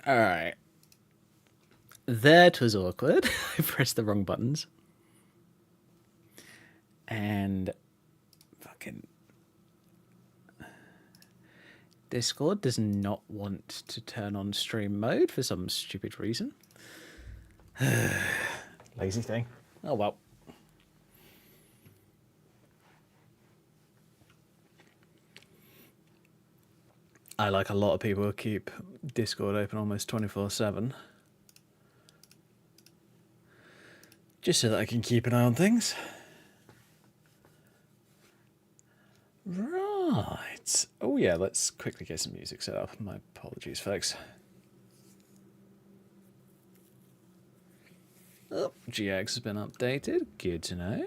Alright. That was awkward. I pressed the wrong buttons. And fucking Discord does not want to turn on stream mode for some stupid reason. Lazy thing. Oh well. I, like a lot of people, keep Discord open almost 24/7. Just so that I can keep an eye on things. Right. Oh yeah, let's quickly get some music set up. My apologies, folks. Oh, GX has been updated. Good to know.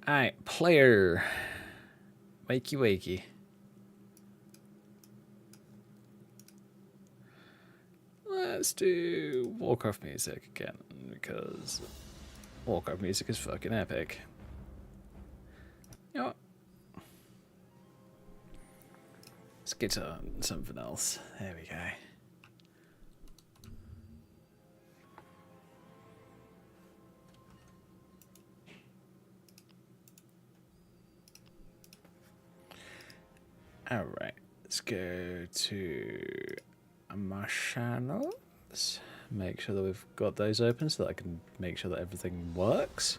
Alright, player. Wakey wakey. Let's do Warcraft music again, because Warcraft music is fucking epic. You know what? Let's get on something else. There we go. Alright, let's go to my channels. Make sure that we've got those open so that I can make sure that everything works.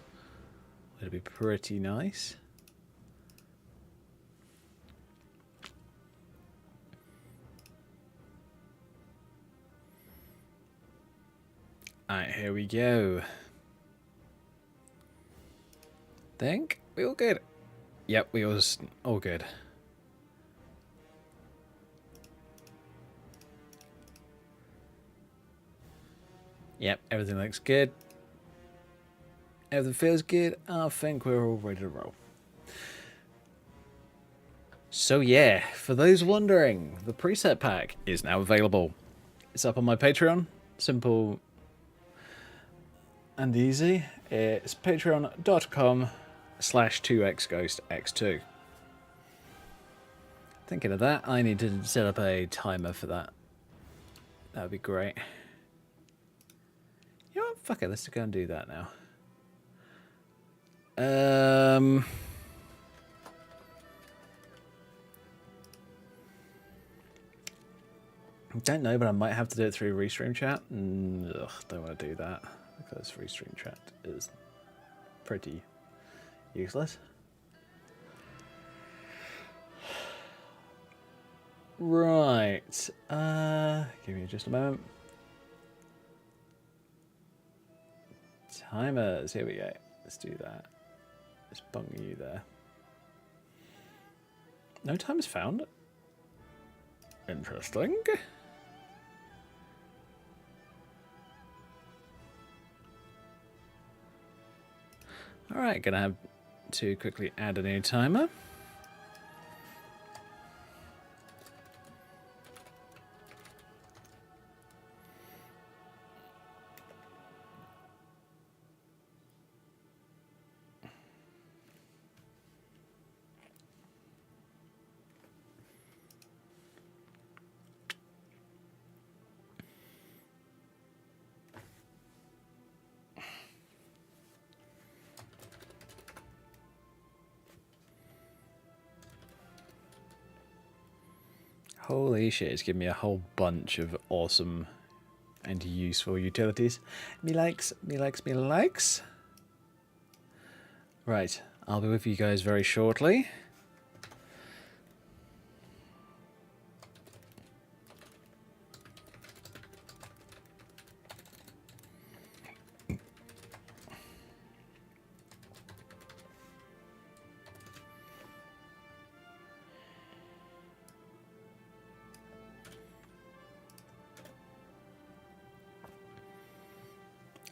It'll be pretty nice. Alright, here we go. Think we all good? Yep, we all good. Yep, everything looks good. Everything feels good. I think we're all ready to roll. So yeah, for those wondering, the preset pack is now available. It's up on my Patreon. Simple and easy. It's patreon.com/2xghostx2. Thinking of that, I need to set up a timer for that. That would be great. You know what? Fuck it, let's go and do that now. I don't know, but I might have to do it through Restream chat. Ugh, don't want to do that because Restream chat is pretty useless. Right. Give me just a moment. Timers. Here we go. Let's do that. Let's bung you there. No timers found. Interesting. Alright, gonna have to quickly add a new timer. Holy shit, it's given me a whole bunch of awesome and useful utilities. Me likes, me likes, me likes. Right, I'll be with you guys very shortly.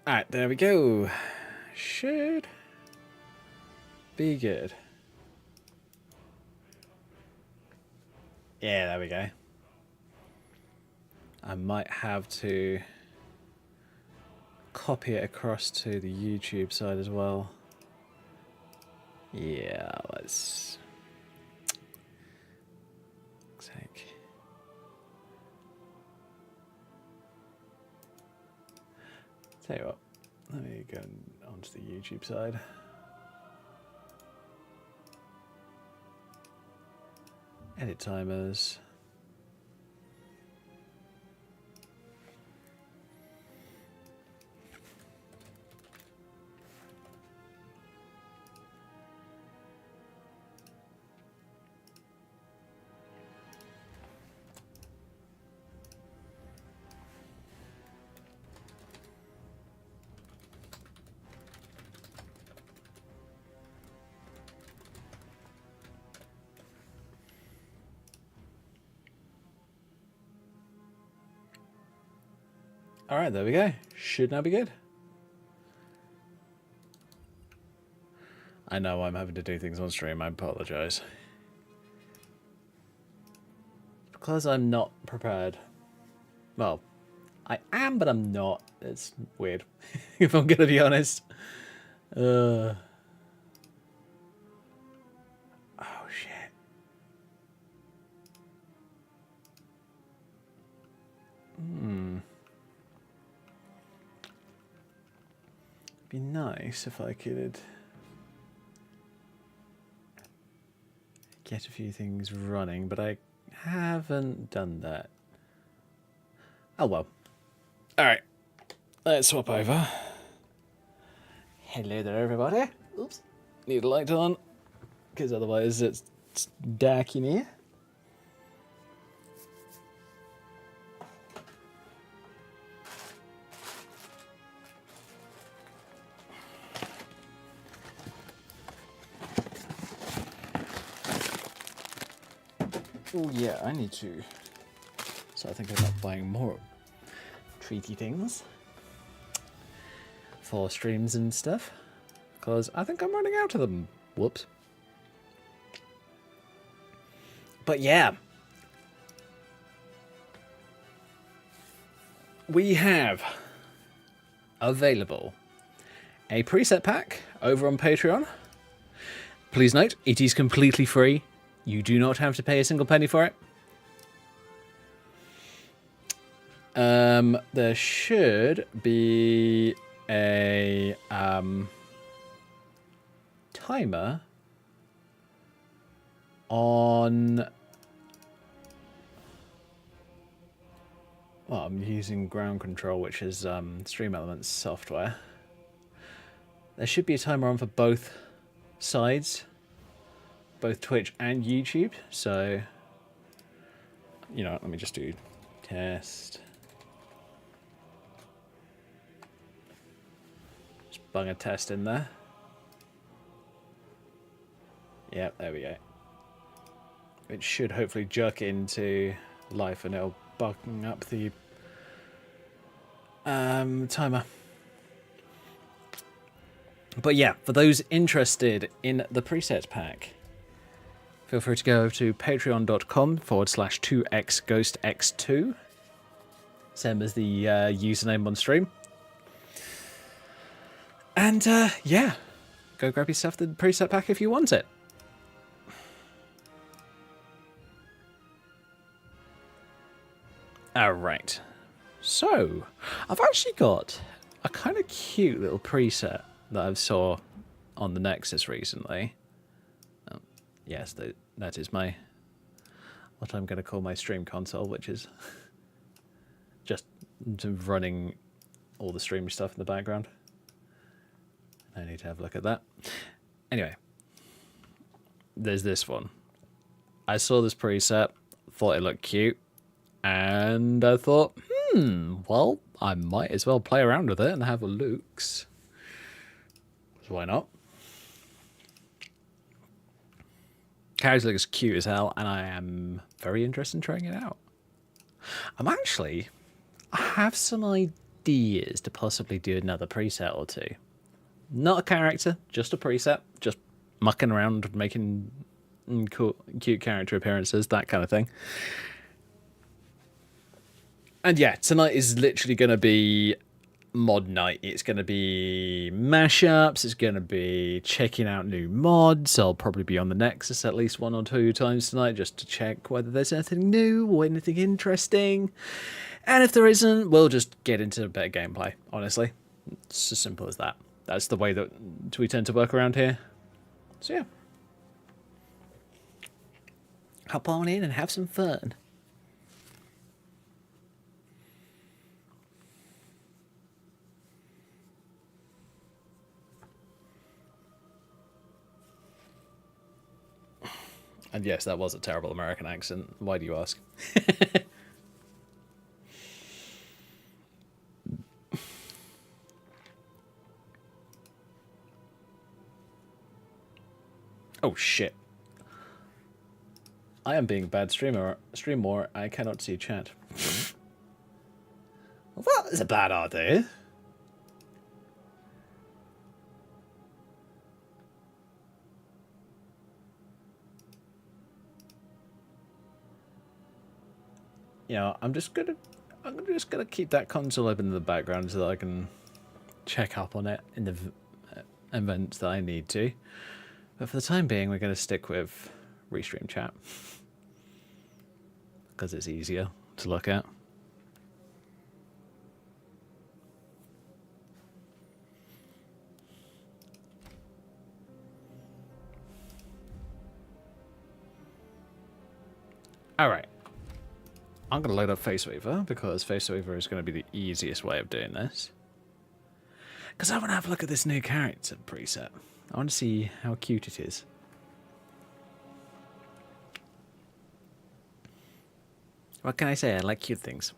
Alright, there we go. Should be good. Yeah, there we go. I might have to copy it across to the YouTube side as well. Yeah, let's take. Tell you what, let me go onto the YouTube side. Edit timers. Alright, there we go. Should now be good. I know I'm having to do things on stream, I apologise. Because I'm not prepared. Well, I am, but I'm not. It's weird, if I'm gonna be honest. Oh, shit. Be nice if I could get a few things running, but I haven't done that. Oh well. Alright, let's swap over. Hello there, everybody. Oops. Need a light on, because otherwise it's dark in here. Oh yeah, I need to start thinking about buying more treaty things for streams and stuff, because I think I'm running out of them. Whoops. But yeah, we have available a preset pack over on Patreon. Please note, it is completely free. You do not have to pay a single penny for it. There should be a timer on... Well, I'm using ground control, which is Stream Elements software. There should be a timer on for both sides. Both Twitch and YouTube, so you know, let me just do test. Just bung a test in there. Yep, there we go. It should hopefully jerk into life and it'll bung up the timer. But yeah, for those interested in the preset pack, feel free to go to patreon.com/2xghostx2. Same as the username on stream. And yeah, go grab yourself the preset pack if you want it. Alright, so I've actually got a kind of cute little preset that I saw on the Nexus recently. Yes, that is my, what I'm going to call my stream console, which is just running all the stream stuff in the background. I need to have a look at that. Anyway, there's this one. I saw this preset, thought it looked cute, and I thought, well, I might as well play around with it and have a look. So why not? Character looks cute as hell, and I am very interested in trying it out. I have some ideas to possibly do another preset or two. Not a character, just a preset. Just mucking around, making cool, cute character appearances, that kind of thing. And yeah, tonight is literally going to be mod night. It's going to be mashups. It's going to be checking out new mods. I'll probably be on the Nexus at least 1 or 2 times tonight just to check whether there's anything new or anything interesting. And if there isn't, we'll just get into a better gameplay, honestly. It's as simple as that. That's the way that we tend to work around here. So yeah. Hop on in and have some fun. And yes, that was a terrible American accent. Why do you ask? Oh shit. I am being a bad streamer. Stream more. I cannot see chat. Well, that's a bad idea. You know, I'm just gonna keep that console open in the background so that I can check up on it in the events that I need to. But for the time being, we're gonna stick with restream chat because it's easier to look at. All right. I'm going to load up FaceWeaver because FaceWeaver is going to be the easiest way of doing this. Because I want to have a look at this new character preset. I want to see how cute it is. What can I say? I like cute things.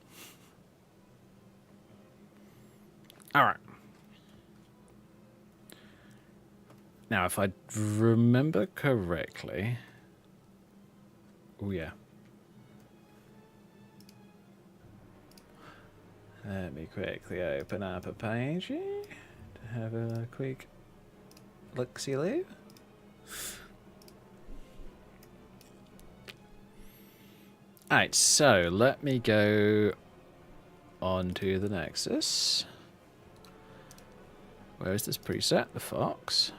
Alright. Now, if I remember correctly... Oh, yeah. Let me quickly open up a page to have a quick look-see-loo. Alright, so let me go on to the Nexus. Where is this preset? The Fox.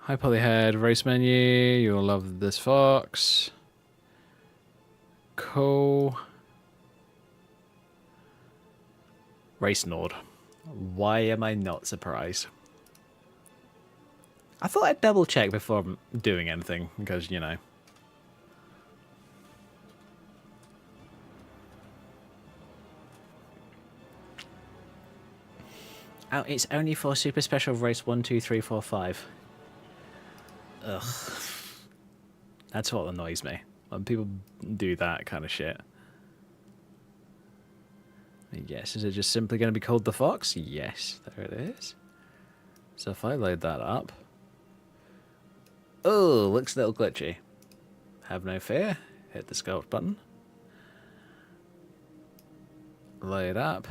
Hi Polyhead, race menu. You'll love this Fox. Cool. Race Nord. Why am I not surprised? I thought I'd double check before doing anything, because, you know. Oh, it's only for Super Special Race 1, 2, 3, 4, 5. Ugh. That's what annoys me. When people do that kind of shit. Yes, is it just simply going to be called the Fox? Yes, there it is. So if I load that up... Oh, looks a little glitchy. Have no fear. Hit the sculpt button. Load up.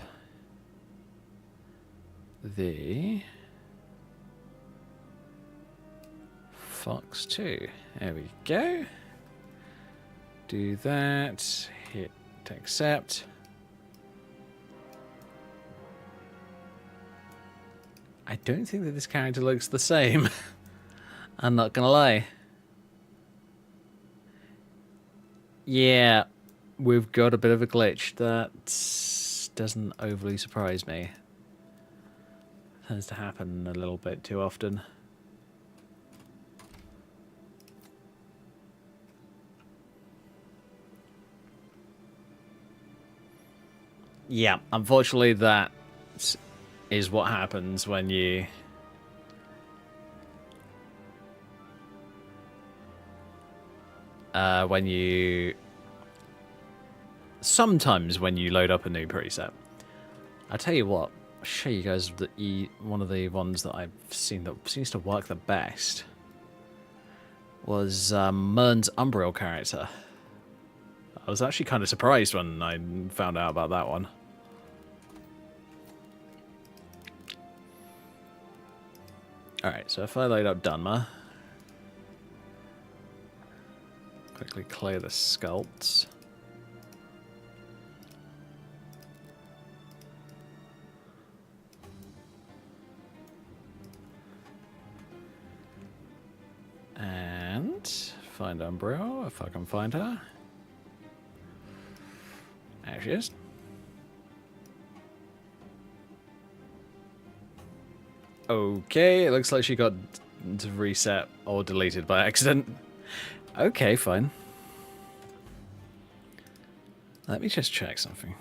The... Fox 2. There we go. Do that. Hit accept. I don't think that this character looks the same. I'm not gonna lie. Yeah, we've got a bit of a glitch. That doesn't overly surprise me. Tends to happen a little bit too often. Yeah, unfortunately that is what happens when you sometimes when you load up a new preset. I'll tell you what, I'll show you guys one of the ones that I've seen that seems to work the best was Mern's Umbreon character. I was actually kind of surprised when I found out about that one. Alright, so if I load up Dunmer, quickly clear the sculpts. And find Umbreon, if I can find her. There she is. Okay, it looks like she got reset or deleted by accident. Okay, fine. Let me just check something.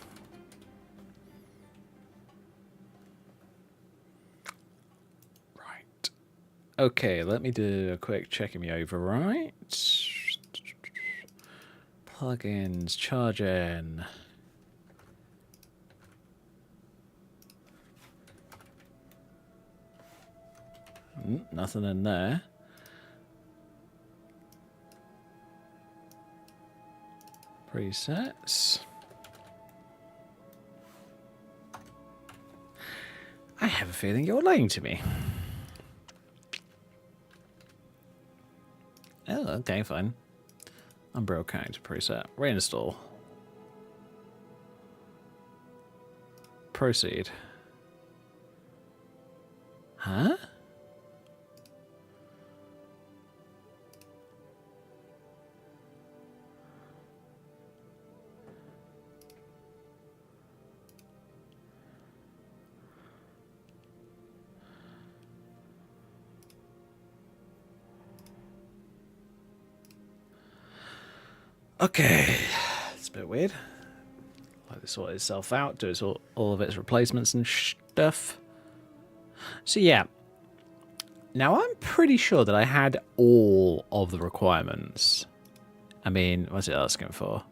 Right. Okay, let me do a quick checking me overwrite. Plugins, charging. Nothing in there. Presets. I have a feeling you're lying to me. Oh, okay, fine. Umbrella character preset. Reinstall. Proceed. Huh? Okay. It's a bit weird. Like to sort itself out, do all of its replacements and stuff. So yeah. Now I'm pretty sure that I had all of the requirements. I mean, what's it asking for?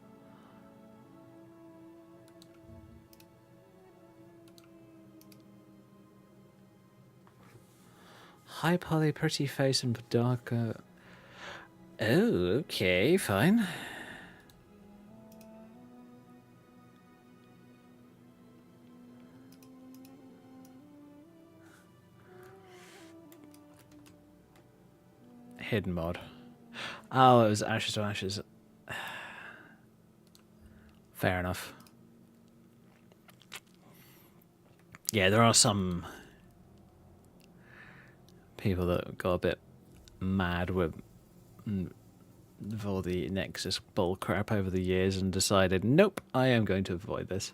High poly, pretty face, and darker. Oh, okay, fine. Hidden mod. Oh, it was Ashes to Ashes. Fair enough. Yeah, there are some people that got a bit mad with all the Nexus bullcrap over the years and decided, nope, I am going to avoid this.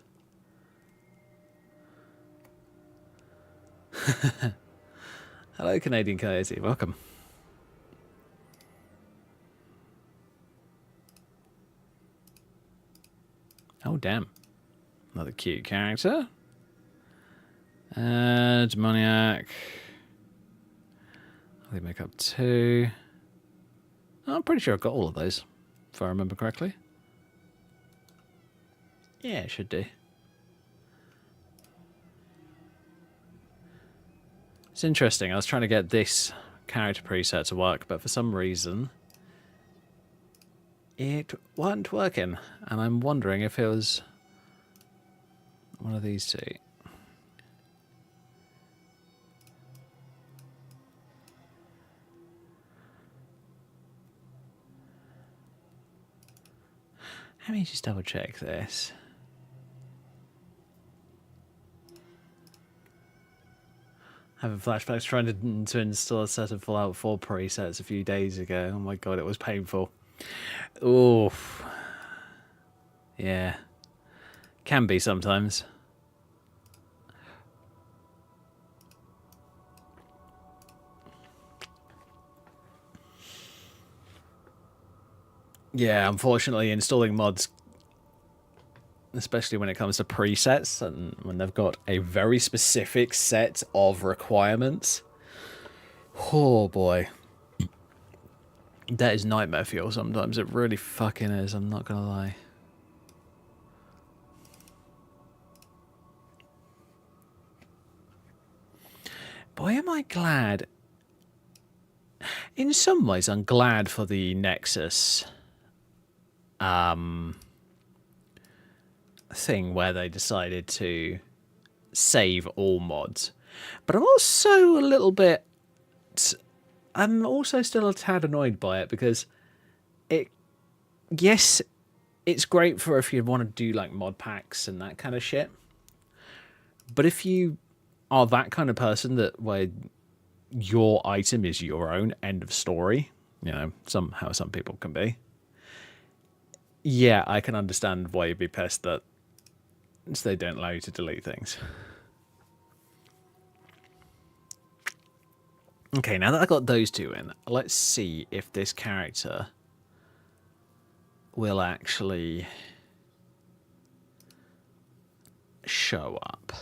Hello, Canadian Coyote. Welcome. Oh, damn. Another cute character. Demoniac. They make up 2. Oh, I'm pretty sure I've got all of those, if I remember correctly. Yeah, it should do. It's interesting. I was trying to get this character preset to work, but for some reason it wasn't working. And I'm wondering if it was one of these two. Let me just double check this. Having flashbacks trying to install a set of Fallout 4 presets a few days ago. Oh my god, it was painful. Oof. Yeah. Can be sometimes. Yeah, unfortunately installing mods, especially when it comes to presets and when they've got a very specific set of requirements. Oh boy. That is nightmare fuel sometimes. It really fucking is, I'm not gonna lie. Boy, am I glad. In some ways, I'm glad for the Nexus thing where they decided to save all mods. But I'm also a little bit... I'm also still a tad annoyed by it because yes, it's great for if you want to do like mod packs and that kind of shit. But if you are that kind of person that where your item is your own, end of story, you know, somehow some people can be. Yeah, I can understand why you'd be pissed that they don't allow you to delete things. Okay, now that I got those two in, let's see if this character will actually show up.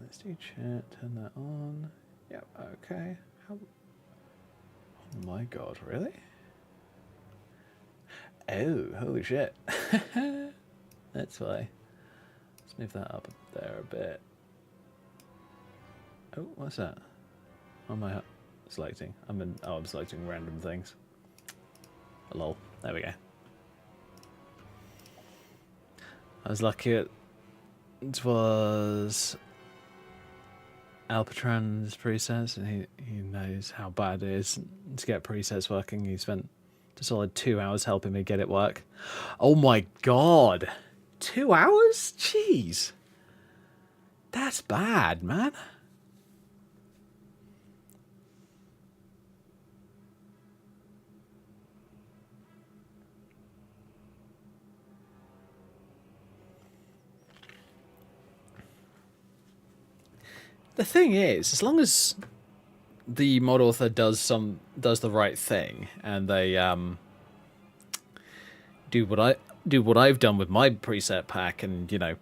Let's do chat, turn that on. Yep, okay. How... Oh my god, really? Oh, holy shit. That's why. Let's move that up there a bit. Oh, what's that? What am I selecting? I'm selecting random things. Lol. There we go. I was lucky it was Alpatran's presets, and he knows how bad it is to get presets working. He spent a solid 2 hours helping me get it work. Oh my god! 2 hours? Jeez. That's bad, man. The thing is, as long as the mod author does the right thing, and they do what I've done with my preset pack, and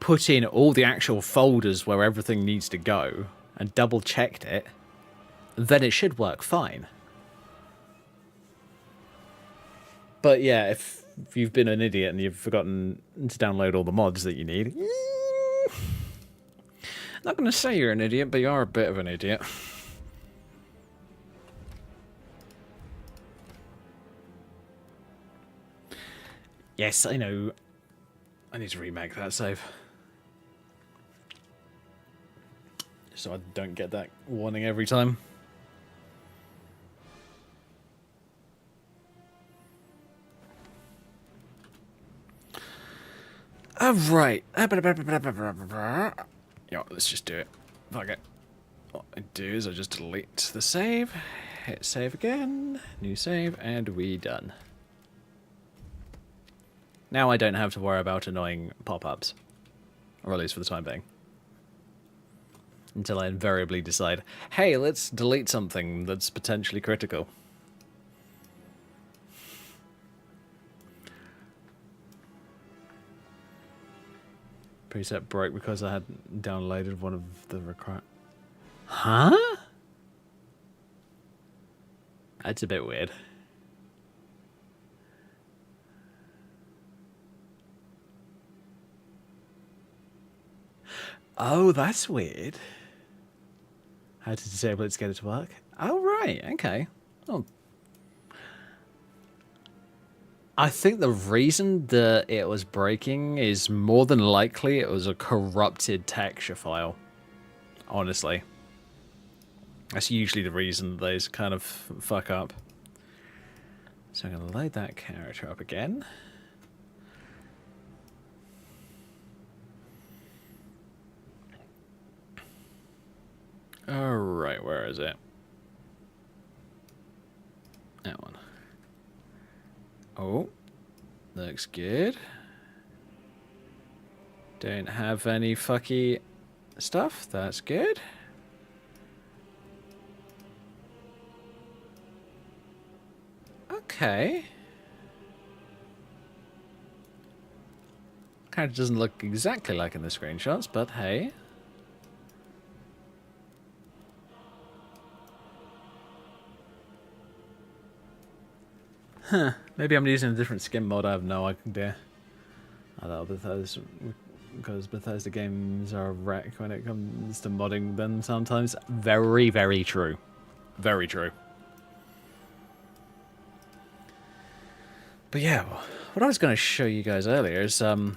put in all the actual folders where everything needs to go, and double checked it, then it should work fine. But yeah, if you've been an idiot and you've forgotten to download all the mods that you need. Not going to say you're an idiot, but you are a bit of an idiot. Yes, I know. I need to remake that save. So I don't get that warning every time. Alright. Yeah, let's just do it. Fuck it. What I do is I just delete the save, hit save again, new save, and we done. Now I don't have to worry about annoying pop-ups. Or at least for the time being. Until I invariably decide, hey, let's delete something that's potentially critical. Preset broke because I had downloaded one of the requirements. Huh? That's a bit weird. Oh, that's weird. How to disable it to get it to work? Oh, right, okay. Oh. I think the reason that it was breaking is more than likely it was a corrupted texture file. Honestly. That's usually the reason those kind of fuck up. So I'm going to load that character up again. Alright, where is it? That one. Oh, looks good. Don't have any fucky stuff, that's good. Okay. Kind of doesn't look exactly like in the screenshots, but hey. Huh. Maybe I'm using a different skin mod, I have no idea. I thought because Bethesda games are a wreck when it comes to modding them sometimes. Very, very true. Very true. But yeah, what I was going to show you guys earlier is, so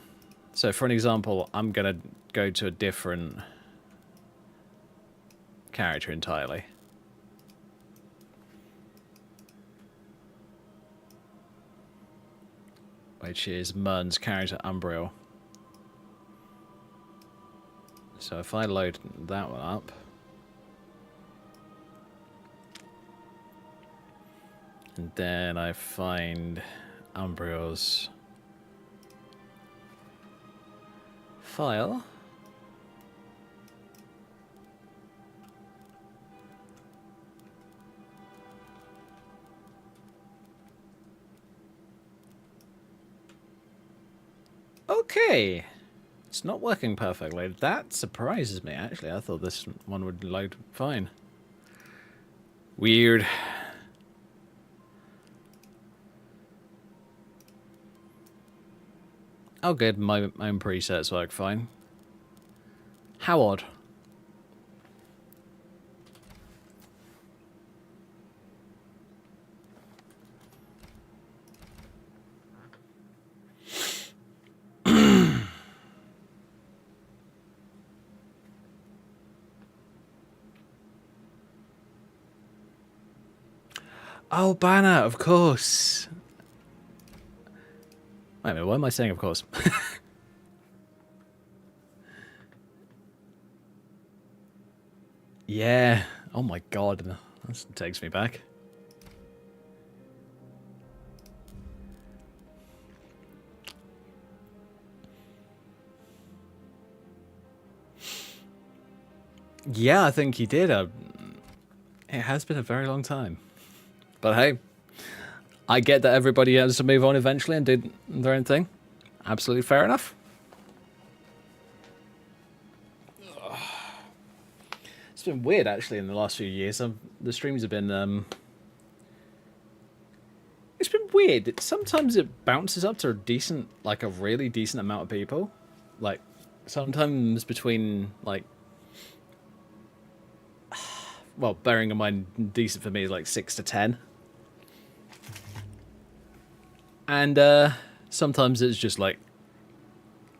for an example, I'm going to go to a different character entirely. Which is Mern's character, Umbriel. So if I load that one up, And then I find Umbrio's file. Okay. It's not working perfectly. That surprises me, actually. I thought this one would load fine. Weird. Oh, good. My own presets work fine. How odd. Oh, Banner, of course. Wait a minute, what am I saying, of course? Yeah. Oh my god. That takes me back. Yeah, I think he did. It has been a very long time. But hey, I get that everybody has to move on eventually and do their own thing. Absolutely fair enough. It's been weird, actually, in the last few years. The streams have been... It's been weird. Sometimes it bounces up to a decent, like a really decent amount of people. Like, sometimes between, like... Well, bearing in mind, decent for me is like 6 to 10. And sometimes it's just like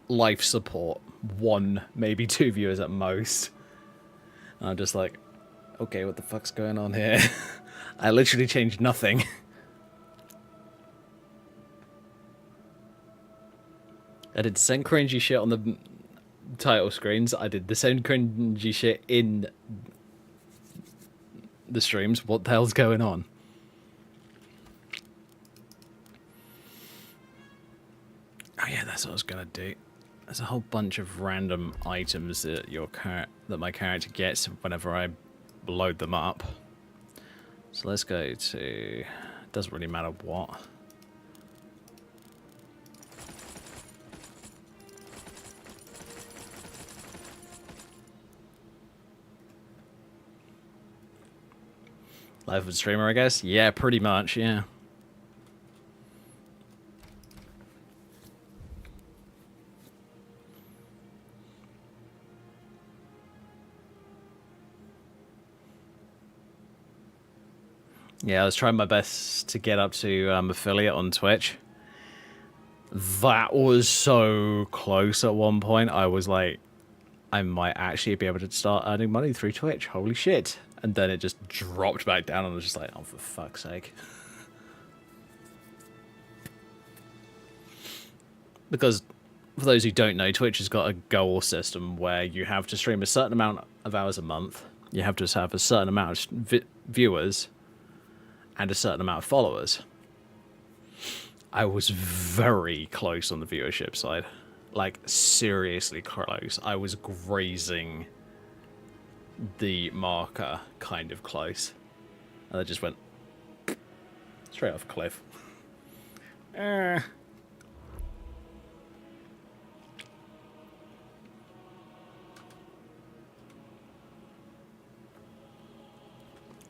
life support. 1, maybe 2 viewers at most. And I'm just like, okay, what the fuck's going on here? I literally changed nothing. I did the same cringy shit on the title screens. I did the same cringy shit in the streams. What the hell's going on? Oh yeah, that's what I was gonna do. There's a whole bunch of random items that that my character gets whenever I load them up. So let's go to... Doesn't really matter what. Life of a streamer, I guess? Yeah, pretty much, yeah. Yeah, I was trying my best to get up to affiliate on Twitch. That was so close at one point. I was like, I might actually be able to start earning money through Twitch. Holy shit. And then it just dropped back down and I was just like, oh, for fuck's sake. Because, for those who don't know, Twitch has got a goal system where you have to stream a certain amount of hours a month. You have to have a certain amount of viewers and a certain amount of followers. I was very close on the viewership side. Like, seriously close. I was grazing the marker kind of close. And I just went straight off a cliff.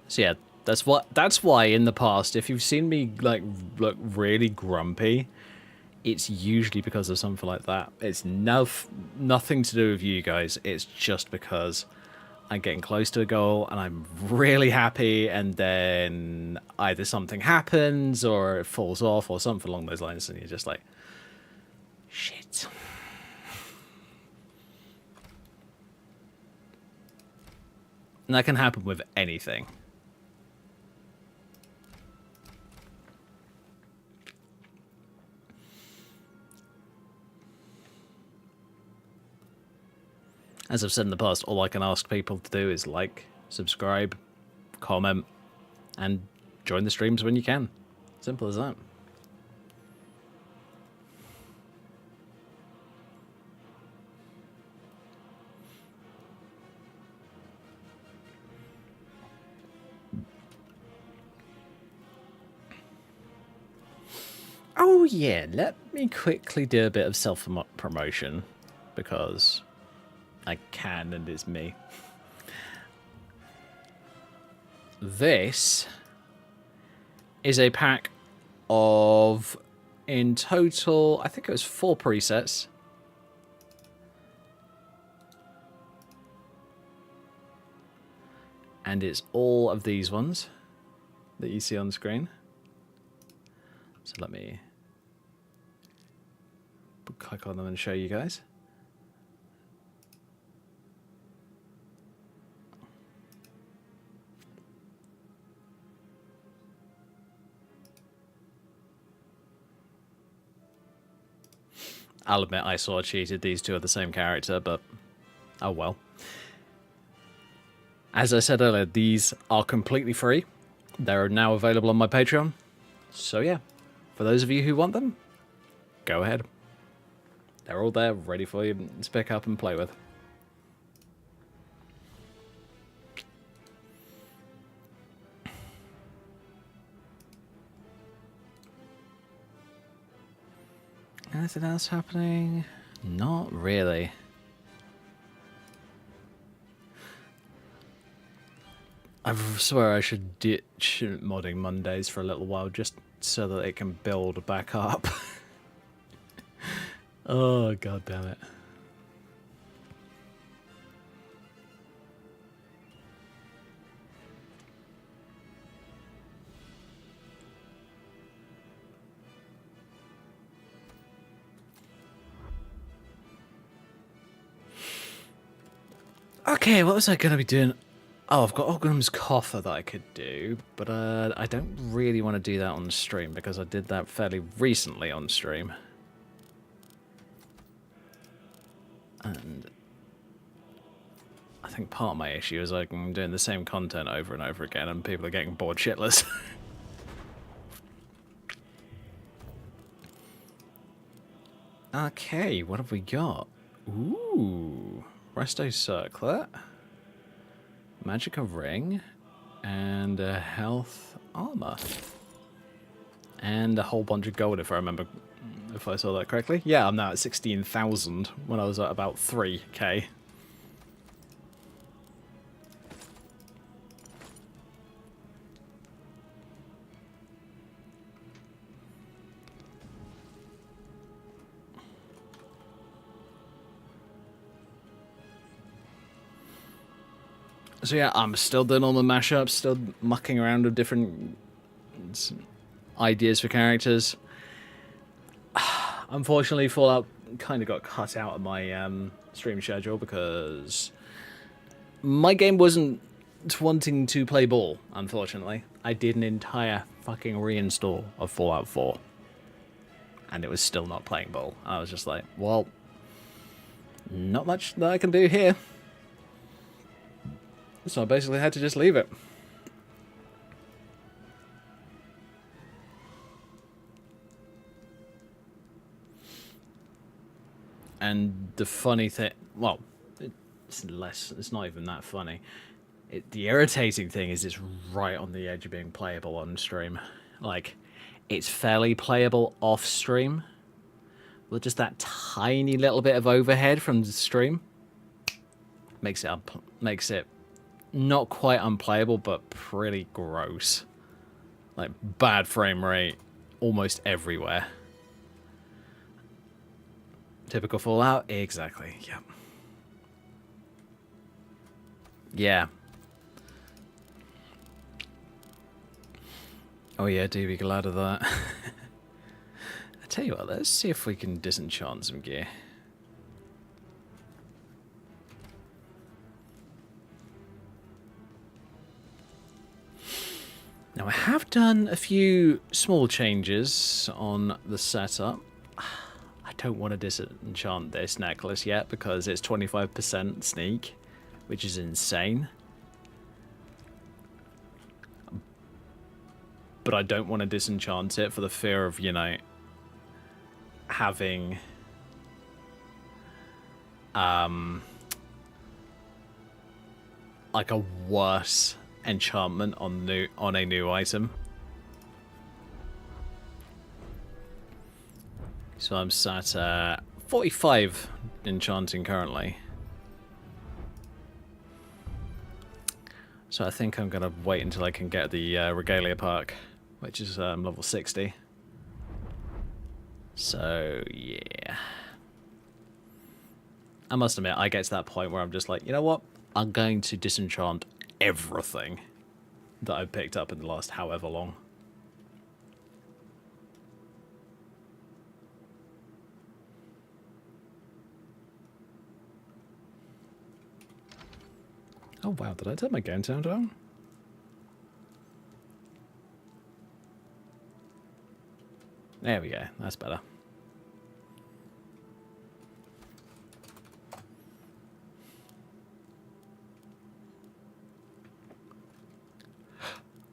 So yeah, that's why in the past, if you've seen me like look really grumpy, it's usually because of something like that. It's nothing to do with you guys. It's just because I'm getting close to a goal and I'm really happy, and then either something happens or it falls off or something along those lines, and you're just like, shit. And that can happen with anything. As I've said in the past, all I can ask people to do is like, subscribe, comment, and join the streams when you can. Simple as that. Oh yeah, let me quickly do a bit of self-promotion, because I can and it's me. This is a pack of, in total, I think it was 4 presets. And it's all of these ones that you see on screen. So let me click on them and show you guys. I'll admit I sort of cheated. These two are the same character, but oh well. As I said earlier, these are completely free. They're now available on my Patreon. So yeah, for those of you who want them, go ahead. They're all there, ready for you to pick up and play with. Anything else happening? Not really. I swear I should ditch modding Mondays for a little while just so that it can build back up. Oh, god damn it. Okay, what was I going to be doing? Oh, I've got Ogrim's Coffer that I could do, but I don't really want to do that on stream because I did that fairly recently on stream. And I think part of my issue is I'm doing the same content over and over again and people are getting bored shitless. Okay, what have we got? Ooh, Resto Circlet, Magicka Ring, and a Health Armor. And a whole bunch of gold, if I remember, if I saw that correctly. Yeah, I'm now at 16,000 when I was at about 3k. So yeah, I'm still doing all the mashups, still mucking around with different ideas for characters. Unfortunately, Fallout kind of got cut out of my stream schedule because my game wasn't wanting to play ball, unfortunately. I did an entire fucking reinstall of Fallout 4. And it was still not playing ball. I was just like, well, not much that I can do here. So I basically had to just leave it. And the funny thing, well, it's not even that funny. The irritating thing is it's right on the edge of being playable on stream. Like, it's fairly playable off stream. With just that tiny little bit of overhead from the stream. Makes it not quite unplayable, but pretty gross. Like, bad frame rate almost everywhere. Typical Fallout? Exactly, yep. Yeah. Oh yeah, do be glad of that. I tell you what, let's see if we can disenchant some gear. Now I have done a few small changes on the setup. I don't want to disenchant this necklace yet because it's 25% sneak, which is insane. but I don't want to disenchant it for the fear of, you know, having like a worse enchantment on a new item. So I'm sat at 45 enchanting currently. So I think I'm gonna wait until I can get the Regalia Park, which is level 60. So yeah, I must admit I get to that point where I'm just like, you know what? I'm going to disenchant everything that I've picked up in the last however long. Oh wow, did I turn my game sound down? There we go, that's better.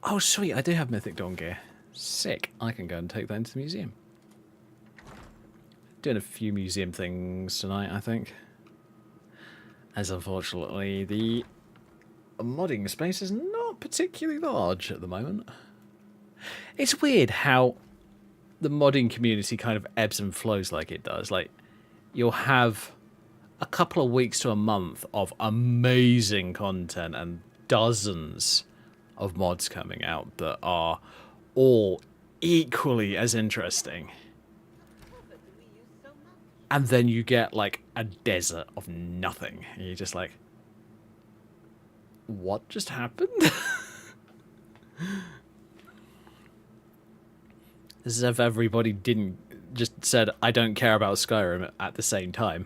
Oh sweet, I do have Mythic Dawn gear. Sick, I can go and take that into the museum. Doing a few museum things tonight, I think. As unfortunately, the modding space is not particularly large at the moment. It's weird how the modding community kind of ebbs and flows like it does. Like, you'll have a couple of weeks to a month of amazing content and dozens of mods coming out that are all equally as interesting. And then you get, like, a desert of nothing. And you're just like, what just happened? As if everybody didn't just said, I don't care about Skyrim at the same time.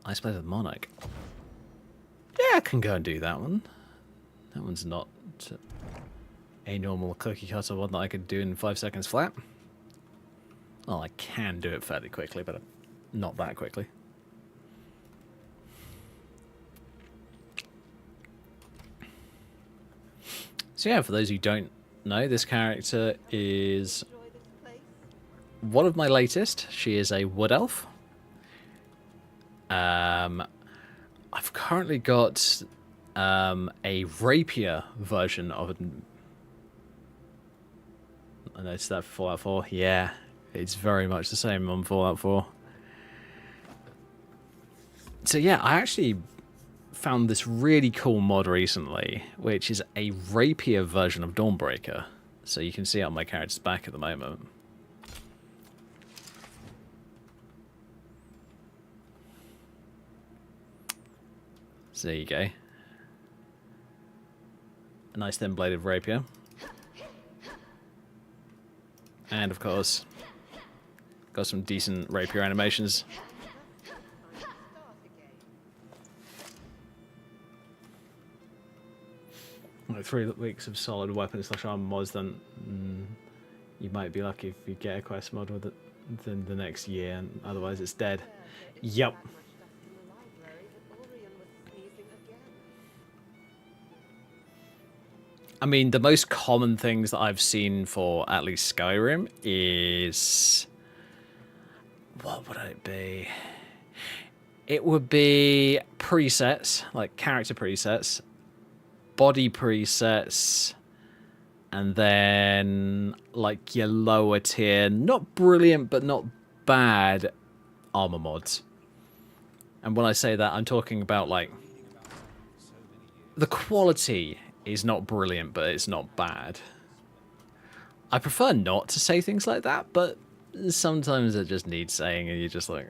I suppose with Monarch. Yeah, I can go and do that one. That one's not a normal cookie cutter one that I could do in 5 seconds flat. Well, I can do it fairly quickly, but not that quickly. So yeah, for those who don't know, this character is one of my latest. She is a wood elf. I've currently got a rapier version of it. I noticed that for Fallout 4. Yeah, it's very much the same on Fallout 4. So yeah, I actually found this really cool mod recently, which is a rapier version of Dawnbreaker. So you can see it on my character's back at the moment. So there you go. A nice thin bladed rapier. And of course, got some decent rapier animations. Like 3 weeks of solid weapon / armor mods, then you might be lucky if you get a quest mod with it within the next year, and otherwise it's dead. Yep. I mean, the most common things that I've seen for at least Skyrim is... what would it be? It would be presets, like character presets, body presets, and then like your lower tier, not brilliant but not bad armor mods. And when I say that, I'm talking about like the quality is not brilliant, but it's not bad. I prefer not to say things like that, but sometimes it just needs saying, and you're just like,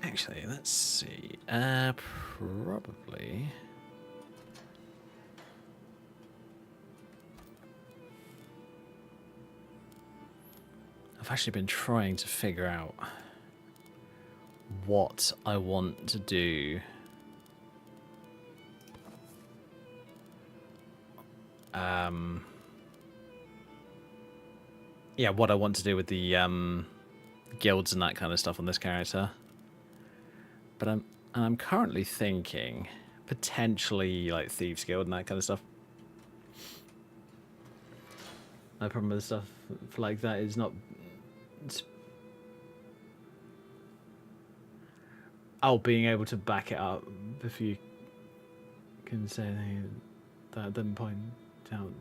Actually, let's see. Probably. I've actually been trying to figure out what I want to do yeah, what I want to do with the guilds and that kind of stuff on this character. But I'm currently thinking potentially like Thieves Guild and that kind of stuff. My problem with stuff like that is not. Being able to back it up if you can say that, then point out.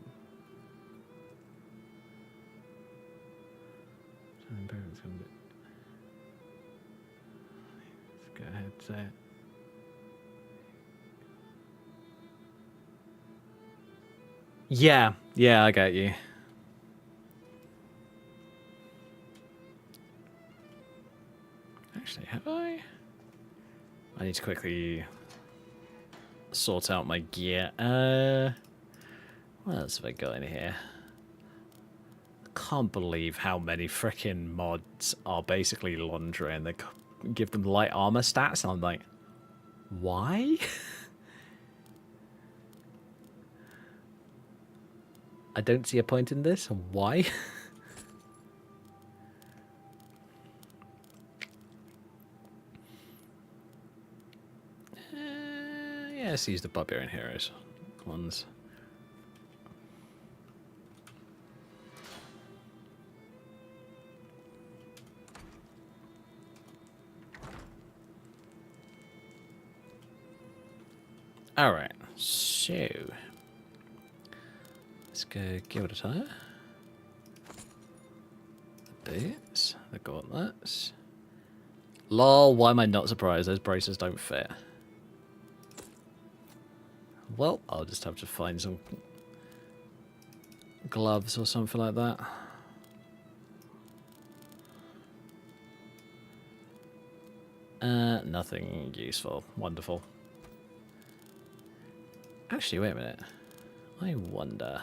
Let's go ahead, say it. Yeah, I get you. Actually, have I? I need to quickly sort out my gear. What else have I got in here? I can't believe how many freaking mods are basically lingerie and they give them light armor stats. And I'm like, why? I don't see a point in this. Why? Yeah, let's use the Barbarian Heroes ones. Alright, so let's go Guild Attire. The boots, the gauntlets. Lol, why am I not surprised? Those braces don't fit. Well, I'll just have to find some gloves or something like that. Nothing useful. Wonderful. Actually, wait a minute. I wonder.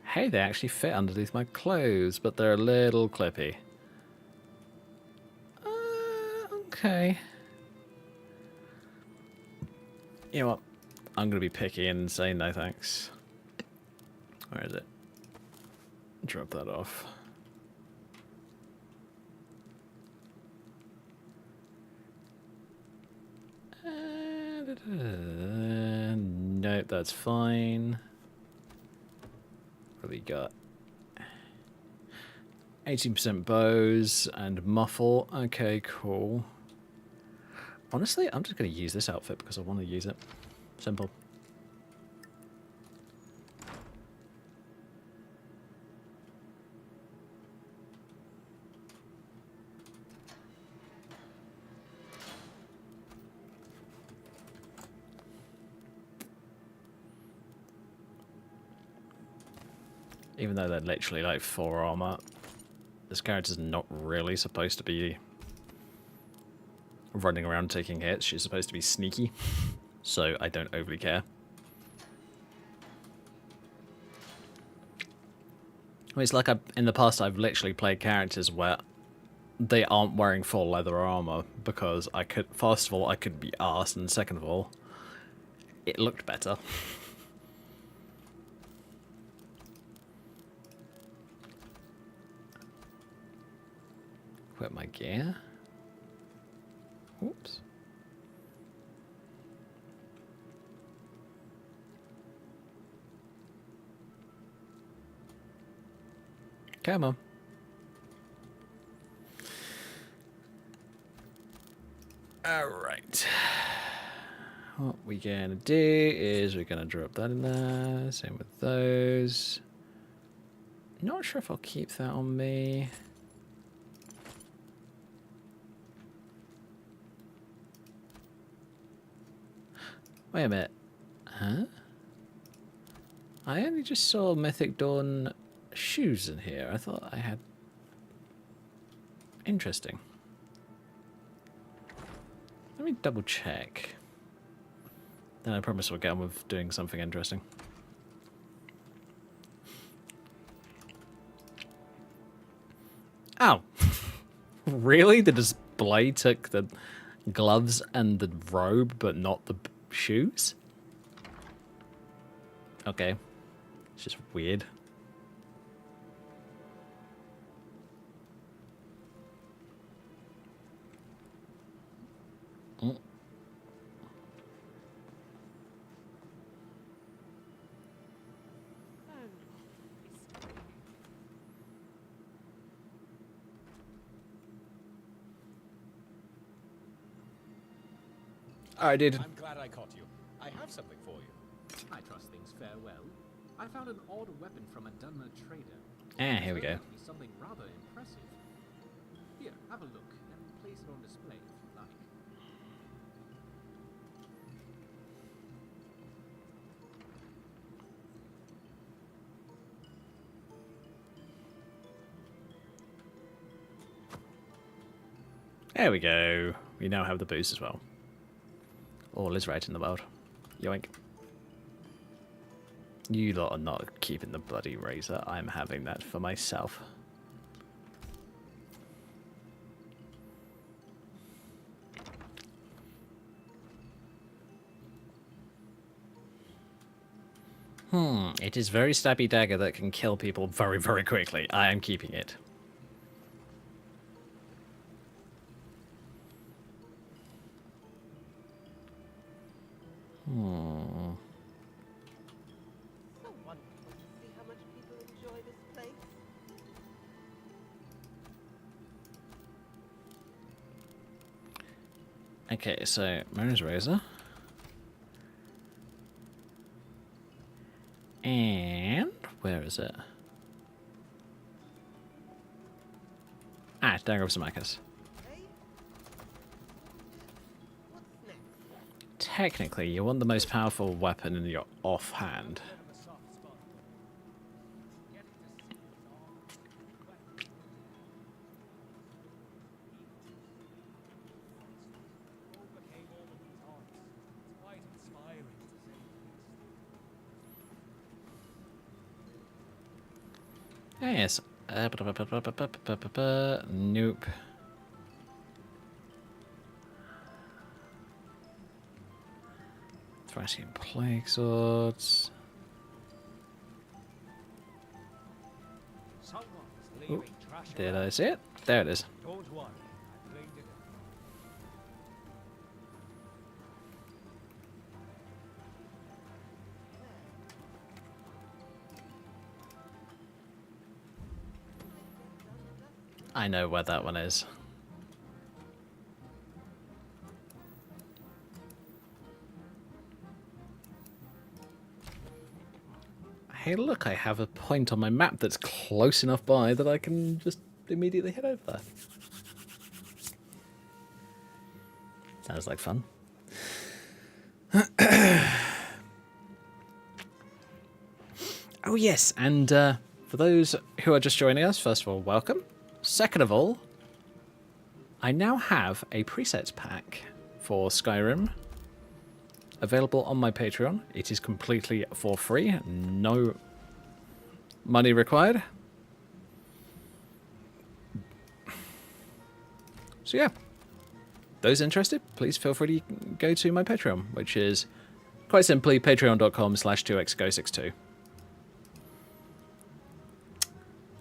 Hey, they actually fit underneath my clothes, but they're a little clippy. Okay. You know what? I'm going to be picky and say no thanks. Where is it? Drop that off. Nope, that's fine. What have we got? 18% bows and muffle. Okay, cool. Honestly, I'm just going to use this outfit because I want to use it. Simple. Even though they're literally like 4 armor, this character's not really supposed to be running around taking hits. She's supposed to be sneaky, so I don't overly care. I mean, it's like in the past I've literally played characters where they aren't wearing full leather armor because I could, first of all, I could be arsed, and second of all, it looked better. Equip my gear. Oops. Come on. Alright. What we're gonna do is we're gonna drop that in there. Same with those. Not sure if I'll keep that on me. Wait a minute. Huh? I only just saw Mythic Dawn shoes in here. I thought I had... Interesting. Let me double check. Then I promise we'll get on with doing something interesting. Oh! Really? The display took the gloves and the robe, but not the shoes. Okay. It's just weird. Mm. Alright, dude. I'm glad I caught you. I have something for you. I trust things fare well. I found an odd weapon from a Dunmer trader. Ah, here we go. Something rather impressive. Here, have a look and place it on display if you like. There we go. We now have the boost as well. All is right in the world. Yoink. You lot are not keeping the bloody razor. I'm having that for myself. It is very stabby dagger that can kill people very, very quickly. I am keeping it. So wonderful to see how much people enjoy this place. Okay, so Marin's razor. And where is it? Ah, dagger of Samachus. Hey? What's next? Technically, you want the most powerful weapon in your offhand. Ah, yes. Nope. Thracian plague swords. Ooh, did I see it? There it is. Don't worry. I blamed it. I know where that one is. Hey, look, I have a point on my map that's close enough by that I can just immediately head over there. Sounds like fun. Oh, yes, and for those who are just joining us, first of all, welcome. Second of all, I now have a presets pack for Skyrim available on my Patreon. It is completely for free, no money required. So yeah, those interested, please feel free to go to my Patreon, which is quite simply patreon.com/2xgo62.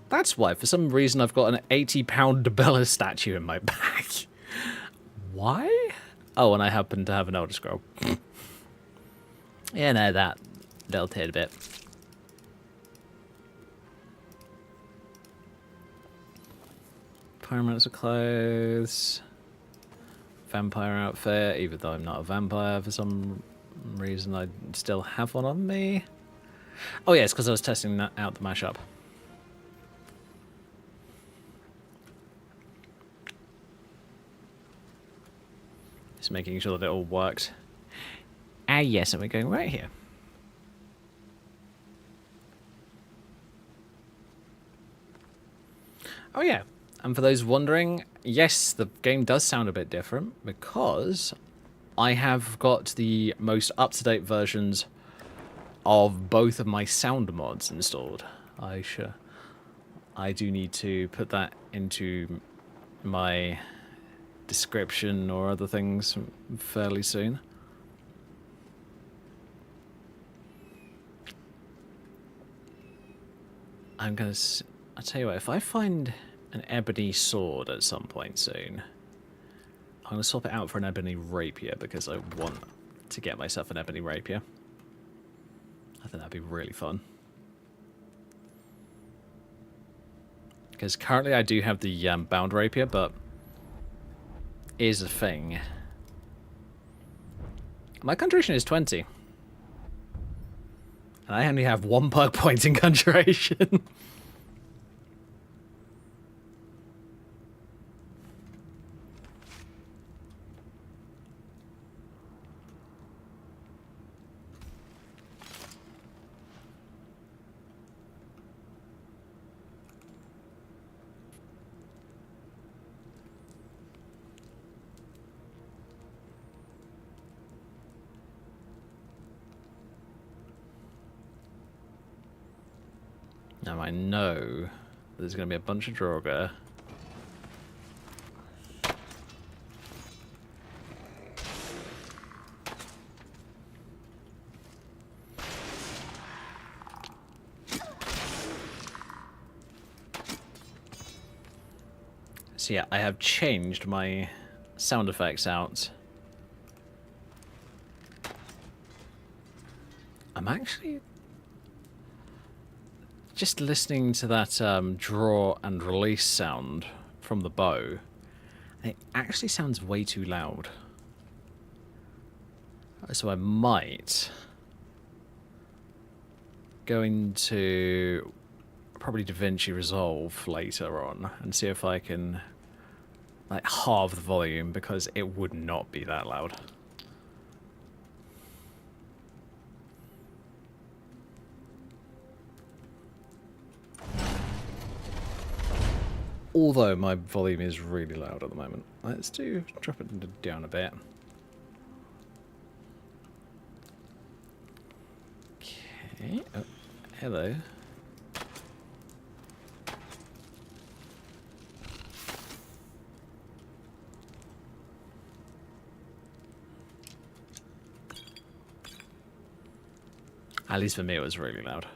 That's why, for some reason, I've got an 80-pound Debella statue in my bag. Why? Oh, and I happen to have an Elder Scroll. Yeah, no, that little tidbit. Pyromancer clothes. Vampire outfit, even though I'm not a vampire for some reason, I still have one on me. Oh, yeah, it's because I was testing that out the mashup. Just making sure that it all worked. Ah, yes, and we're going right here. Oh, yeah. And for those wondering, yes, the game does sound a bit different because I have got the most up-to-date versions of both of my sound mods installed. I do need to put that into my description or other things fairly soon. I'll tell you what, if I find an ebony sword at some point soon, I'm gonna swap it out for an ebony rapier because I want to get myself an ebony rapier. I think that'd be really fun. Because currently I do have the bound rapier, but here's the thing. My conjuration is 20. And I only have 1 perk point in conjuration. Now I know there's going to be a bunch of Draugr. So yeah, I have changed my sound effects out. I'm actually just listening to that draw and release sound from the bow. It actually sounds way too loud. So I might go into probably DaVinci Resolve later on and see if I can like halve the volume, because it would not be that loud. Although my volume is really loud at the moment. Let's drop it down a bit. Okay. Oh, hello. At least for me it was really loud.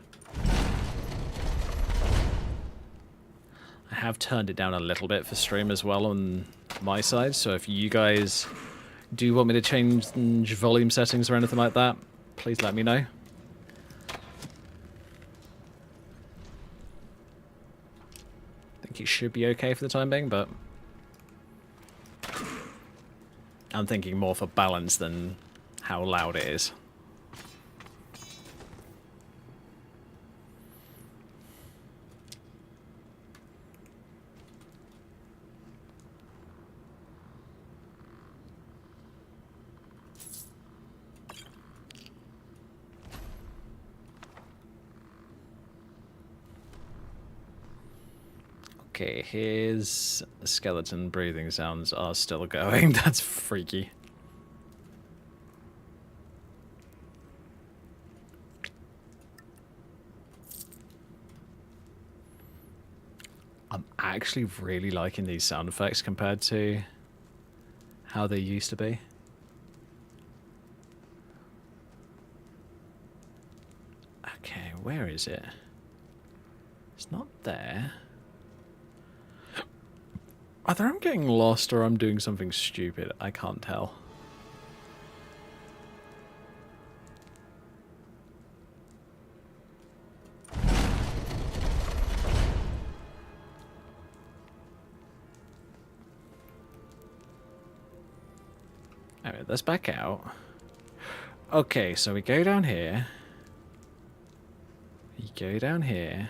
I have turned it down a little bit for stream as well on my side, so if you guys do want me to change volume settings or anything like that, please let me know. I think it should be okay for the time being, but I'm thinking more for balance than how loud it is. Okay, his skeleton breathing sounds are still going. That's freaky. I'm actually really liking these sound effects compared to how they used to be. Okay, where is it? It's not there. Either I'm getting lost or I'm doing something stupid. I can't tell. Alright, let's back out. Okay, so we go down here. We go down here.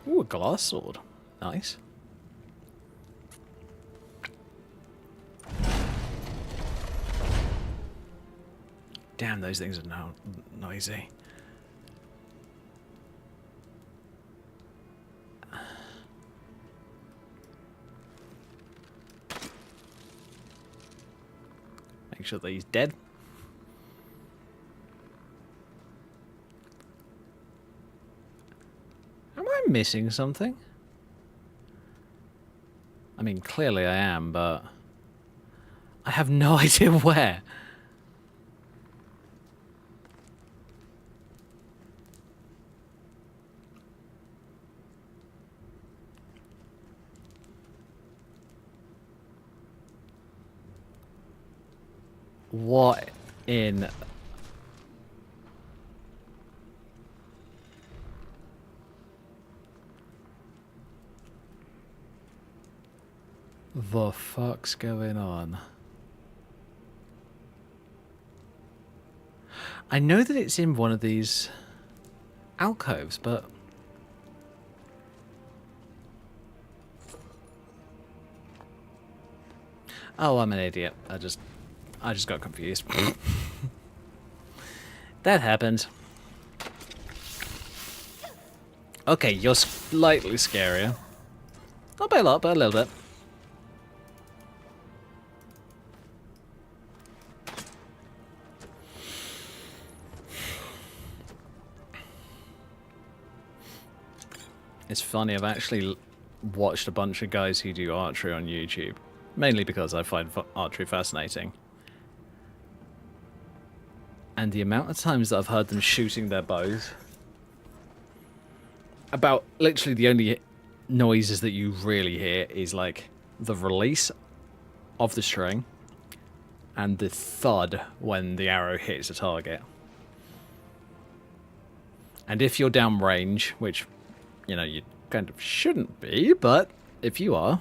Ooh, a glass sword. Nice. Damn, those things are now noisy. Make sure that he's dead. Am I missing something? I mean, clearly I am, but I have no idea where. What in... the fuck's going on? I know that it's in one of these alcoves, but... oh, I'm an idiot. I just got confused. That happened. Okay, you're slightly scarier. Not by a lot, but a little bit. It's funny, I've actually watched a bunch of guys who do archery on YouTube. Mainly because I find archery fascinating. And the amount of times that I've heard them shooting their bows, about literally the only noises that you really hear is like the release of the string and the thud when the arrow hits a target. And if you're downrange, which, you know, you kind of shouldn't be, but if you are,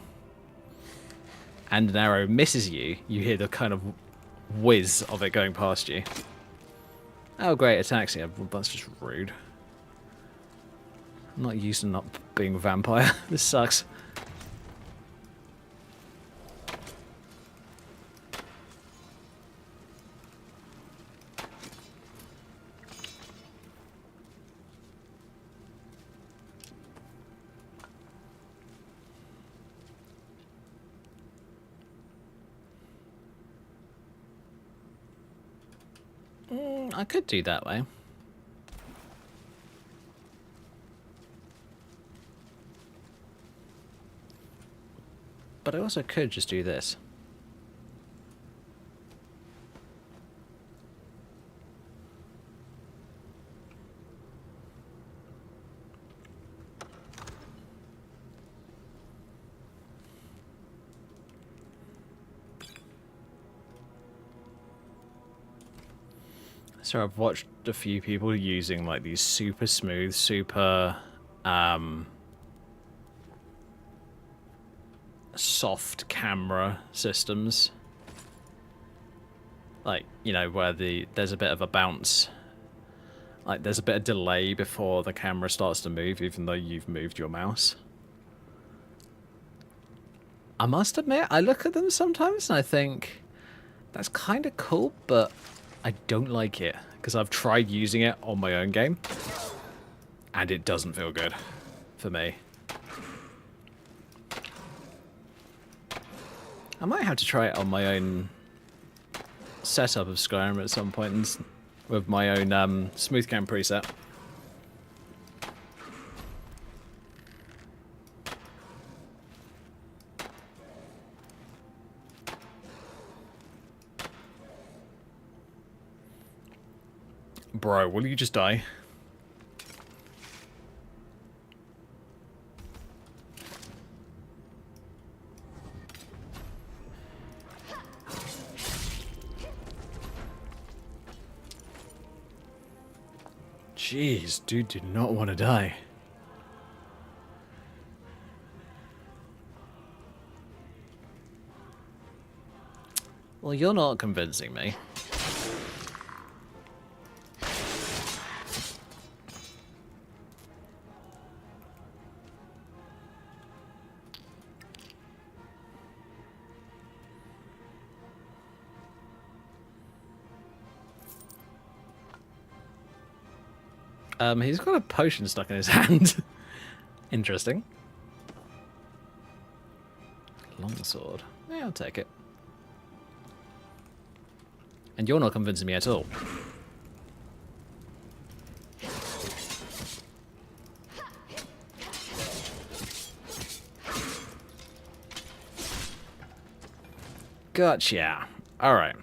and an arrow misses you, you hear the kind of whiz of it going past you. Oh great, ataxia. Well, that's just rude. I'm not used to not being a vampire. This sucks. I could do that way. But I also could just do this. So I've watched a few people using like these super smooth, super soft camera systems. Like, you know, where there's a bit of a bounce. Like there's a bit of delay before the camera starts to move, even though you've moved your mouse. I must admit, I look at them sometimes and I think that's kind of cool, but I don't like it, because I've tried using it on my own game, and it doesn't feel good for me. I might have to try it on my own setup of Skyrim at some point with my own smooth cam preset. Bro, will you just die? Jeez, dude did not want to die. Well, you're not convincing me. He's got a potion stuck in his hand. Interesting. Longsword. Yeah, I'll take it. And you're not convincing me at all. Gotcha. Alright.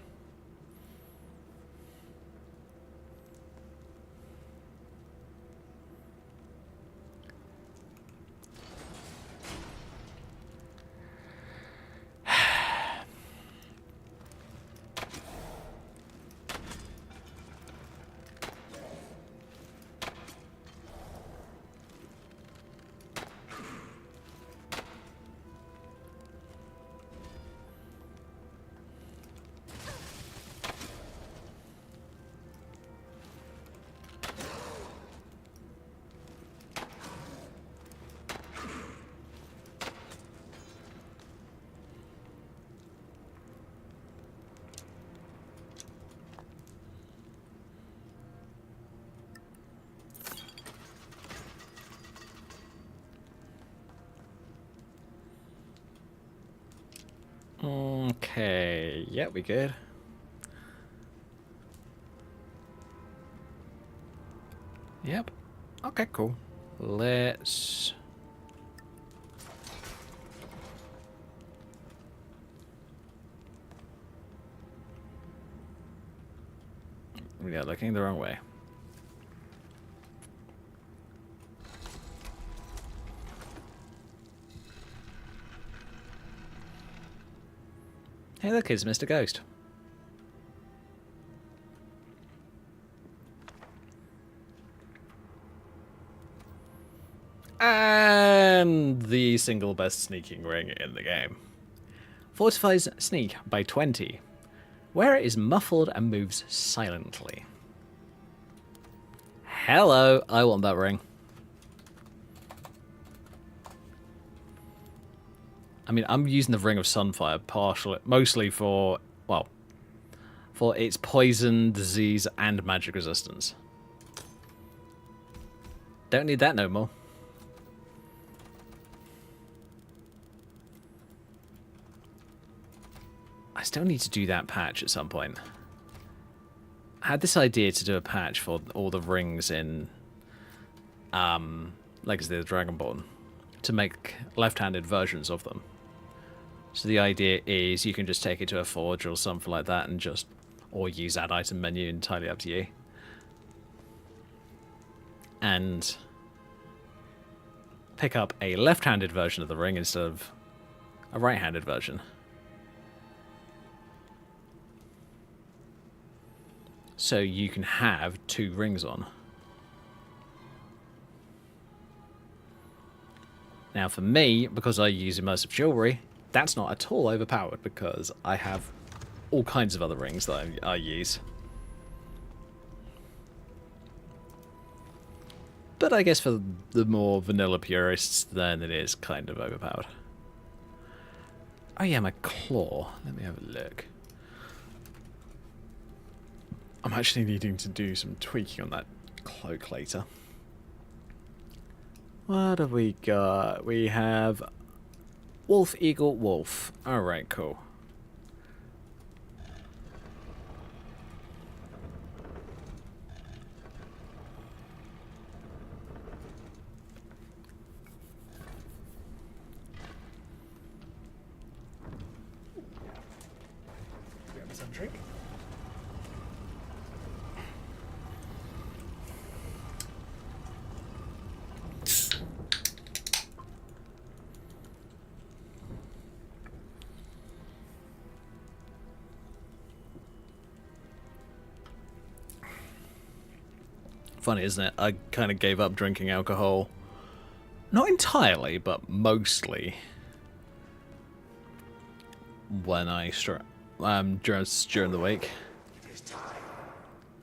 Okay, yeah, we good. Yep. Okay, cool. Let's... Yeah, looking the wrong way. Hey, look, it's Mr. Ghost. And the single best sneaking ring in the game. Fortifies sneak by 20. Where it is muffled and moves silently. Hello, I want that ring. I mean, I'm using the Ring of Sunfire mostly for, well, for its poison, disease, and magic resistance. Don't need that no more. I still need to do that patch at some point. I had this idea to do a patch for all the rings in Legacy of the Dragonborn to make left-handed versions of them. So the idea is you can just take it to a forge or something like that and just, or use that item menu, entirely up to you. And pick up a left-handed version of the ring instead of a right-handed version. So you can have 2 rings on. Now for me, because I use immersive jewelry, that's not at all overpowered because I have all kinds of other rings that I use. But I guess for the more vanilla purists, then it is kind of overpowered. Oh yeah, my claw. Let me have a look. I'm actually needing to do some tweaking on that cloak later. What have we got? We have Wolf, Eagle, Wolf. Alright, cool. Grab some drink. Funny, isn't it? I kind of gave up drinking alcohol. Not entirely, but mostly. When I during the week.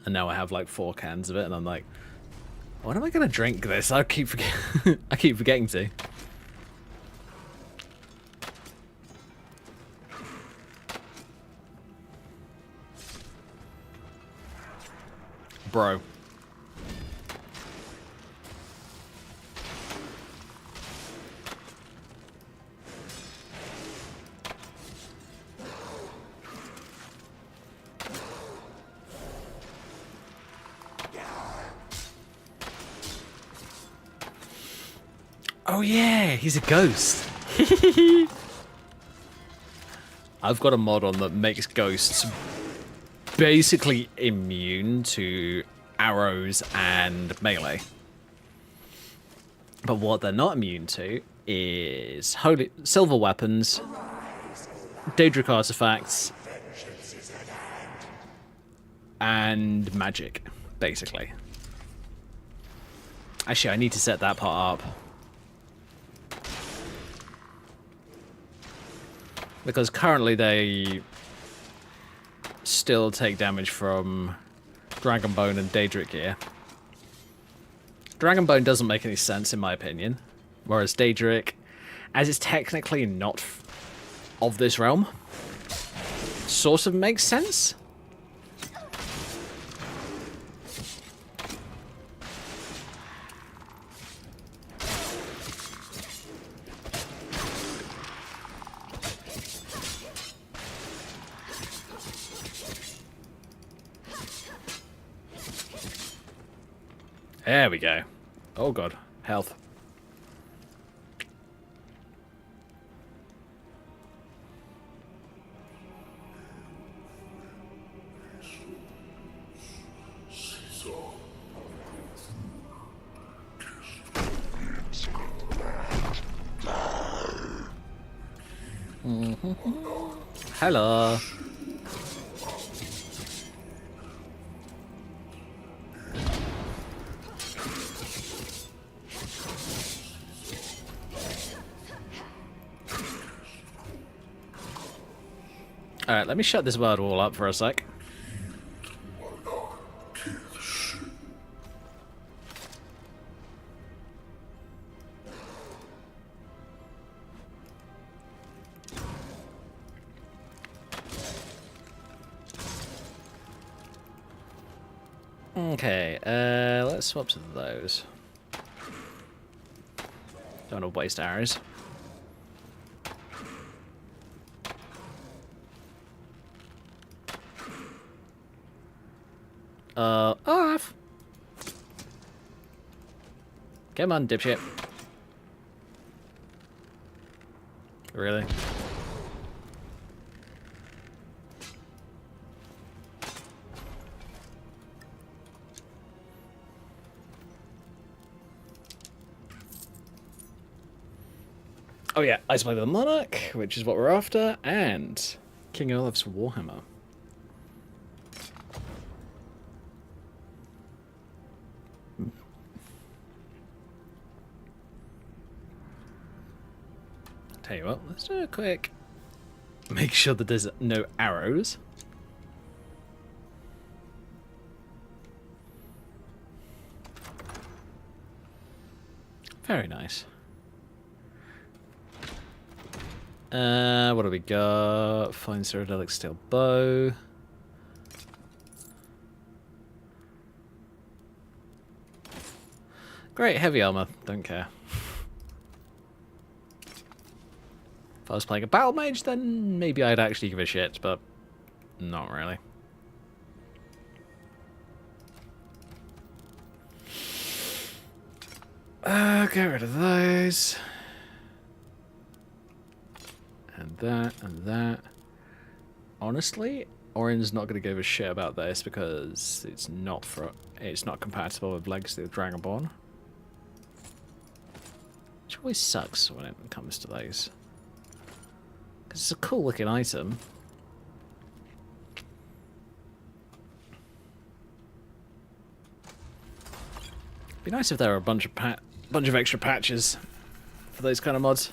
And now I have like 4 cans of it, and I'm like, when am I gonna drink this? I keep forgetting to. Bro. Oh yeah, he's a ghost. I've got a mod on that makes ghosts basically immune to arrows and melee. But what they're not immune to is holy silver weapons, Daedric artifacts, and magic, basically. Actually, I need to set that part up. Because currently they still take damage from Dragonbone and Daedric gear. Dragonbone doesn't make any sense in my opinion. Whereas Daedric, as it's technically not of this realm, sort of makes sense. There we go. Oh god, health. Hello. Alright, let me shut this word wall up for a sec. Okay, let's swap to those. Don't want to waste arrows. Off! Come on, dipshit. Really? Oh yeah, Ice Blade of the Monarch, which is what we're after, and King Olaf's Warhammer. Tell you what, let's do a quick... Make sure that there's no arrows. Very nice. What do we got? Fine Cyrodiilic Steel Bow. Great, heavy armor. Don't care. If I was playing a battle mage, then maybe I'd actually give a shit, but not really. Get rid of those. And that, and that. Honestly, Orin's not going to give a shit about this because it's not compatible with Legacy of Dragonborn. Which always sucks when it comes to those. Because it's a cool looking item. Be nice if there were a bunch of extra patches for those kind of mods.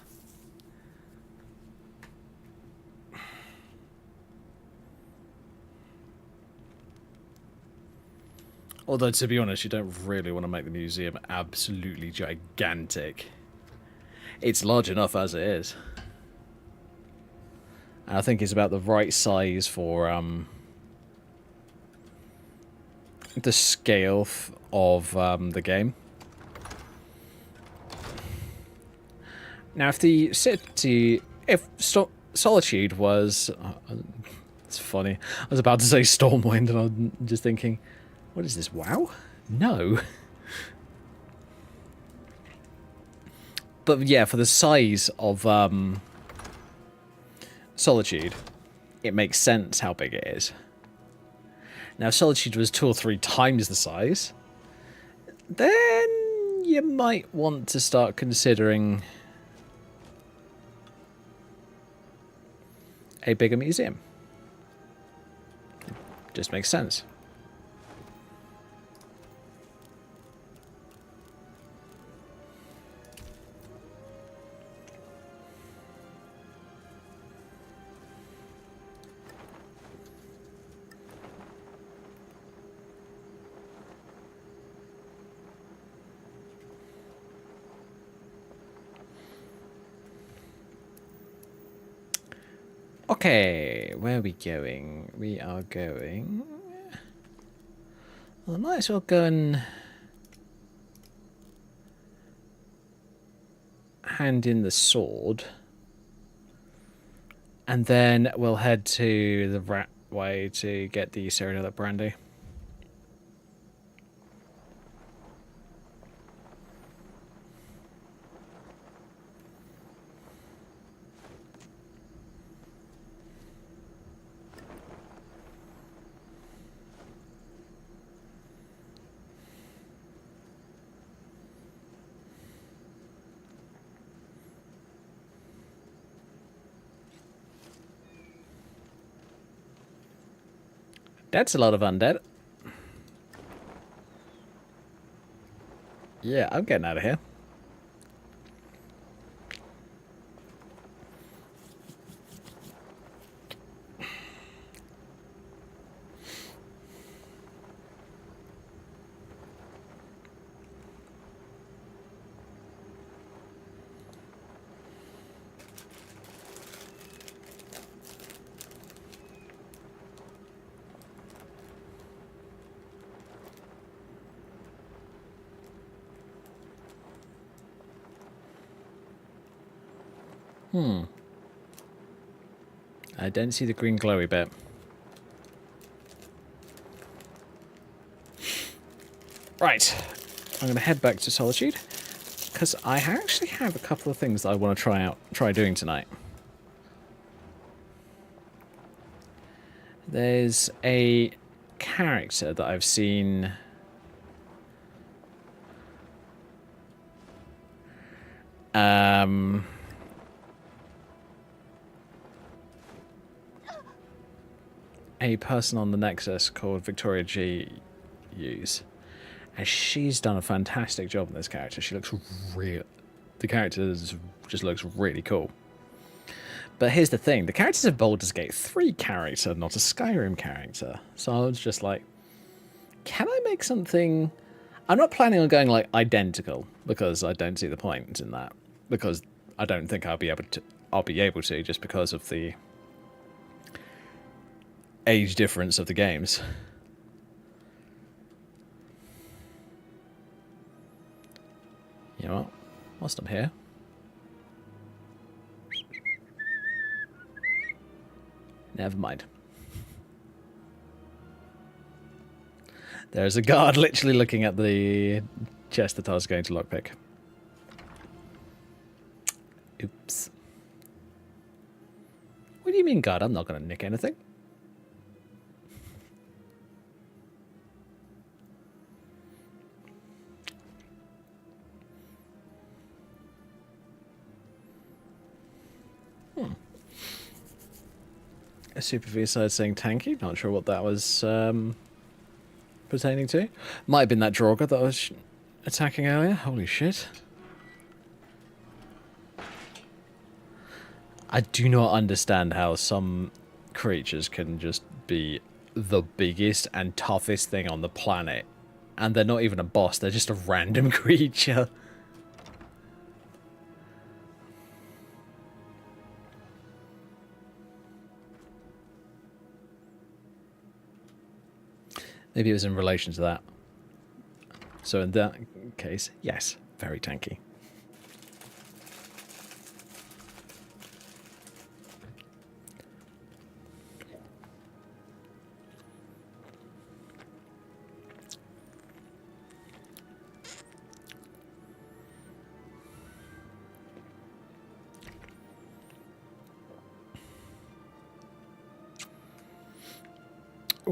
Although, to be honest, you don't really want to make the museum absolutely gigantic. It's large enough as it is. And I think it's about the right size for the scale of the game. Now, if the city... If Solitude was... it's funny. I was about to say Stormwind, and I'm just thinking... What is this, WoW? No. But yeah, for the size of Solitude, it makes sense how big it is. Now, if Solitude was 2 or 3 times the size, then you might want to start considering a bigger museum. Just makes sense. Okay, where are we going? We are going... Well, I might as well go and hand in the sword. And then we'll head to the rat way to get the Serenella brandy. That's a lot of undead. Yeah, I'm getting out of here. I don't see the green glowy bit. Right. I'm going to head back to Solitude, because I actually have a couple of things that I want to try doing tonight. There's a character that I've seen a person on the Nexus called Victoria G use, and she's done a fantastic job on this character. She looks real. The character just looks really cool. But here's the thing: the character's a Baldur's Gate 3 character, not a Skyrim character. So I was just like, can I make something? I'm not planning on going like identical, because I don't see the point in that. Because I don't think I'll be able to just because of the age difference of the games. You know what? Whilst I'm here, never mind. There's a guard literally looking at the chest that I was going to lockpick. Oops. What do you mean, guard? I'm not going to nick anything. A Super V-side saying tanky. Not sure what that was pertaining to. Might have been that Draugr that I was attacking earlier. Holy shit. I do not understand how some creatures can just be the biggest and toughest thing on the planet. And they're not even a boss, they're just a random creature. Maybe it was in relation to that. So in that case, yes, very tanky.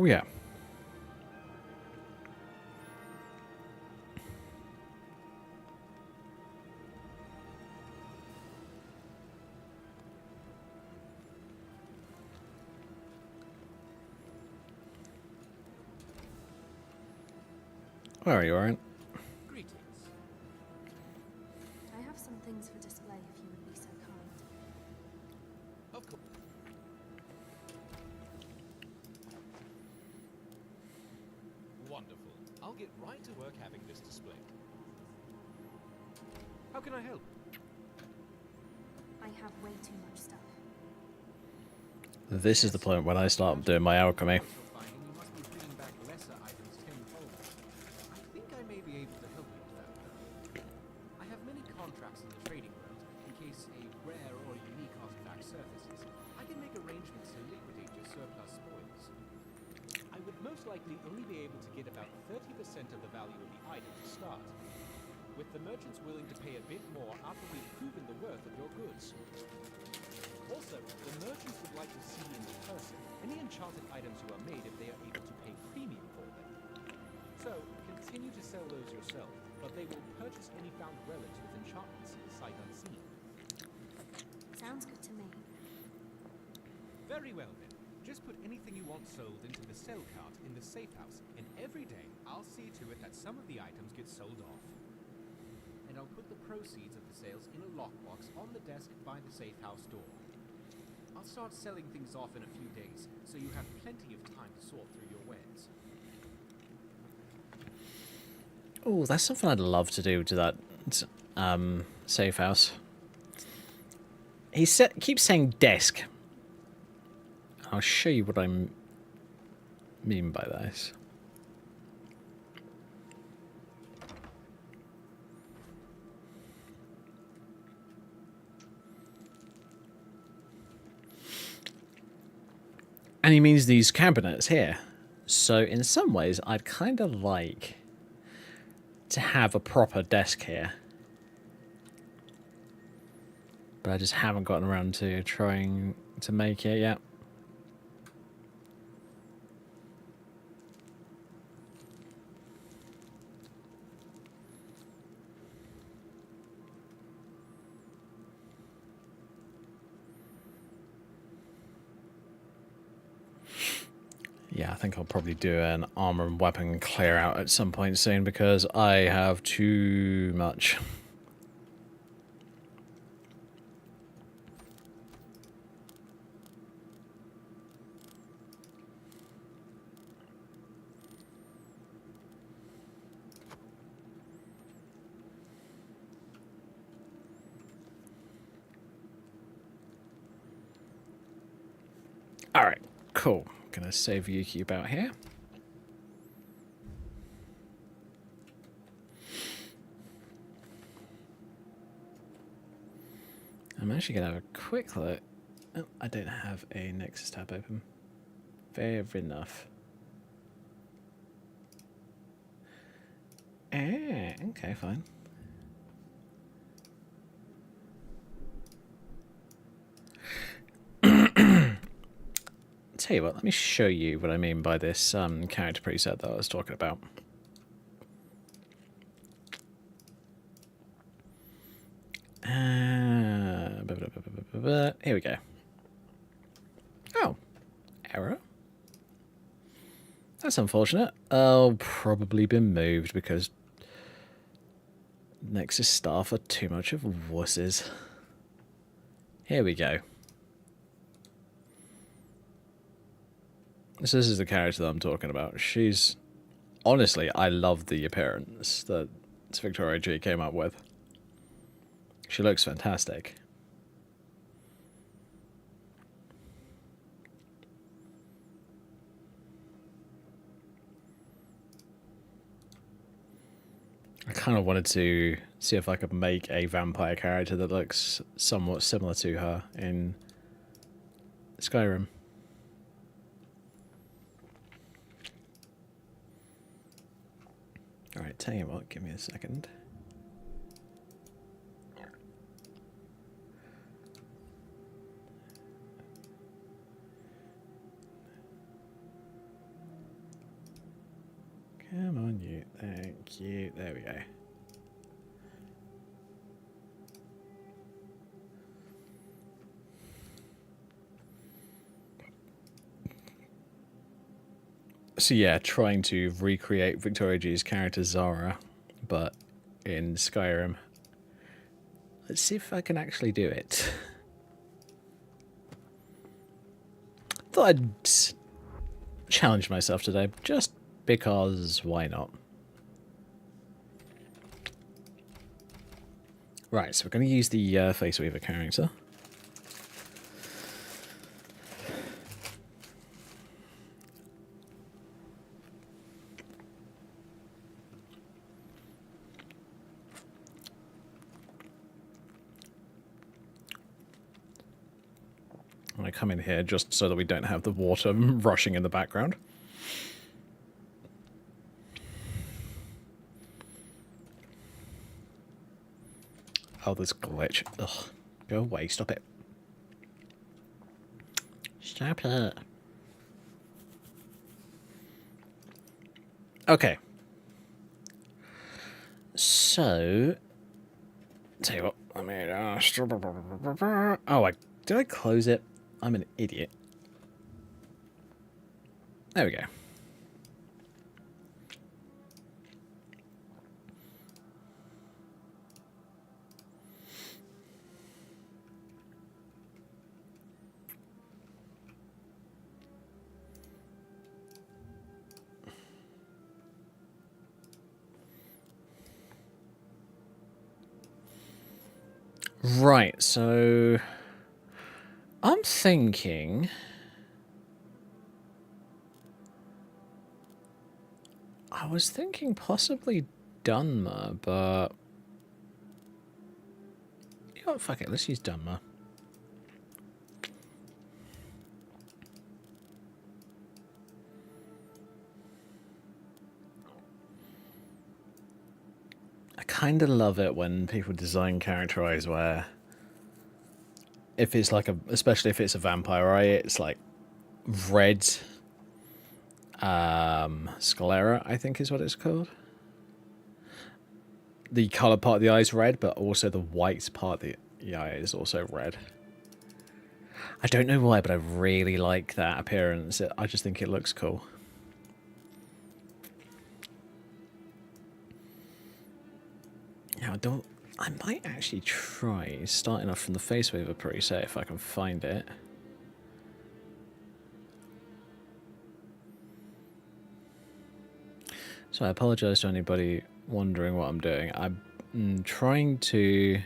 Oh yeah. Where are you, Orion? Greetings. I have some things for display if you would be so kind. Of course. Wonderful. I'll get right to work having this displayed. How can I help? I have way too much stuff. This is the point when I start doing my alchemy. You must be bringing back lesser items tenfold. I think I may be able to help you with that. I have many contracts in the trading world in case a rare or unique artifact surfaces. I can make arrangements to liquidate your surplus spoils. I would most likely only be able to get about 30% of the value of the item to start, with the merchants willing to pay a bit more after we've proven the worth of your goods. Also, the merchants would like to see in person any enchanted items you are made if they are able to pay premium for them. So, continue to sell those yourself, but they will purchase any found relics with enchantments sight unseen. Sounds good to me. Very well then. Just put anything you want sold into the sell cart in the safe house, and every day I'll see to it that some of the items get sold off. And I'll put the proceeds of the sales in a lockbox on the desk by the safe house door. I'll start selling things off in a few days, so you have plenty of time to sort through your wares. Oh, that's something I'd love to do to that safe house. He keeps saying desk. I'll show you what I mean by this. And he means these cabinets here. So in some ways, I'd kind of like to have a proper desk here. But I just haven't gotten around to trying to make it yet. Yeah, I think I'll probably do an armor and weapon clear out at some point soon because I have too much. Alright, cool. Gonna save Yuki about here. I'm actually gonna have a quick look. Oh, I don't have a Nexus tab open. Fair enough. Okay, fine. Tell you what, let me show you what I mean by this character preset that I was talking about. Here we go. Oh, error. That's unfortunate. I'll probably be moved because Nexus staff are too much of wusses. Here we go. So this is the character that I'm talking about. She's... Honestly, I love the appearance that Victoria G came up with. She looks fantastic. I kind of wanted to see if I could make a vampire character that looks somewhat similar to her in Skyrim. Alright, tell you what, give me a second. Come on, you. Thank you. There we go. So yeah, trying to recreate Victoria G's character Zara, but in Skyrim. Let's see if I can actually do it. Thought I'd challenge myself today, just because why not? Right, so we're going to use the Face Weaver character. I come in here just so that we don't have the water rushing in the background. Oh, this glitch. Ugh. Go away. Stop it. Stop it. Okay. So, tell you what. I mean, oh, did I close it? I'm an idiot. There we go. Right, so I'm thinking I was thinking possibly Dunmer, but you know what, fuck it, let's use Dunmer. I kind of love it when people design characterize where if it's like especially if it's a vampire, right? It's like red sclera, I think is what it's called. The color part of the eye is red, but also the white part of the eye is also red. I don't know why, but I really like that appearance. I just think it looks cool. Now, I might actually try starting off from the Face Weaver preset if I can find it. So I apologize to anybody wondering what I'm doing. I'm trying to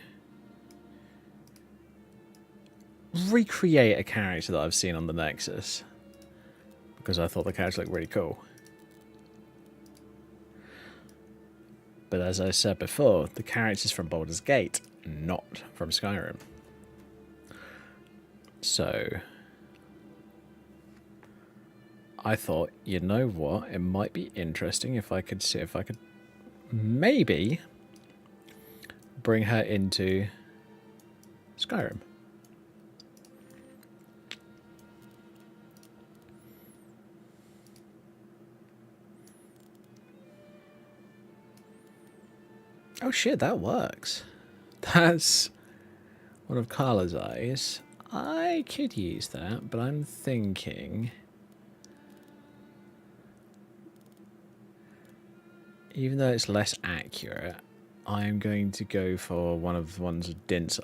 recreate a character that I've seen on the Nexus because I thought the character looked really cool. But as I said before, the character's from Baldur's Gate, not from Skyrim. So I thought, you know what, it might be interesting if I could see if I could maybe bring her into Skyrim. Oh shit, that works. That's one of Carla's eyes. I could use that, but I'm thinking even though it's less accurate, I'm going to go for one of the ones with Dint's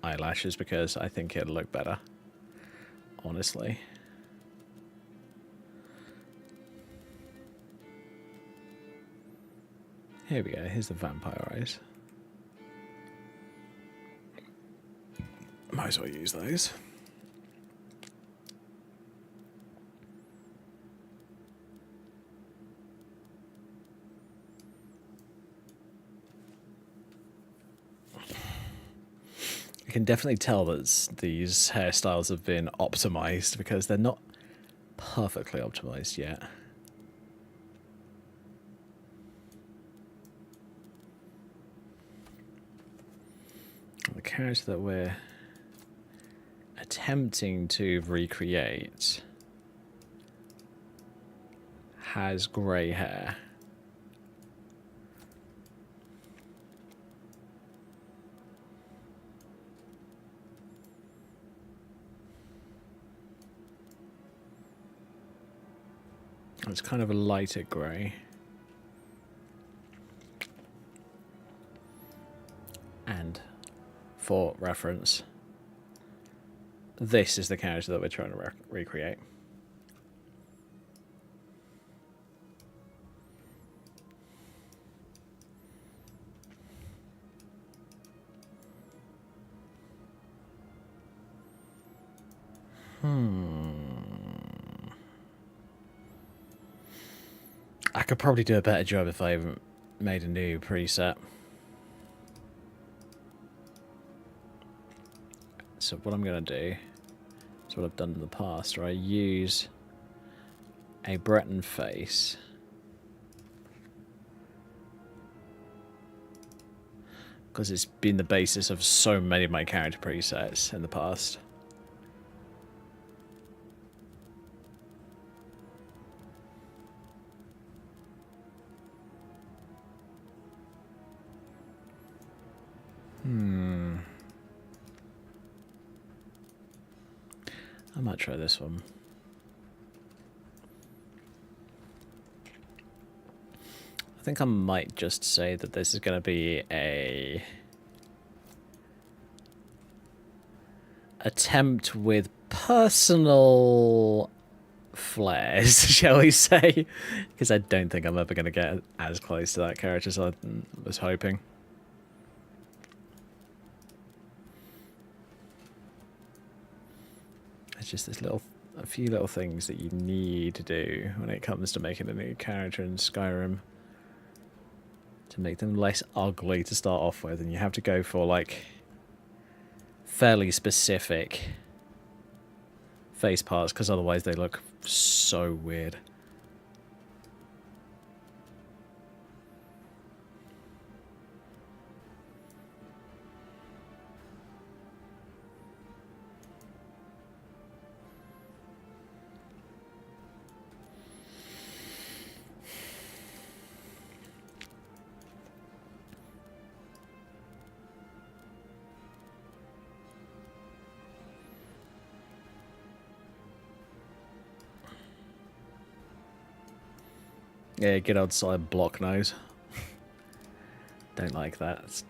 eyelashes because I think it'll look better, honestly. Here we go, here's the vampire eyes. Might as well use those. I can definitely tell that these hairstyles have been optimized because they're not perfectly optimized yet. The character that we're attempting to recreate has grey hair. It's kind of a lighter grey. And for reference, this is the character that we're trying to recreate. I could probably do a better job if I made a new preset. So what I'm going to do is what I've done in the past, where I use a Breton face. Because it's been the basis of so many of my character presets in the past. I might try this one. I think I might just say that this is going to be a attempt with personal flares, shall we say? Because I don't think I'm ever going to get as close to that character as I was hoping. It's just a few little things that you need to do when it comes to making a new character in Skyrim to make them less ugly to start off with, and you have to go for like fairly specific face parts because otherwise they look so weird. Yeah, good old solid block nose. Don't like that.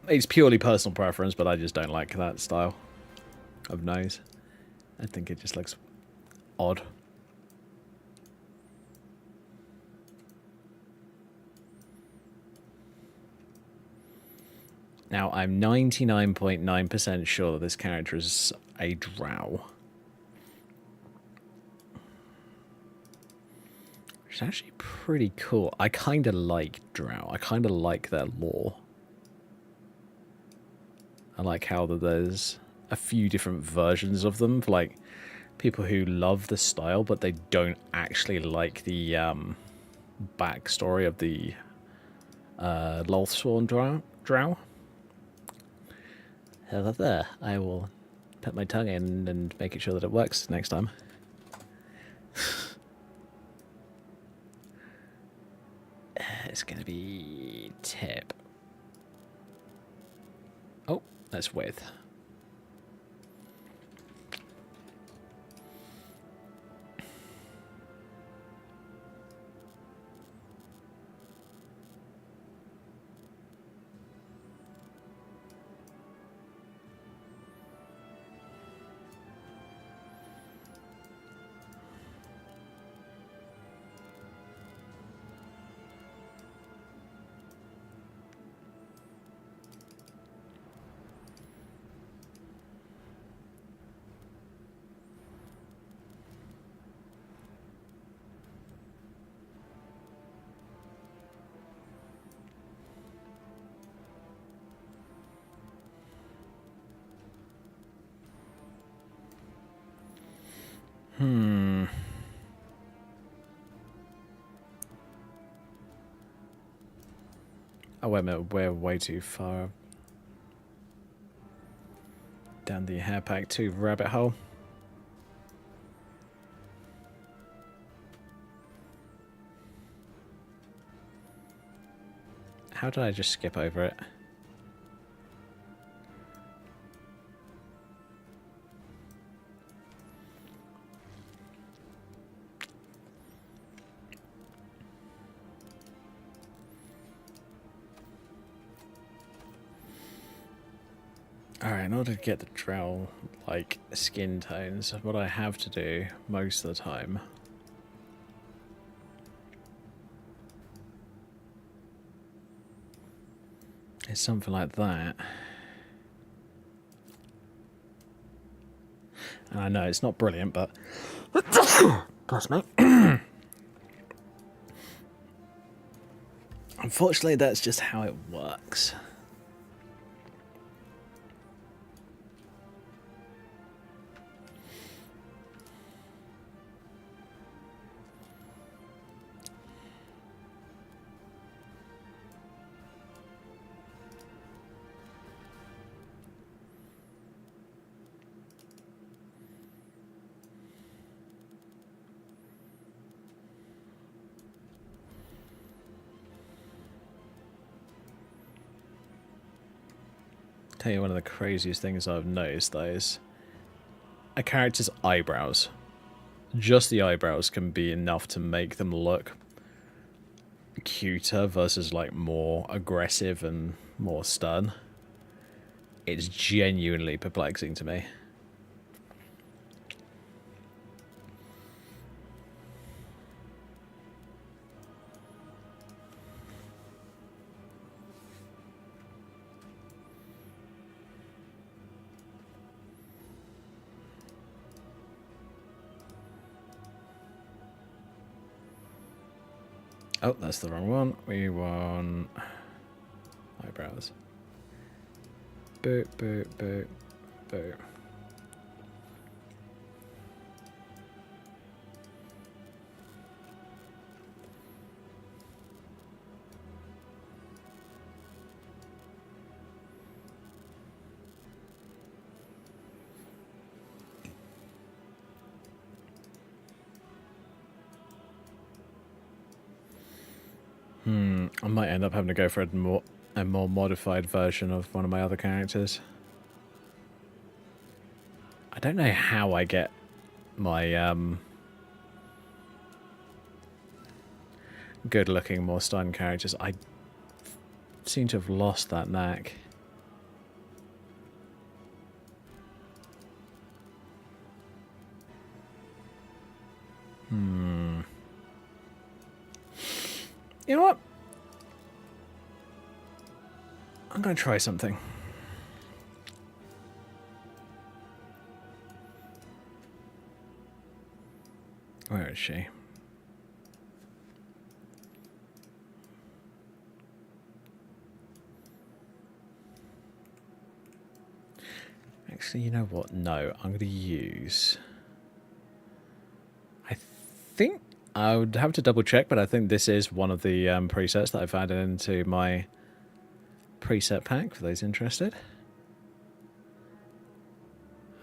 It's purely personal preference, but I just don't like that style of nose. I think it just looks odd. Now, I'm 99.9% sure that this character is a drow. It's actually pretty cool. I kind of like drow. I kind of like their lore. I like how there's a few different versions of them for like people who love the style, but they don't actually like the backstory of the Lothsworn drow. There, I will put my tongue in and make sure that it works next time. It's gonna be tip. Oh, that's width. Oh, wait a minute, we're way too far down the Hairpack 2 rabbit hole. How did I just skip over it? Alright, in order to get the drow like skin tones, what I have to do most of the time is something like that. And I know it's not brilliant, but bless me. Unfortunately, that's just how it works. Tell you one of the craziest things I've noticed though is a character's eyebrows. Just the eyebrows can be enough to make them look cuter versus like more aggressive and more stern. It's genuinely perplexing to me. Oh, that's the wrong one. We want eyebrows. Boo, boo, boo, boo. I might end up having to go for a more modified version of one of my other characters. I don't know how I get my good looking, more stun characters. I seem to have lost that knack. You know what? I'm going to try something. Where is she? Actually, you know what? No, I'm going to use... I think I would have to double check, but I think this is one of the presets that I've added into my preset pack for those interested.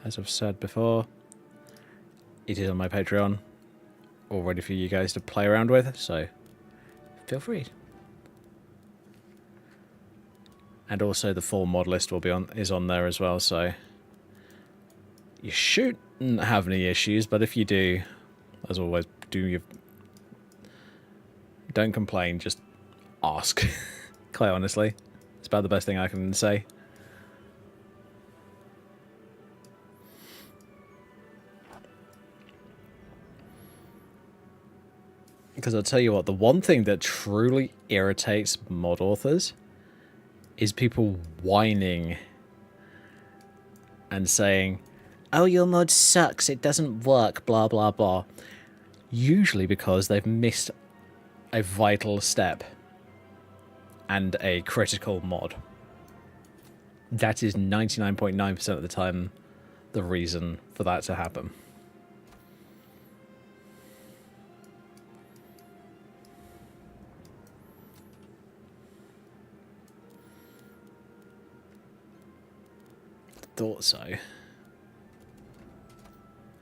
As I've said before, it is on my Patreon, all ready for you guys to play around with, so feel free. And also the full mod list will be is on there as well, so you shouldn't have any issues, but if you do, as always, don't complain, just ask. Quite honestly, it's about the best thing I can say. Because I'll tell you what, the one thing that truly irritates mod authors is people whining and saying, oh, your mod sucks, it doesn't work, blah, blah, blah. Usually because they've missed a vital step and a critical mod. That is 99.9% of the time the reason for that to happen. Thought so.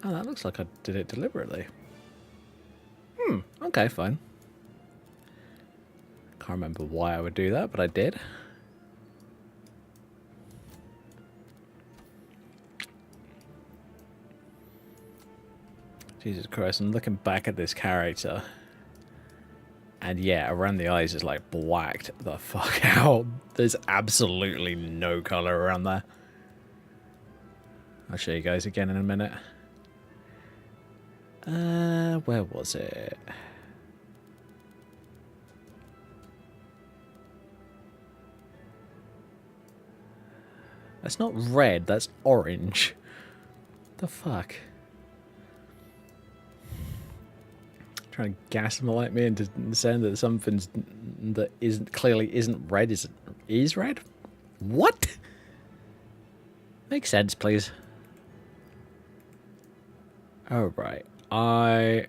Oh, that looks like I did it deliberately. Okay, fine. Can't remember why I would do that, but I did. Jesus Christ, I'm looking back at this character. And yeah, around the eyes is like blacked the fuck out. There's absolutely no colour around there. I'll show you guys again in a minute. Where was it? That's not red, that's orange. The fuck? Trying to gaslight me into saying that something's that clearly isn't red is red? What? Make sense, please. Oh right. I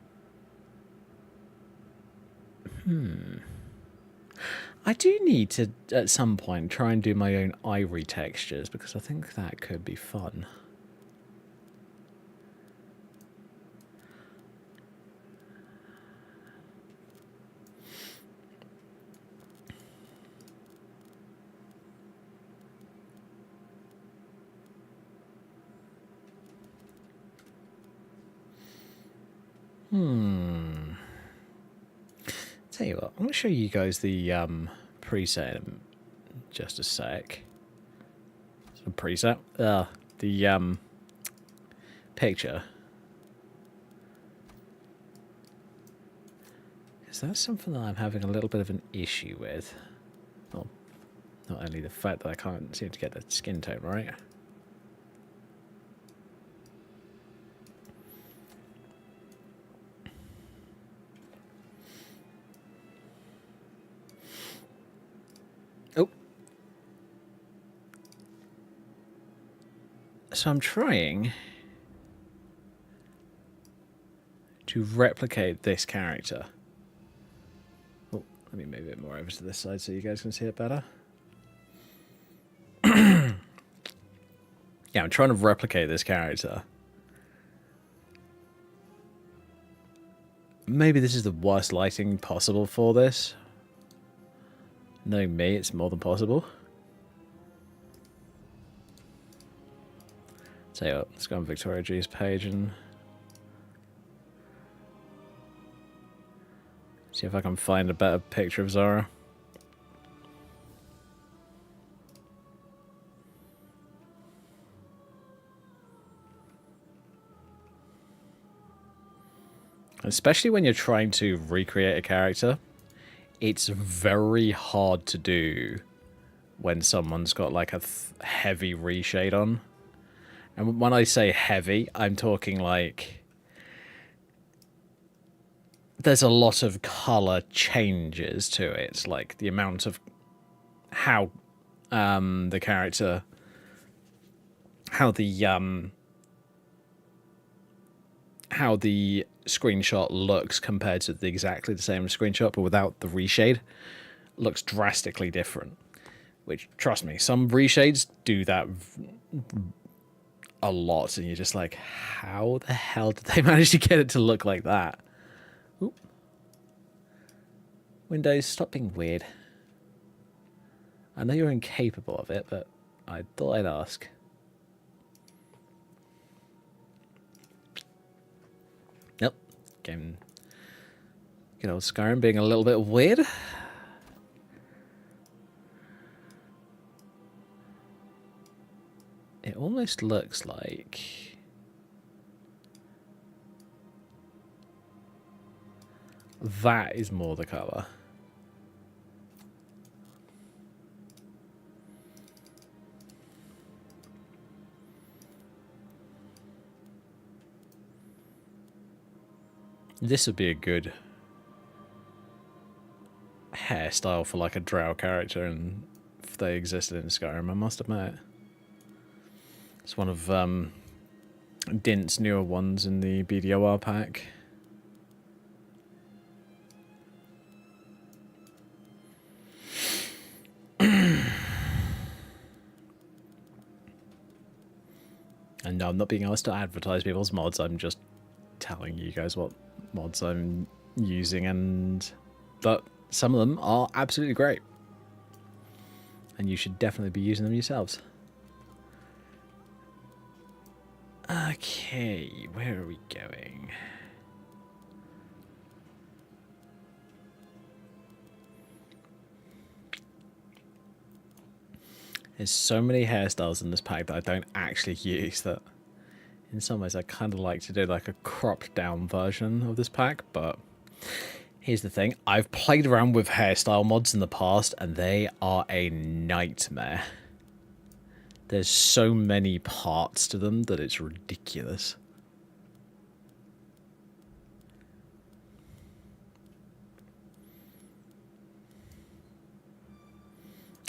do need to at some point try and do my own ivory textures because I think that could be fun. Tell you what, I'm going to show you guys the preset in just a sec. Some preset. The picture. Is that something that I'm having a little bit of an issue with? Well, not only the fact that I can't seem to get the skin tone right. So I'm trying to replicate this character. Oh, let me move it more over to this side so you guys can see it better. Yeah, I'm trying to replicate this character. Maybe this is the worst lighting possible for this. Knowing me, it's more than possible. Tell you what, let's go on Victoria G's page and see if I can find a better picture of Zara. Especially when you're trying to recreate a character, it's very hard to do when someone's got like a heavy reshade on. And when I say heavy, I'm talking like there's a lot of color changes to it, like the amount of how the character, how the screenshot looks compared to exactly the same screenshot, but without the reshade, looks drastically different. Which, trust me, some reshades do that a lot, and you're just like, how the hell did they manage to get it to look like that? Oop. Windows, stop being weird. I know you're incapable of it, but I thought I'd ask. Nope. Game. Good old Skyrim being a little bit weird. It almost looks like that is more the colour. This would be a good hairstyle for like a drow character, and if they existed in Skyrim, I must admit. It's one of Dint's newer ones in the BDOR pack. And no, I'm not being asked to advertise people's mods, I'm just telling you guys what mods I'm using, and but some of them are absolutely great. And you should definitely be using them yourselves. Okay, where are we going? There's so many hairstyles in this pack that I don't actually use that In some ways, I kind of like to do like a cropped down version of this pack, but here's the thing. I've played around with hairstyle mods in the past, and they are a nightmare. There's so many parts to them that it's ridiculous.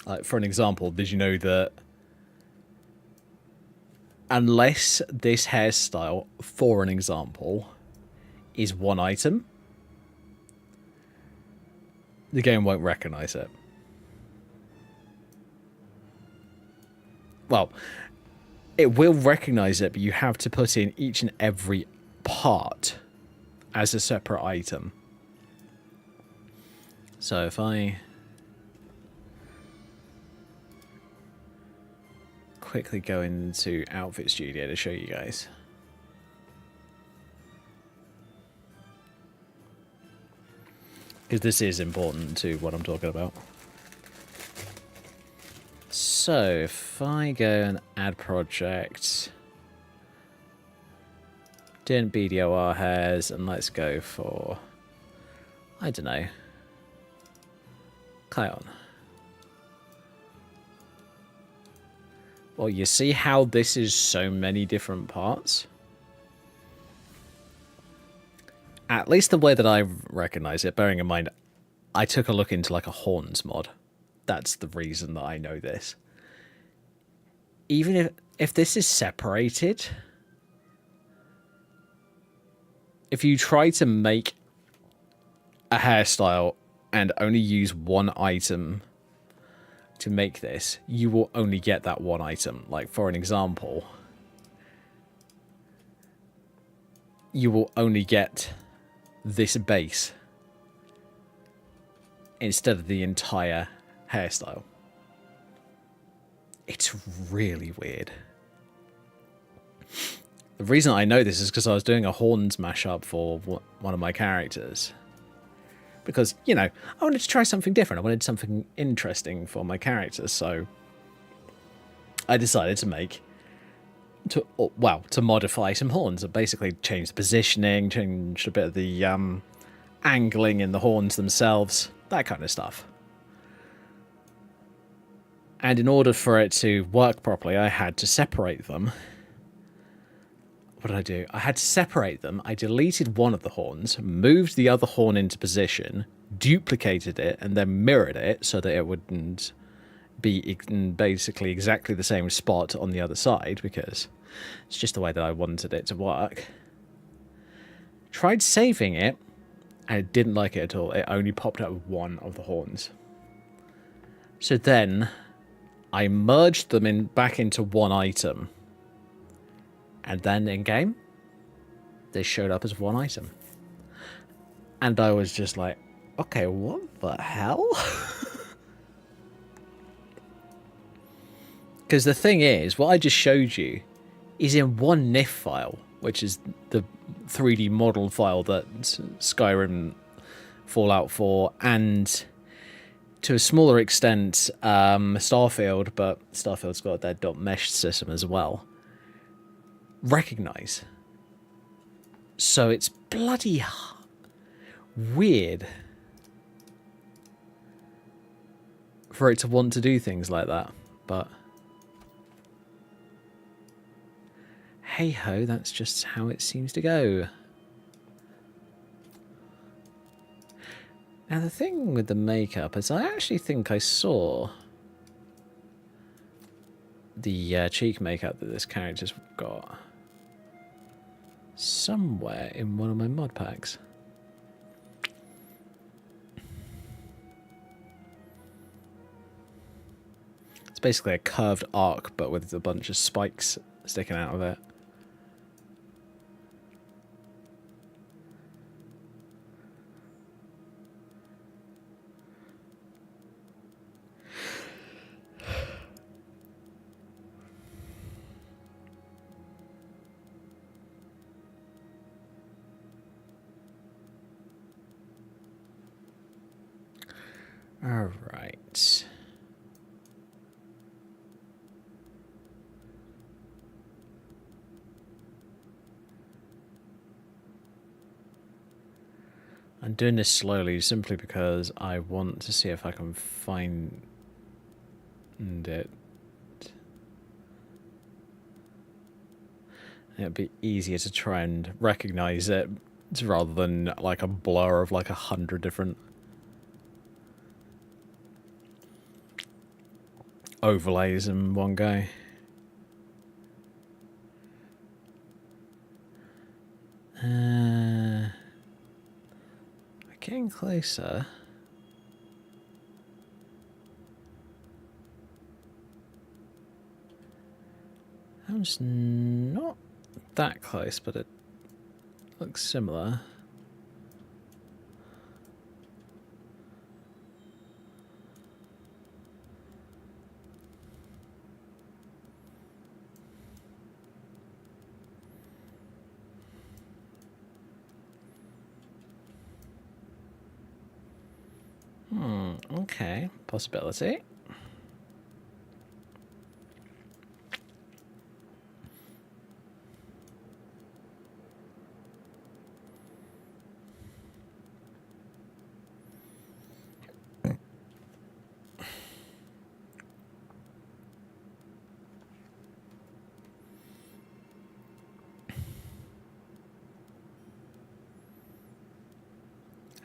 Like, for an example, did you know that unless this hairstyle, for an example, is one item, the game won't recognize it? Well, it will recognize it, but you have to put in each and every part as a separate item. So if I quickly go into Outfit Studio to show you guys. Because this is important to what I'm talking about. So if I go and add project, didn't BDOR hairs, and let's go for, I don't know, Kion. Well, you see how this is so many different parts? At least the way that I recognize it, bearing in mind, I took a look into like a horns mod. That's the reason that I know this. Even if this is separated, if you try to make a hairstyle and only use one item to make this, you will only get that one item. Like, for an example, you will only get this base instead of the entire hairstyle. It's really weird. The reason I know this is because I was doing a horns mashup for one of my characters. Because, you know, I wanted to try something different. I wanted something interesting for my characters, so I decided to modify some horns. I basically changed the positioning, changed a bit of the angling in the horns themselves, that kind of stuff. And in order for it to work properly, I had to separate them. What did I do? I had to separate them. I deleted one of the horns, moved the other horn into position, duplicated it, and then mirrored it so that it wouldn't be in basically exactly the same spot on the other side, because it's just the way that I wanted it to work. Tried saving it, and it didn't like it at all. It only popped up with one of the horns. So then I merged them back into one item. And then in game, they showed up as one item. And I was just like, okay, what the hell? Because the thing is, what I just showed you is in one NIF file, which is the 3D model file that Skyrim, Fallout 4, and to a smaller extent, Starfield, but Starfield's got their .mesh system as well, recognize. So it's bloody weird for it to want to do things like that, but hey ho, that's just how it seems to go. Now the thing with the makeup is I actually think I saw the cheek makeup that this character's got somewhere in one of my mod packs. It's basically a curved arc, but with a bunch of spikes sticking out of it. All right. I'm doing this slowly simply because I want to see if I can find it. It'd be easier to try and recognize it rather than like a blur of like 100 different overlays in one go. We're getting closer. I'm just not that close, but it looks similar. Okay, possibility.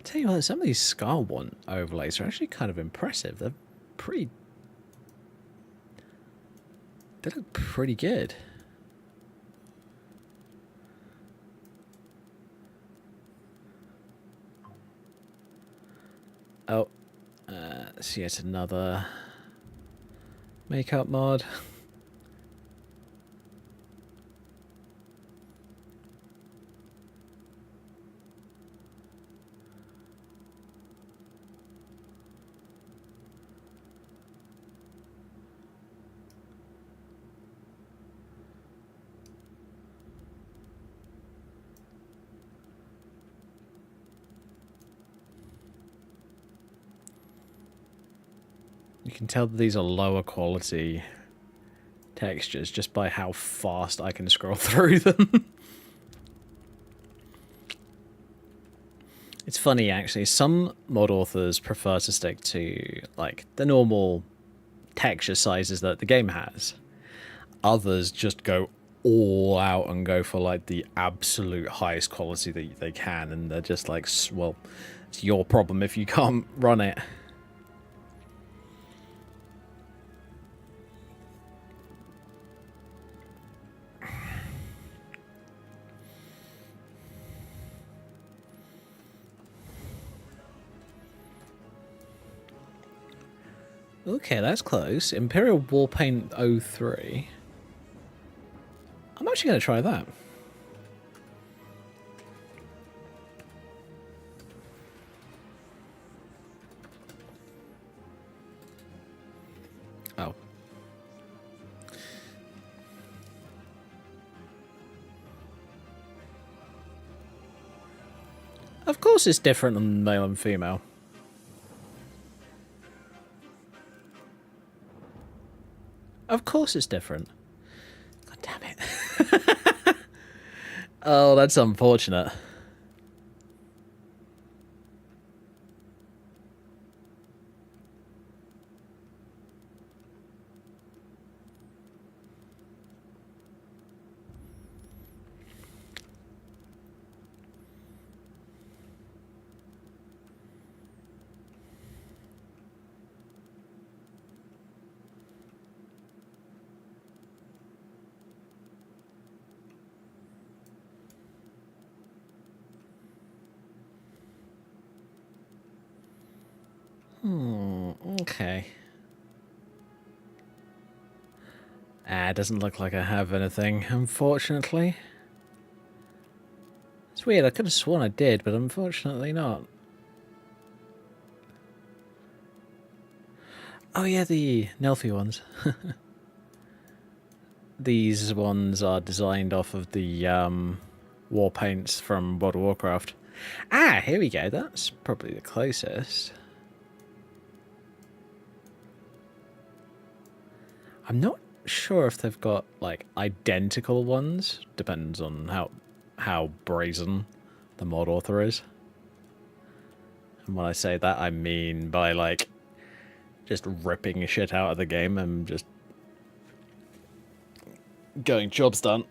Tell you what, some of these Scar One overlays are actually kind of impressive. They're pretty. They look pretty good. Oh, it's yet another makeup mod. You can tell that these are lower quality textures just by how fast I can scroll through them. It's funny, actually. Some mod authors prefer to stick to like the normal texture sizes that the game has. Others just go all out and go for like the absolute highest quality that they can, and they're just like, well, it's your problem if you can't run it. Okay, that's close. Imperial Warpaint 03. I'm actually going to try that. Oh. Of course it's different than male and female. Of course it's different. God damn it. Oh, that's unfortunate. Okay. It doesn't look like I have anything, unfortunately. It's weird, I could have sworn I did, but unfortunately not. Oh yeah, the Nelphi ones. These ones are designed off of the war paints from World of Warcraft. Ah, here we go, that's probably the closest. I'm not sure if they've got like identical ones. Depends on how brazen the mod author is. And when I say that, I mean by like just ripping shit out of the game and just going jobs done.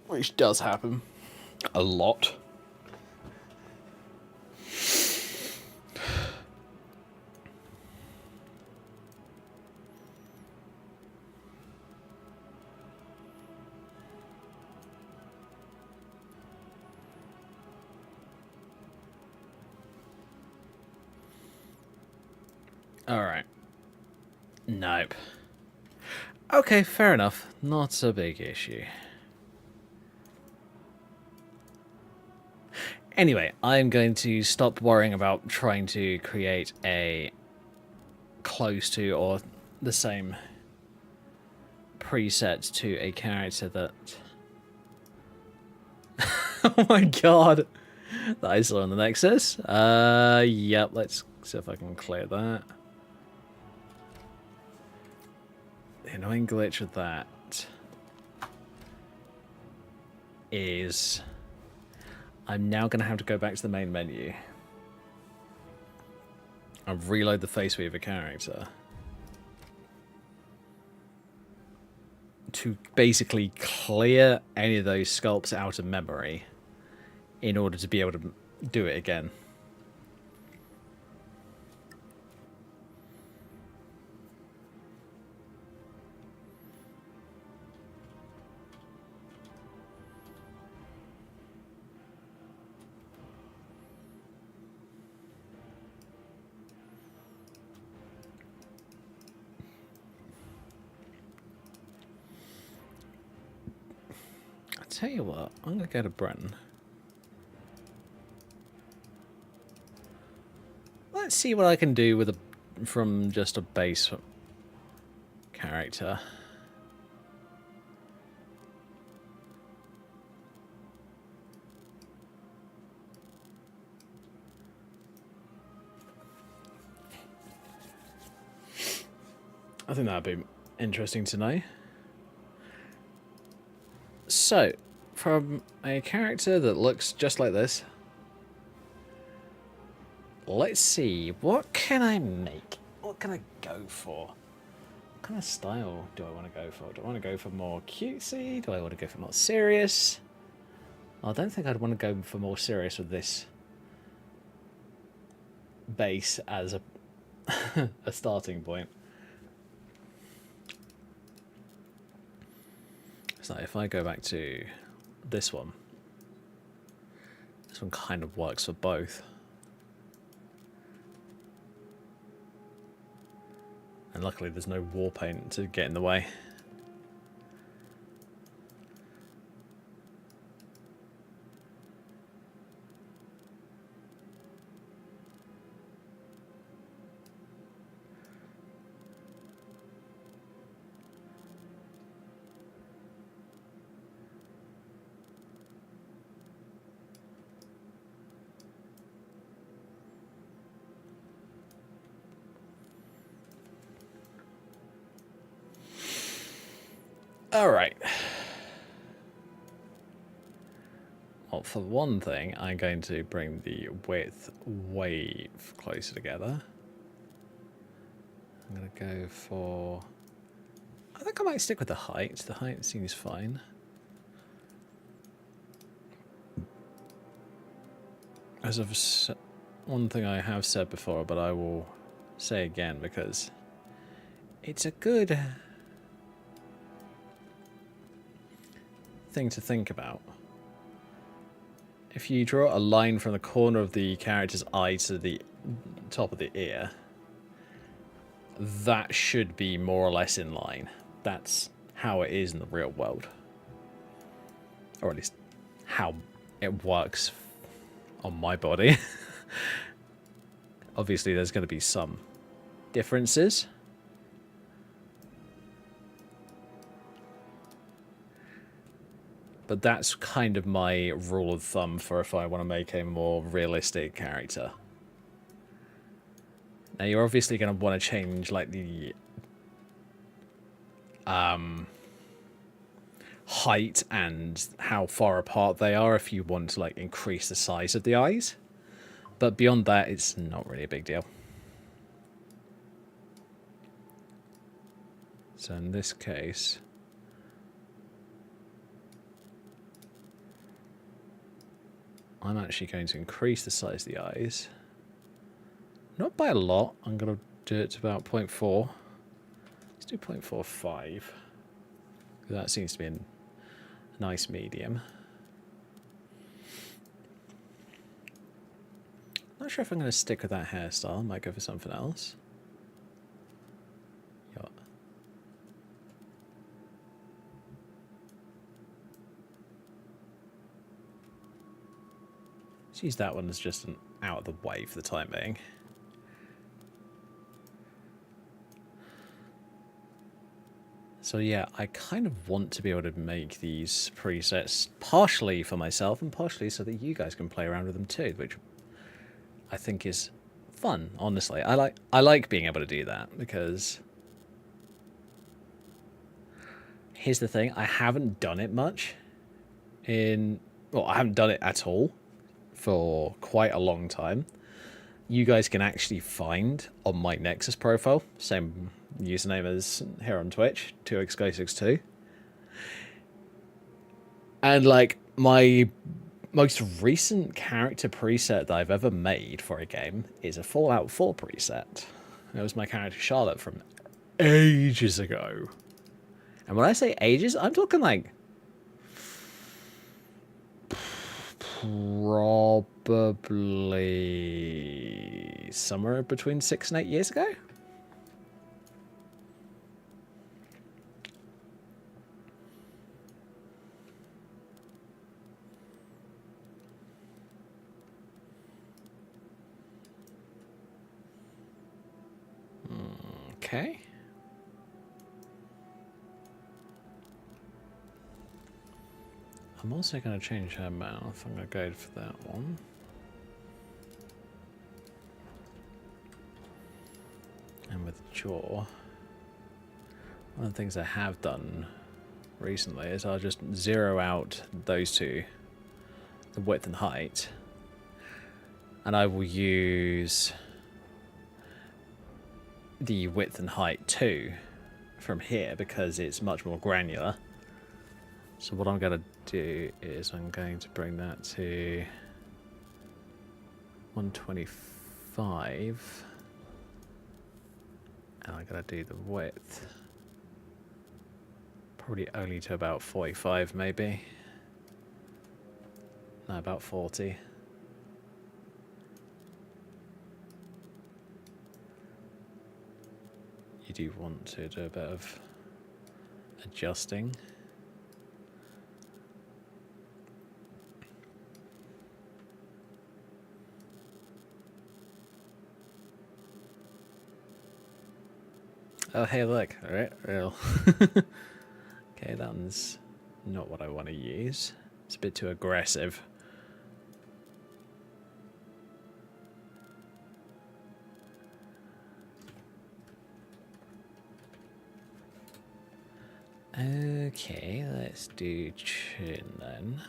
Which does happen a lot. Alright. Nope. Okay, fair enough. Not a big issue. Anyway, I'm going to stop worrying about trying to create a close to or the same preset to a character that... Oh my god! That I saw on the Nexus. Yep, let's see if I can clear that. The annoying glitch with that is I'm now going to have to go back to the main menu and reload the face weaver character to basically clear any of those sculpts out of memory in order to be able to do it again. Tell you what, I'm gonna go to Brenton. Let's see what I can do with from just a base character. I think that'd be interesting to know. So, from a character that looks just like this, let's see, what can I make? What can I go for? What kind of style do I want to go for? Do I want to go for more cutesy? Do I want to go for more serious? I don't think I'd want to go for more serious with this base as a, a starting point. So if I go back to this one kind of works for both. And luckily there's no war paint to get in the way. Alright. Well, for one thing, I'm going to bring the width way closer together. I'm going to go for... I think I might stick with the height. The height seems fine. As of one thing I have said before, but I will say again because it's a good thing to think about. If you draw a line from the corner of the character's eye to the top of the ear, that should be more or less in line. That's how it is in the real world. Or at least how it works on my body. Obviously there's going to be some differences. But that's kind of my rule of thumb for if I want to make a more realistic character. Now you're obviously going to want to change like the height and how far apart they are if you want to like increase the size of the eyes. But beyond that, it's not really a big deal. So in this case, I'm actually going to increase the size of the eyes. Not by a lot. I'm going to do it to about 0.4. Let's do 0.45. That seems to be a nice medium. Not sure if I'm going to stick with that hairstyle. I might go for something else. Yeah. Let's use that one as just an out of the way for the time being. So yeah, I kind of want to be able to make these presets partially for myself and partially so that you guys can play around with them too, which I think is fun, honestly. I like being able to do that because here's the thing, I haven't done it much I haven't done it at all for quite a long time. You guys can actually find on my Nexus profile, same username as here on Twitch, 2xgo62. And like my most recent character preset that I've ever made for a game is a Fallout 4 preset. It was my character Charlotte from ages ago. And when I say ages, I'm talking like probably somewhere between 6 and 8 years ago. Okay. I'm also going to change her mouth. I'm going to go for that one. And with the jaw, one of the things I have done recently is I'll just zero out those two, the width and height, and I will use the width and height too from here because it's much more granular. So what I'm going to do is I'm going to bring that to 125 and I'm going to do the width probably only to about 45 maybe. No, about 40. You do want to do a bit of adjusting. Oh, hey, look. All right, real. Okay, that one's not what I want to use. It's a bit too aggressive. Okay, let's do chin then.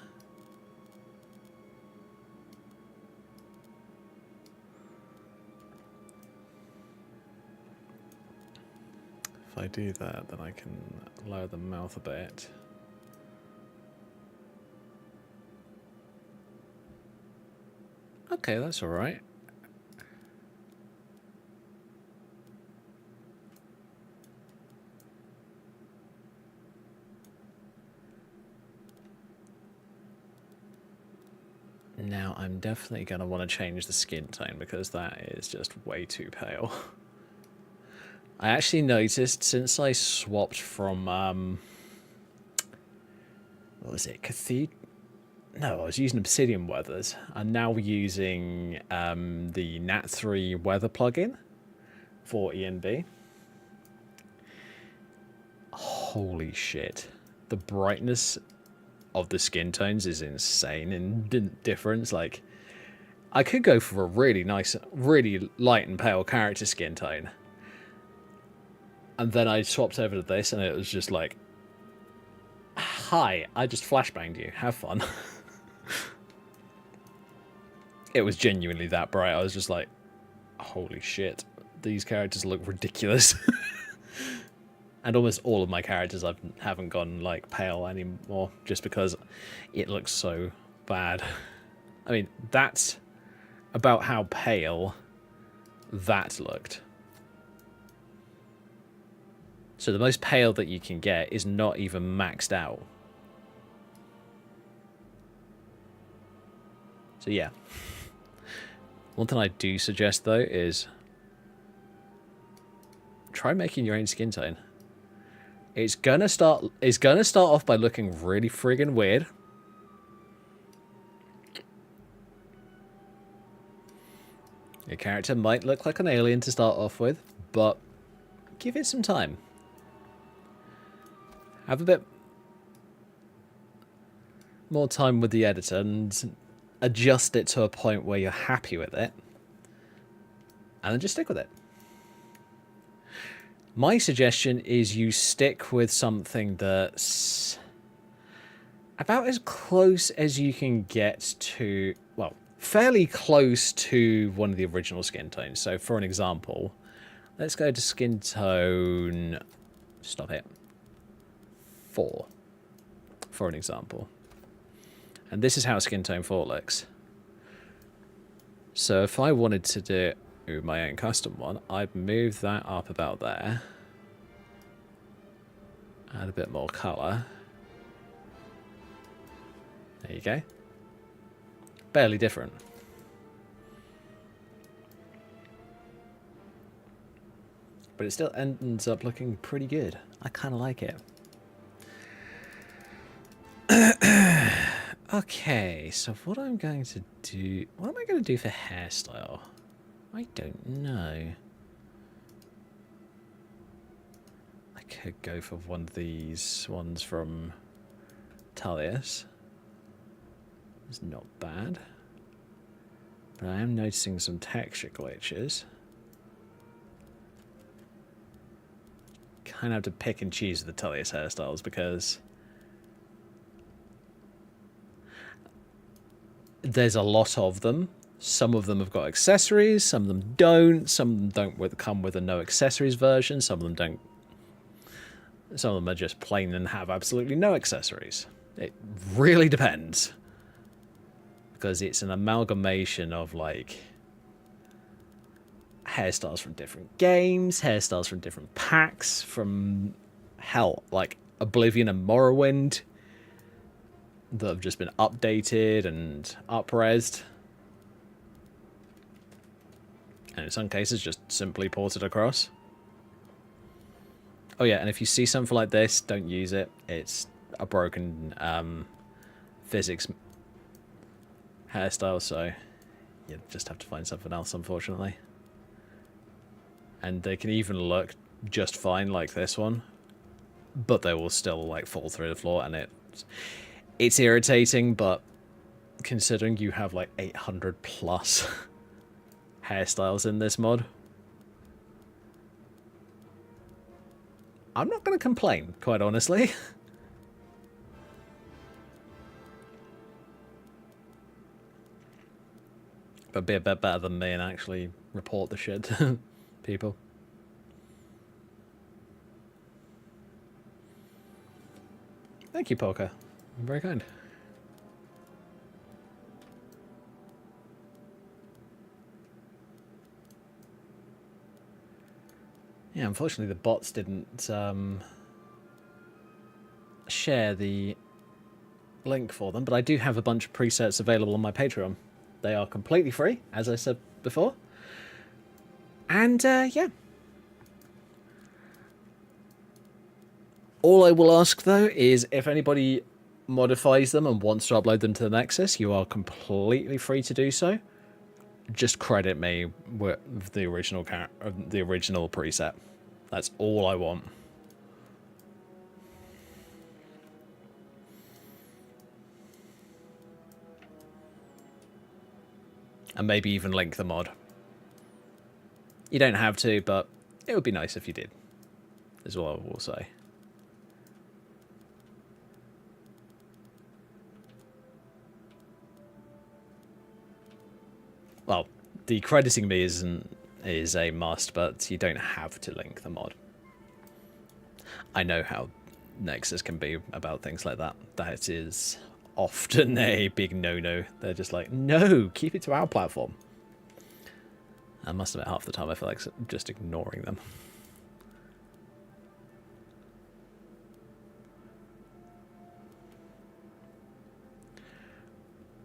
If I do that, then I can lower the mouth a bit. Okay, that's all right. Now, I'm definitely going to want to change the skin tone because that is just way too pale. I actually noticed since I swapped from, what was it, No, I was using Obsidian Weathers. I'm now using the Nat3 Weather plugin for ENB. Holy shit. The brightness of the skin tones is insane in difference. Like, I could go for a really nice, really light and pale character skin tone. And then I swapped over to this and it was just like hi, I just flashbanged you. Have fun. It was genuinely that bright. I was just like, holy shit. These characters look ridiculous. And almost all of my characters haven't gone like pale anymore just because it looks so bad. I mean, that's about how pale that looked. So the most pale that you can get is not even maxed out. So yeah. One thing I do suggest though is try making your own skin tone. It's gonna start off by looking really friggin' weird. Your character might look like an alien to start off with, but give it some time. Have a bit more time with the editor and adjust it to a point where you're happy with it. And then just stick with it. My suggestion is you stick with something that's about as close as you can get to, well, fairly close to one of the original skin tones. So for an example, let's go to skin tone, stop it, 4, for an example. And this is how skin tone 4 looks. So if I wanted to do my own custom one, I'd move that up about there. Add a bit more colour. There you go. Barely different. But it still ends up looking pretty good. I kind of like it. Okay, so what I'm going to do... What am I going to do for hairstyle? I don't know. I could go for one of these ones from Talius. It's not bad. But I am noticing some texture glitches. Kind of have to pick and choose the Talius hairstyles because there's a lot of them. Some of them have got accessories, some of them don't. Some of them don't come with a no accessories version. Some of them don't. Some of them are just plain and have absolutely no accessories. It really depends. Because it's an amalgamation of like hairstyles from different games, hairstyles from different packs, from hell, like Oblivion and Morrowind that have just been updated and up-resed. And in some cases just simply ported across. Oh yeah, and if you see something like this, don't use it. It's a broken physics hairstyle, so you just have to find something else, unfortunately. And they can even look just fine like this one, but they will still like fall through the floor, and it's irritating, but considering you have like 800 plus hairstyles in this mod, I'm not going to complain, quite honestly. But be a bit better than me and actually report the shit to people. Thank you, Polka. Very kind. Yeah, unfortunately the bots didn't share the link for them, but I do have a bunch of presets available on my Patreon. They are completely free, as I said before. And, yeah. All I will ask, though, is if anybody modifies them and wants to upload them to the Nexus, you are completely free to do so. Just credit me with the original preset. That's all I want. And maybe even link the mod. You don't have to, but it would be nice if you did, is all I will say. well, the crediting me is a must, but you don't have to link the mod. I know how Nexus can be about things like that. That is often a big no-no. They're just like, no, keep it to our platform. I must admit, half the time I feel like just ignoring them.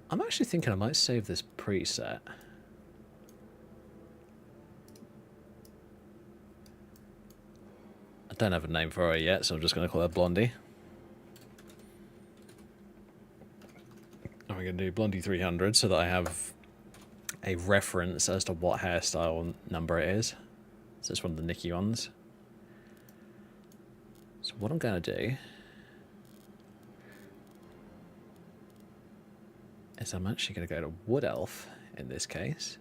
I'm actually thinking I might save this preset. I don't have a name for her yet, so I'm just going to call her Blondie. And we're going to do Blondie 300 so that I have a reference as to what hairstyle number it is. So it's one of the Nikki ones. So what I'm going to do is I'm actually going to go to Wood Elf in this case.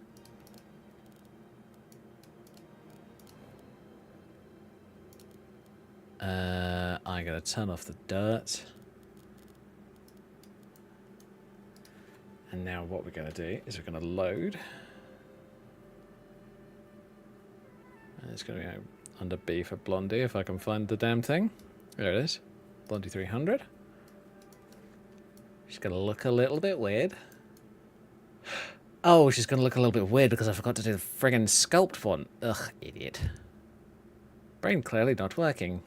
I'm going to turn off the dirt. And now what we're going to do is we're going to load. And it's going to go under B for Blondie if I can find the damn thing. There it is. Blondie 300. She's going to look a little bit weird. Oh, she's going to look a little bit weird because I forgot to do the friggin' sculpt font. Ugh, idiot. Brain clearly not working.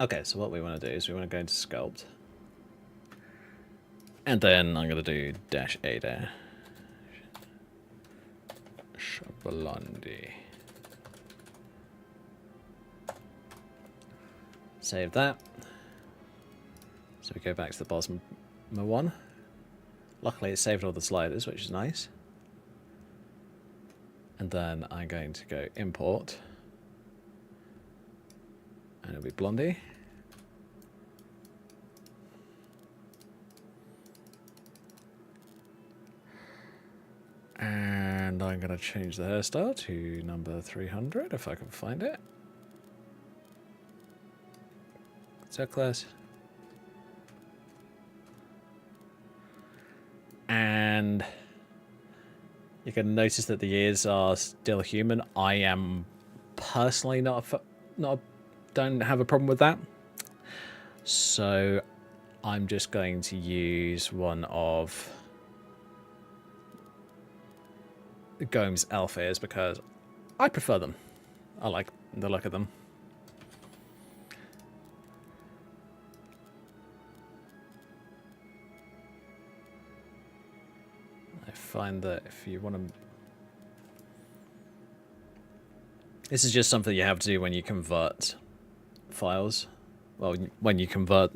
Okay, so what we want to do is we want to go into sculpt. And then I'm going to do -A there. Blondie. Save that. So we go back to the bottom one. Luckily it saved all the sliders, which is nice. And then I'm going to go import. And it'll be Blondie. And I'm going to change the hairstyle to number 300 if I can find it. So close. And you can notice that the ears are still human. I am personally don't have a problem with that. So I'm just going to use one of Gome's elf ears because I prefer them. I like the look of them. I find that if you want to... This is just something you have to do when you convert files. Well, when you convert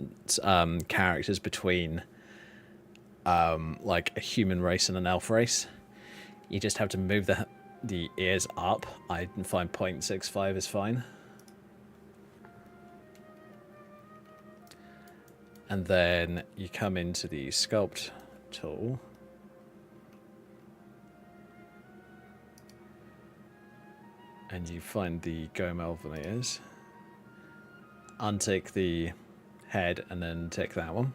characters between like a human race and an elf race. You just have to move the ears up. I find 0.65 is fine. And then you come into the sculpt tool. And you find the Gome Elven ears. Untick the head and then tick that one.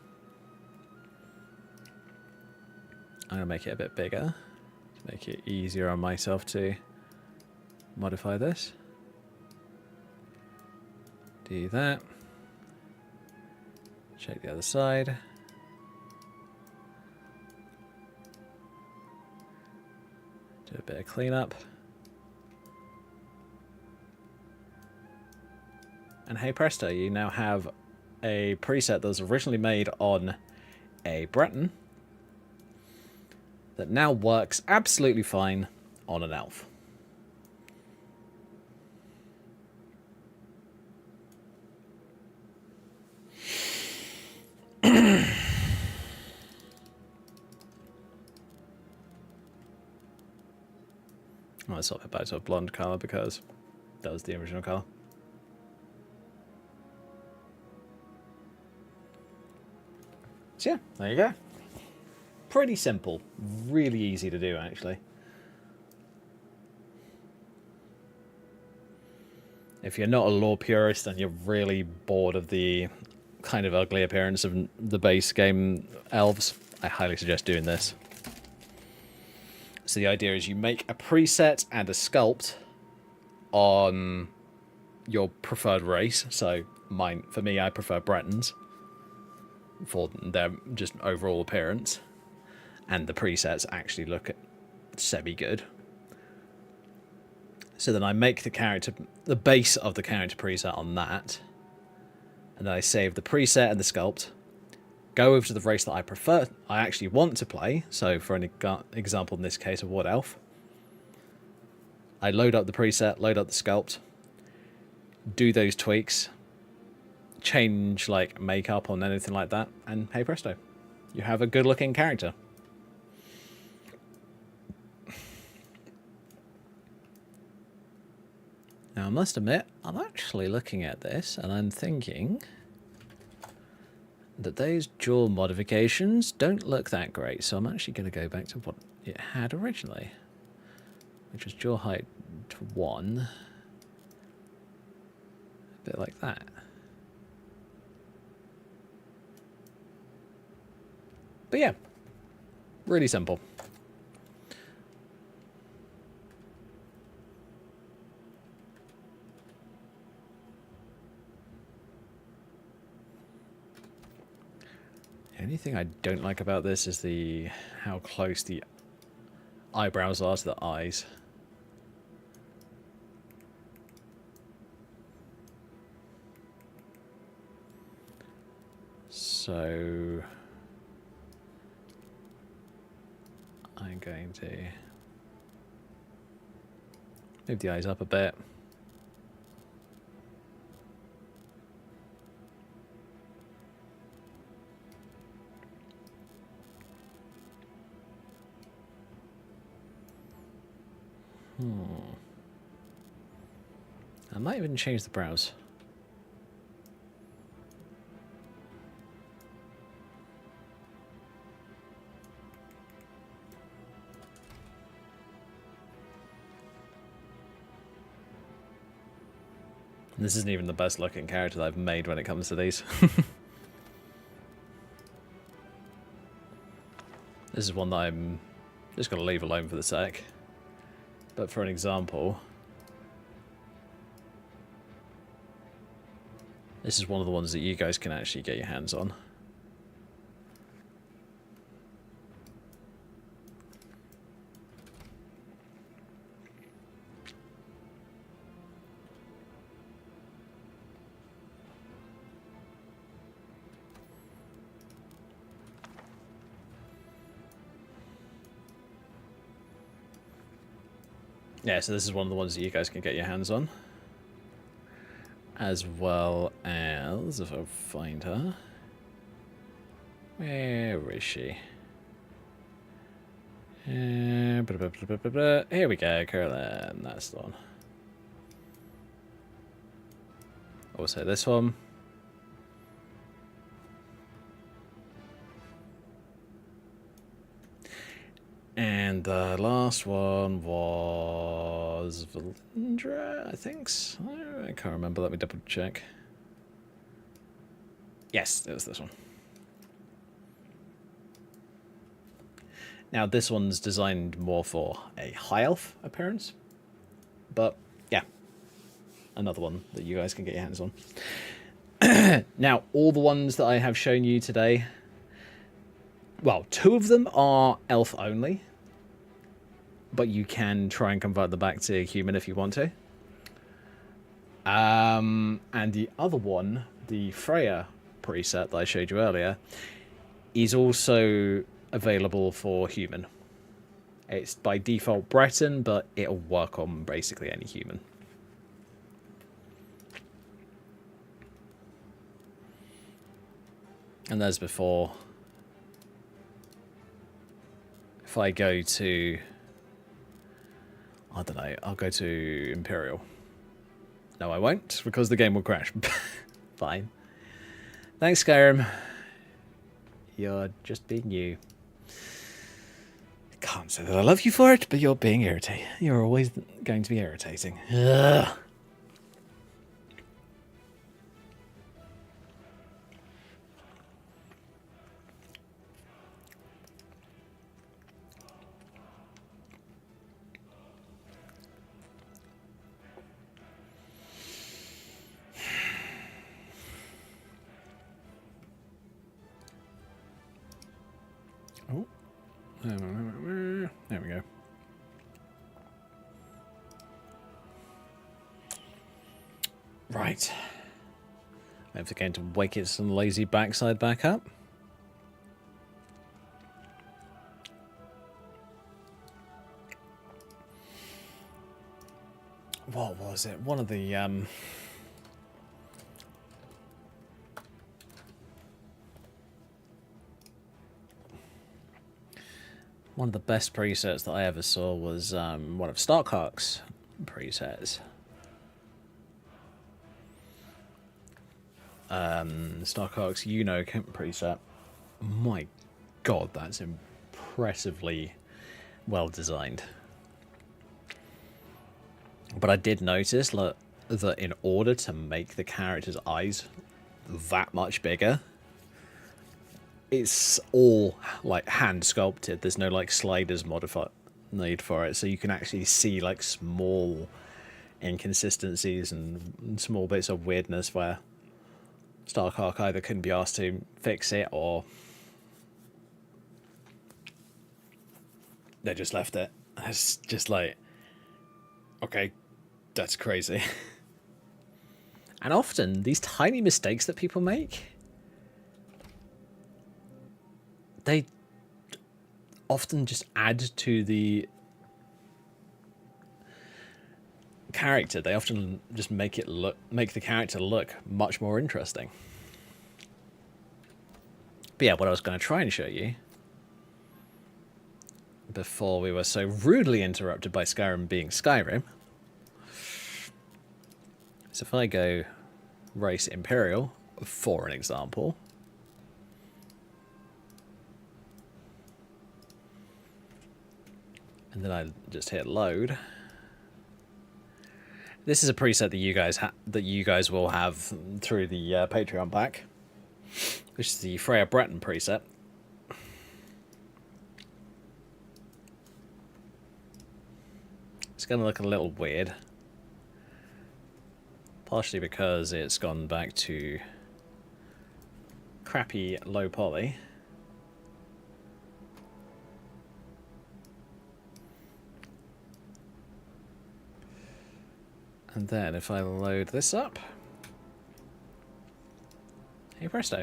I'm going to make it a bit bigger. Make it easier on myself to modify this. Do that. Check the other side. Do a bit of cleanup. And hey presto, you now have a preset that was originally made on a Breton that now works absolutely fine on an elf. I'll swap it back to a blonde colour because that was the original colour. So yeah, there you go. Pretty simple. Really easy to do, actually. If you're not a lore purist and you're really bored of the kind of ugly appearance of the base game elves, I highly suggest doing this. So the idea is you make a preset and a sculpt on your preferred race. So for me, I prefer Bretons for their just overall appearance, and the presets actually look semi-good. So then I make the base of the character preset on that, and then I save the preset and the sculpt, go over to the race that I actually want to play. So for an example in this case, a Wood Elf, I load up the preset, load up the sculpt, do those tweaks, change like makeup on anything like that, and hey presto, you have a good looking character. Now I must admit, I'm actually looking at this and I'm thinking that those jaw modifications don't look that great, so I'm actually going to go back to what it had originally, which was jaw height to 1, a bit like that. But yeah, really simple. The only thing I don't like about this is how close the eyebrows are to the eyes. So I'm going to move the eyes up a bit. I might even change the brows. This isn't even the best looking character that I've made when it comes to these. This is one that I'm just going to leave alone for the sec. But for an example, this is one of the ones that you guys can actually get your hands on. Yeah, so this is one of the ones that you guys can get your hands on. As well as, if I find her, where is she? Here we go, Caroline, that's the one. Also this one. And the last one was Valindra, I think. I can't remember. Let me double check. Yes, it was this one. Now, this one's designed more for a high elf appearance. But, yeah. Another one that you guys can get your hands on. Now, all the ones that I have shown you today, well, 2 of them are elf only, but you can try and convert them back to human if you want to. And the other one, the Freya preset that I showed you earlier, is also available for human. It's by default Breton, but it'll work on basically any human. And as before, if I go to, I don't know, I'll go to Imperial. No, I won't, because the game will crash. Fine. Thanks, Skyrim. You're just being you. I can't say that I love you for it, but you're being irritating. You're always going to be irritating. Ugh. Oh, there we go. Right. I'm going to wake its lazy backside back up. What was it? One of the best presets that I ever saw was one of Starkhawk's presets. Starkhawk's preset. My god, that's impressively well designed. But I did notice that in order to make the character's eyes that much bigger, it's all like hand sculpted. There's no like sliders made for it, so you can actually see like small inconsistencies and small bits of weirdness where Starkhawk either couldn't be asked to fix it or they just left it. It's just like, okay, that's crazy. And often these tiny mistakes that people make, they often just add to the character. They often just make the character look much more interesting. But yeah, what I was going to try and show you before we were so rudely interrupted by Skyrim being Skyrim. So if I go race Imperial, for an example, and then I just hit load. This is a preset that you guys will have through the Patreon pack, which is the Freya Breton preset. It's going to look a little weird, partially because it's gone back to crappy low poly. And then if I load this up, hey presto.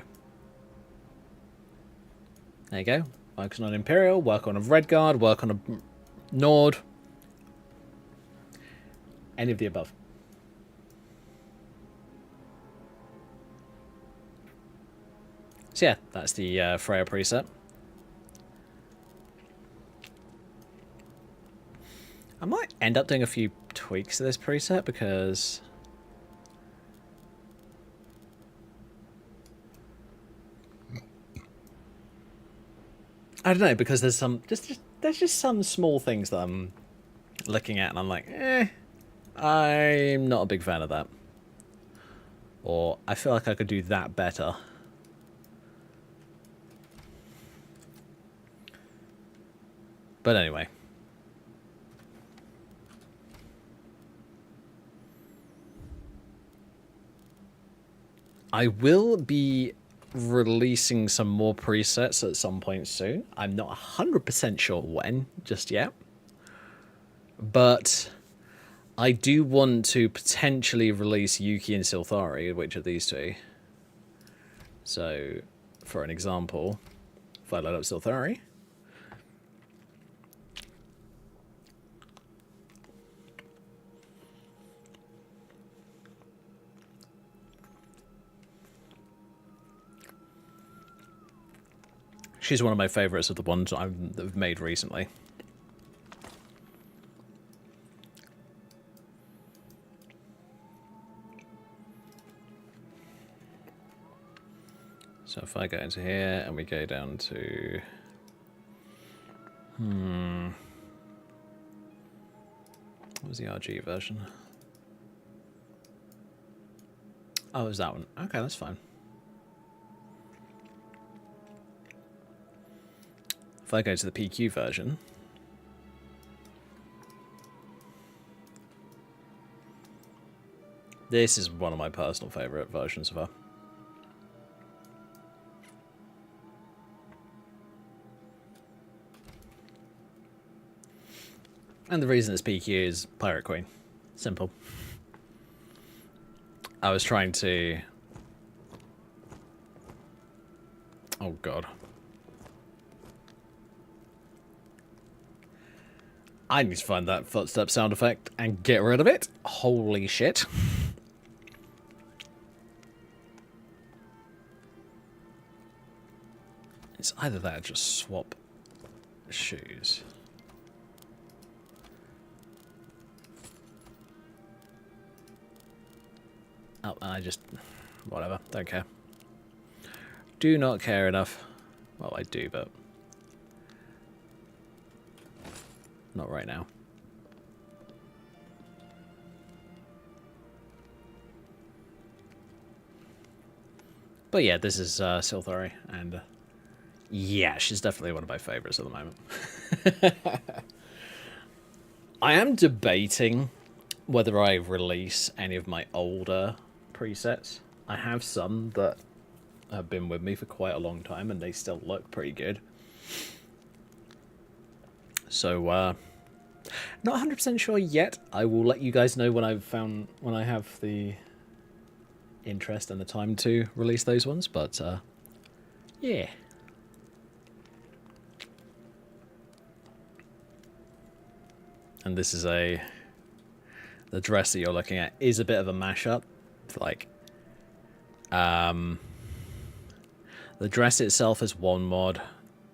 There you go. Working on Imperial, work on a Redguard, work on a Nord. Any of the above. So yeah, that's the Freya preset. I might end up doing a few tweaks to this preset because I don't know, because there's just some small things that I'm looking at and I'm like, I'm not a big fan of that. Or I feel like I could do that better. But anyway. I will be releasing some more presets at some point soon. I'm not 100% sure when just yet. But I do want to potentially release Yuki and Silthari, which are these two. So, for an example, if I load up Silthari, she's one of my favorites of the ones I've made recently. So if I go into here and we go down to what was the RG version? Oh, it was that one. Okay, that's fine. If I go to the PQ version, this is one of my personal favorite versions of her. And the reason it's PQ is Pirate Queen. Simple. I was trying to... Oh god. I need to find that footstep sound effect and get rid of it. Holy shit. It's either that or just swap shoes. Oh, I just... whatever. Don't care. Do not care enough. Well, I do, but... not right now. But yeah, this is Silthari, and yeah, she's definitely one of my favourites at the moment. I am debating whether I release any of my older presets. I have some that have been with me for quite a long time, and they still look pretty good. So, not 100% sure yet. I will let you guys know when I have the interest and the time to release those ones, but, yeah. And this is the dress that you're looking at is a bit of a mashup. Like, the dress itself is one mod.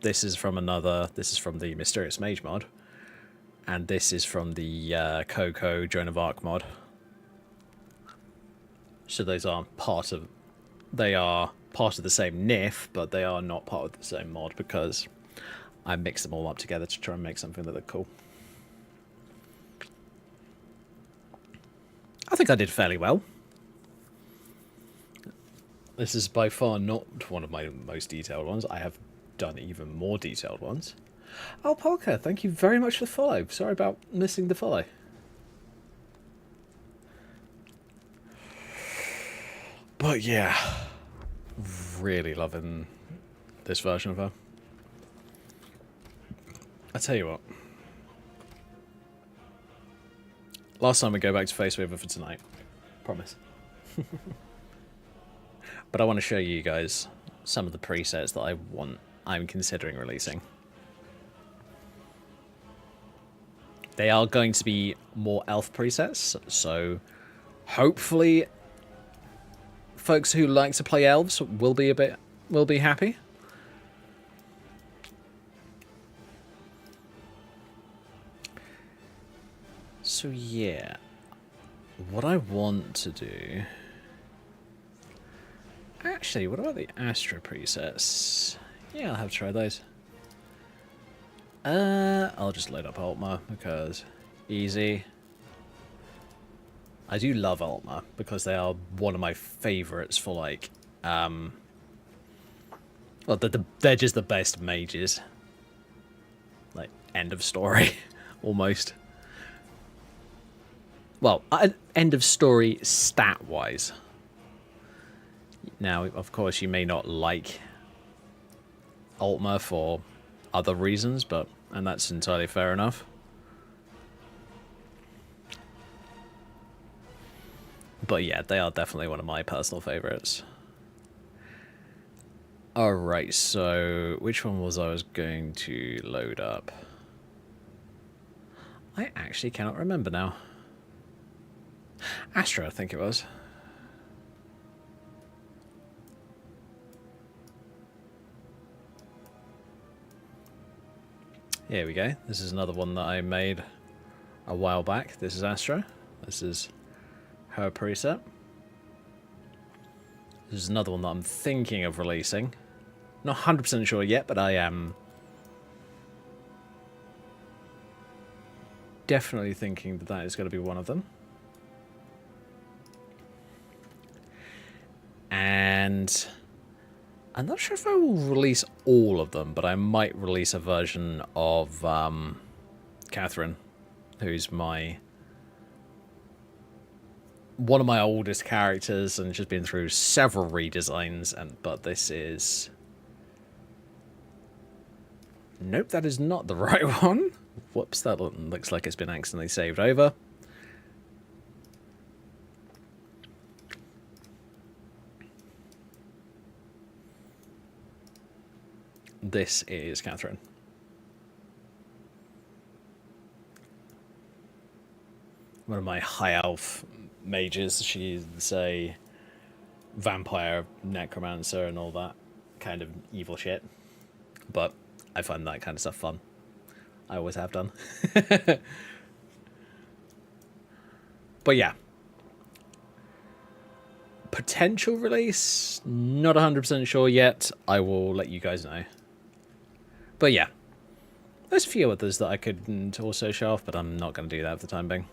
This is from another. This is from the Mysterious Mage mod. And this is from the Coco Joan of Arc mod. So those aren't part of... they are part of the same NIF, but they are not part of the same mod because I mixed them all up together to try and make something that looked cool. I think I did fairly well. This is by far not one of my most detailed ones. I have done even more detailed ones. Oh, Polka, thank you very much for the follow. Sorry about missing the follow. But yeah, really loving this version of her. I tell you what. Last time we go back to face with her for tonight. Promise. But I want to show you guys some of the presets that I'm considering releasing. They are going to be more elf presets, so hopefully folks who like to play elves will be happy. So yeah, what I want to do... actually, what about the Astra presets? Yeah, I'll have to try those. I'll just load up Altma because easy. I do love Altma because they are one of my favorites for like, well, they're just the best mages. Like, end of story, almost. Well, end of story stat-wise. Now, of course, you may not like Altma for other reasons, and that's entirely fair enough. But yeah, they are definitely one of my personal favorites. Alright, so which one was I going to load up? I actually cannot remember now. Astra, I think it was. Here we go. This is another one that I made a while back. This is Astra. This is her preset. This is another one that I'm thinking of releasing. Not 100% sure yet, but I am definitely thinking that is going to be one of them. And I'm not sure if I will release all of them, but I might release a version of Catherine, who's one of my oldest characters, and she's been through several redesigns. But this is... nope, that is not the right one. Whoops, that looks like it's been accidentally saved over. This is Catherine. One of my high elf mages. She's a vampire necromancer and all that kind of evil shit. But I find that kind of stuff fun. I always have done. But yeah. Potential release? Not 100% sure yet. I will let you guys know. But yeah. There's a few others that I could also show off, but I'm not going to do that for the time being.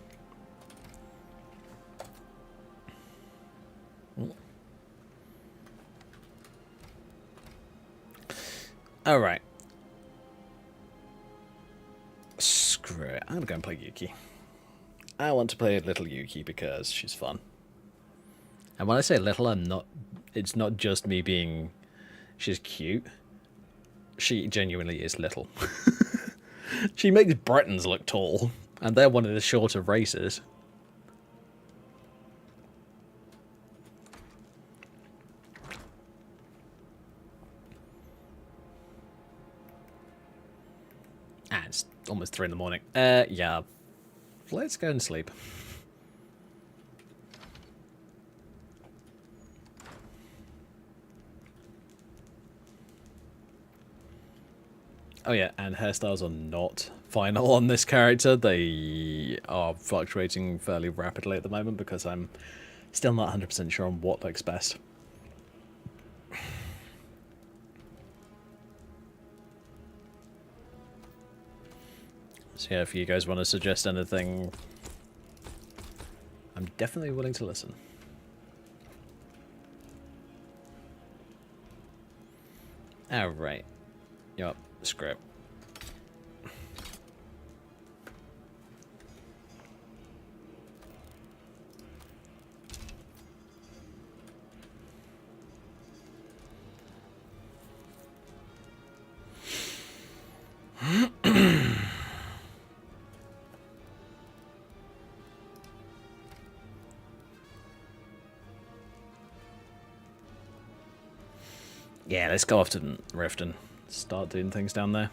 Alright. Screw it. I'm going to go and play Yuki. I want to play little Yuki because she's fun. And when I say little, it's not just me being she's cute. She genuinely is little. She makes Bretons look tall, and they're one of the shorter races. Ah, it's almost 3 in the morning. Yeah. Let's go and sleep. Oh yeah, and hairstyles are not final on this character. They are fluctuating fairly rapidly at the moment because I'm still not 100% sure on what looks best. So yeah, if you guys want to suggest anything, I'm definitely willing to listen. Alright. Yup, script. Yeah, let's go off to Rift and start doing things down there.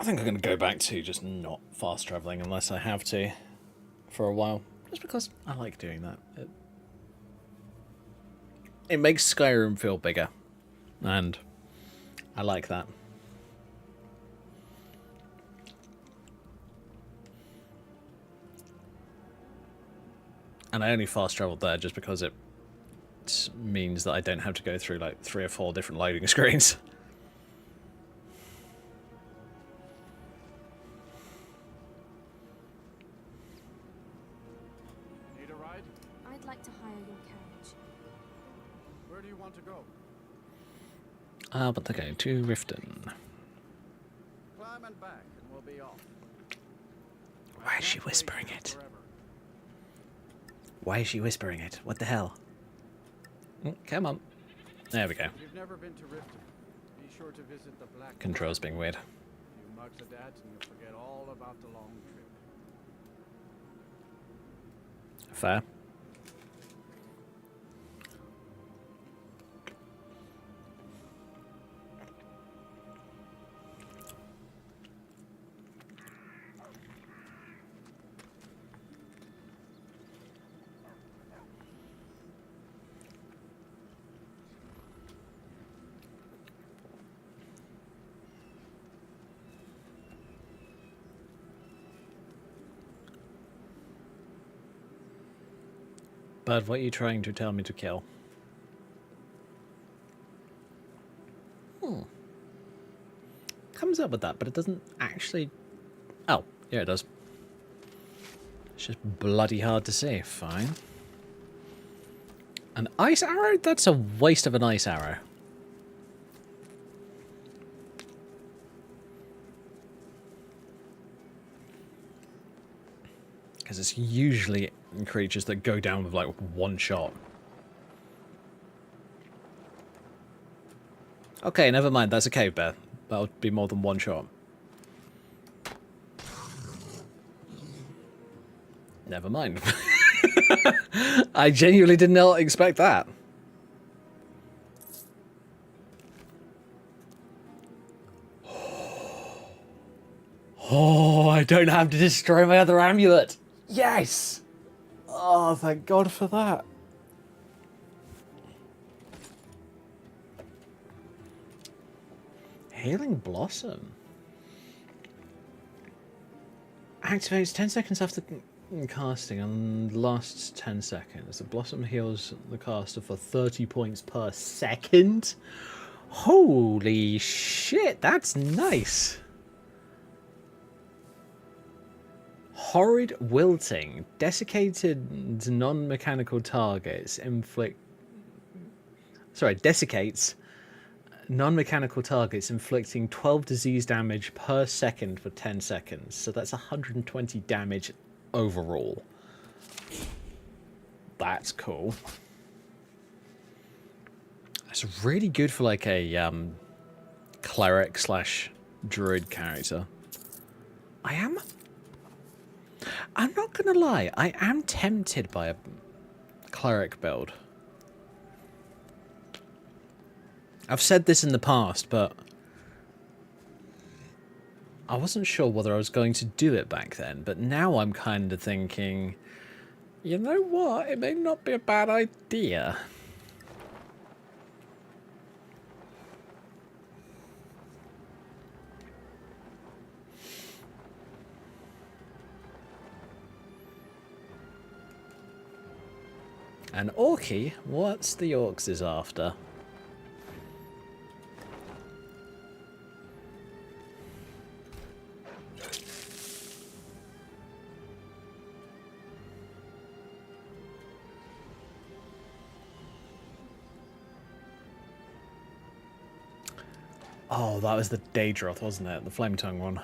I think I'm going to go back to just not fast traveling unless I have to for a while. Just because I like doing that. It makes Skyrim feel bigger. And I like that. And I only fast traveled there just because it means that I don't have to go through like 3 or 4 different loading screens. Need a ride? I'd like to hire your carriage. Where do you want to go? I want to go to Riften. Climb and back, and we'll be off. Why is she whispering it? Forever. Why is she whispering it? What the hell? Come on. There we go. If you've never been to Riften, be sure to visit the Black. Controls being weird. A few mugs of that, and you'll forget all about the long trip. Fair. But what are you trying to tell me to kill? Comes up with that, but it doesn't actually... Oh, yeah, it does. It's just bloody hard to see. Fine. An ice arrow? That's a waste of an ice arrow. Because it's usually creatures that go down with, like, one shot. Okay, never mind. That's a cave bear. That'll be more than one shot. Never mind. I genuinely did not expect that. Oh, I don't have to destroy my other amulet. Yes! Oh, thank God for that. Healing Blossom. Activates 10 seconds after casting and lasts 10 seconds. The Blossom heals the caster for 30 points per second. Holy shit, that's nice. Horrid Wilting. Desiccated non-mechanical targets desiccates non-mechanical targets inflicting 12 disease damage per second for 10 seconds. So that's 120 damage overall. That's cool. That's really good for like a cleric / druid character. I'm not gonna lie, I am tempted by a cleric build. I've said this in the past, but I wasn't sure whether I was going to do it back then, but now I'm kind of thinking, you know what, it may not be a bad idea. An Orky? What's the Orcs is after? Oh, that was the Daedroth, wasn't it? The Flame Tongue one.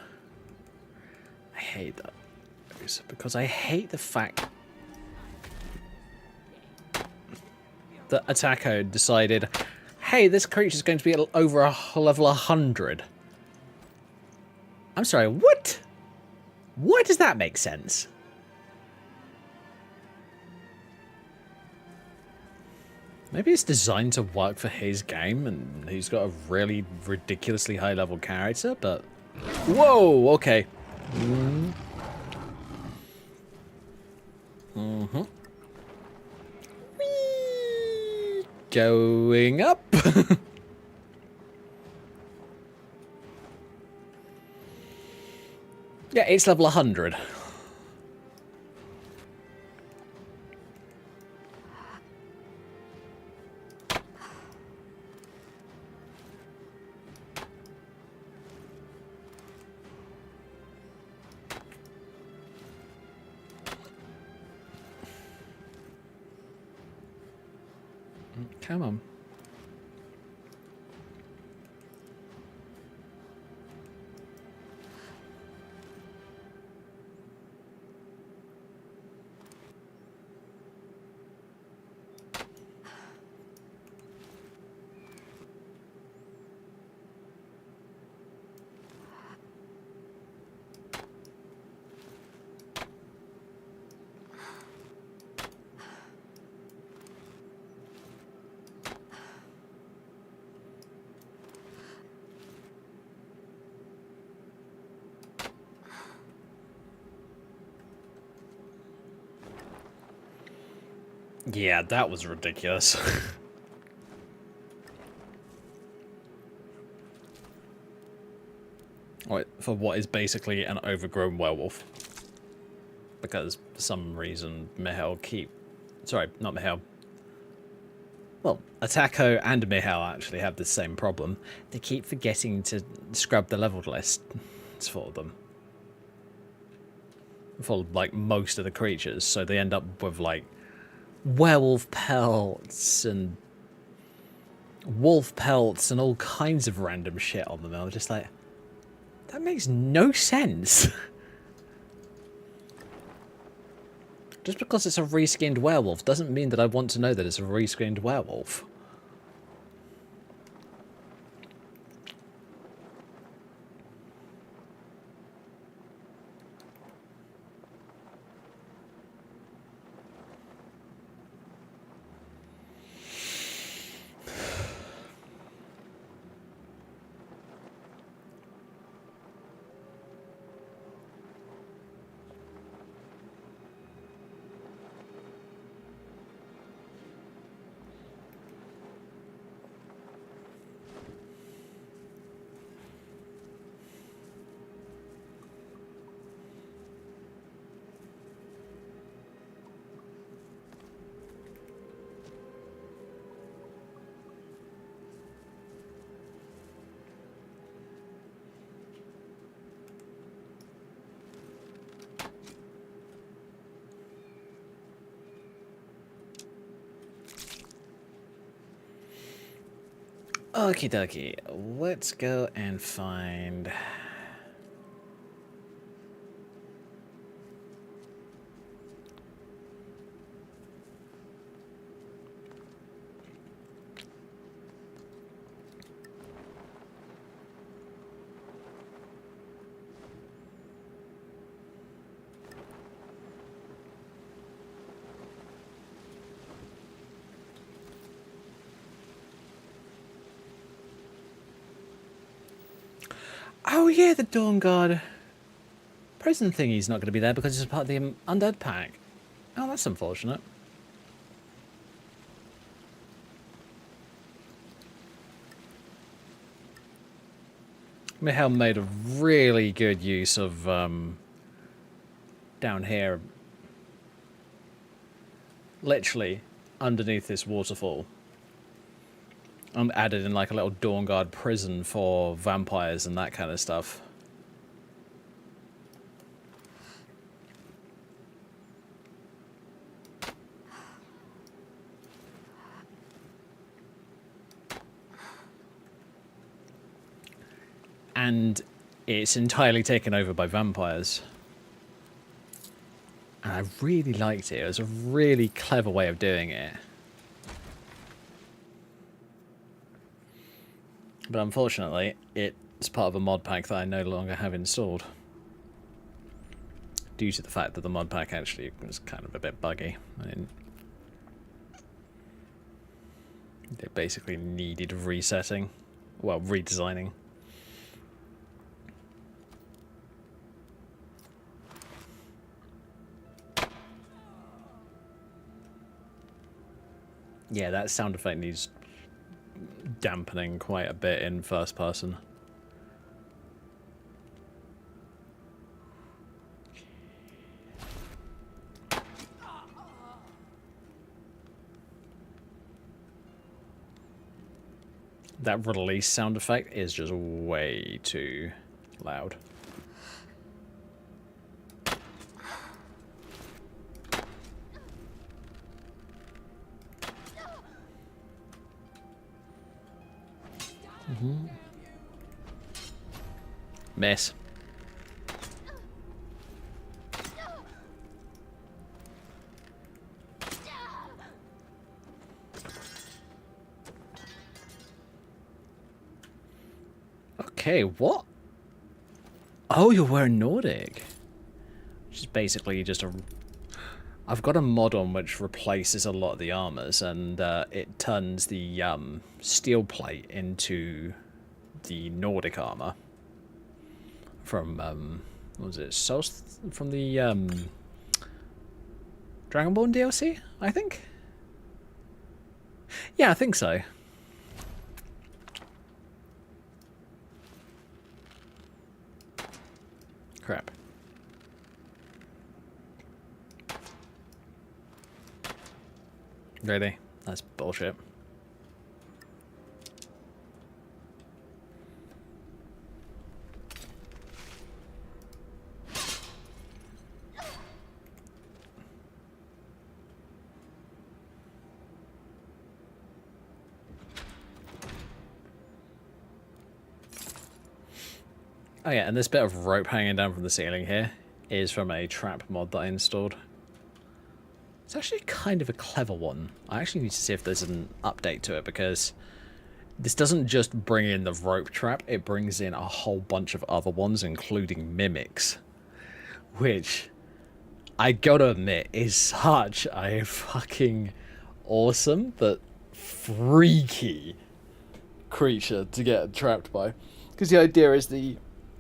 I hate that. Because I hate the fact that Attacko decided, hey, this creature's going to be over a level 100. I'm sorry, what? Why does that make sense? Maybe it's designed to work for his game, and he's got a really ridiculously high-level character, but... Whoa, okay. Whee! Going up. Yeah, it's level 100. Come on. Yeah, that was ridiculous. Wait, for what is basically an overgrown werewolf. Because for some reason Mihel keep Sorry, not Mihail. Well, Atako and Mihail actually have the same problem. They keep forgetting to scrub the leveled lists for them. For, like, most of the creatures. So they end up with, like, werewolf pelts and wolf pelts and all kinds of random shit on them. And I'm just like, that makes no sense. Just because it's a reskinned werewolf doesn't mean that I want to know that it's a reskinned werewolf. Okie dokie, let's go and find... Oh yeah, the Dawn Guard prison thingy's not going to be there because it's part of the Undead Pack. Oh, that's unfortunate. Mihail made a really good use of down here, literally underneath this waterfall. I'm added in like a little Dawn Guard prison for vampires and that kind of stuff. And it's entirely taken over by vampires. And I really liked it. It was a really clever way of doing it. But unfortunately, it's part of a mod pack that I no longer have installed. Due to the fact that the mod pack actually was kind of a bit buggy. I mean, it basically needed resetting. Well, redesigning. Yeah, that sound effect needs dampening quite a bit in first person. That release sound effect is just way too loud. Miss. Okay, what? Oh, you're wearing Nordic. Which is basically just a... I've got a mod on which replaces a lot of the armors, and it turns the steel plate into the Nordic armor. From, what was it? From the Dragonborn DLC, I think? Yeah, I think so. Crap. Really? That's bullshit. Oh yeah, and this bit of rope hanging down from the ceiling here is from a trap mod that I installed. It's actually kind of a clever one. I actually need to see if there's an update to it, because this doesn't just bring in the rope trap, it brings in a whole bunch of other ones, including mimics. Which, I gotta admit, is such a fucking awesome but freaky creature to get trapped by. Because the idea is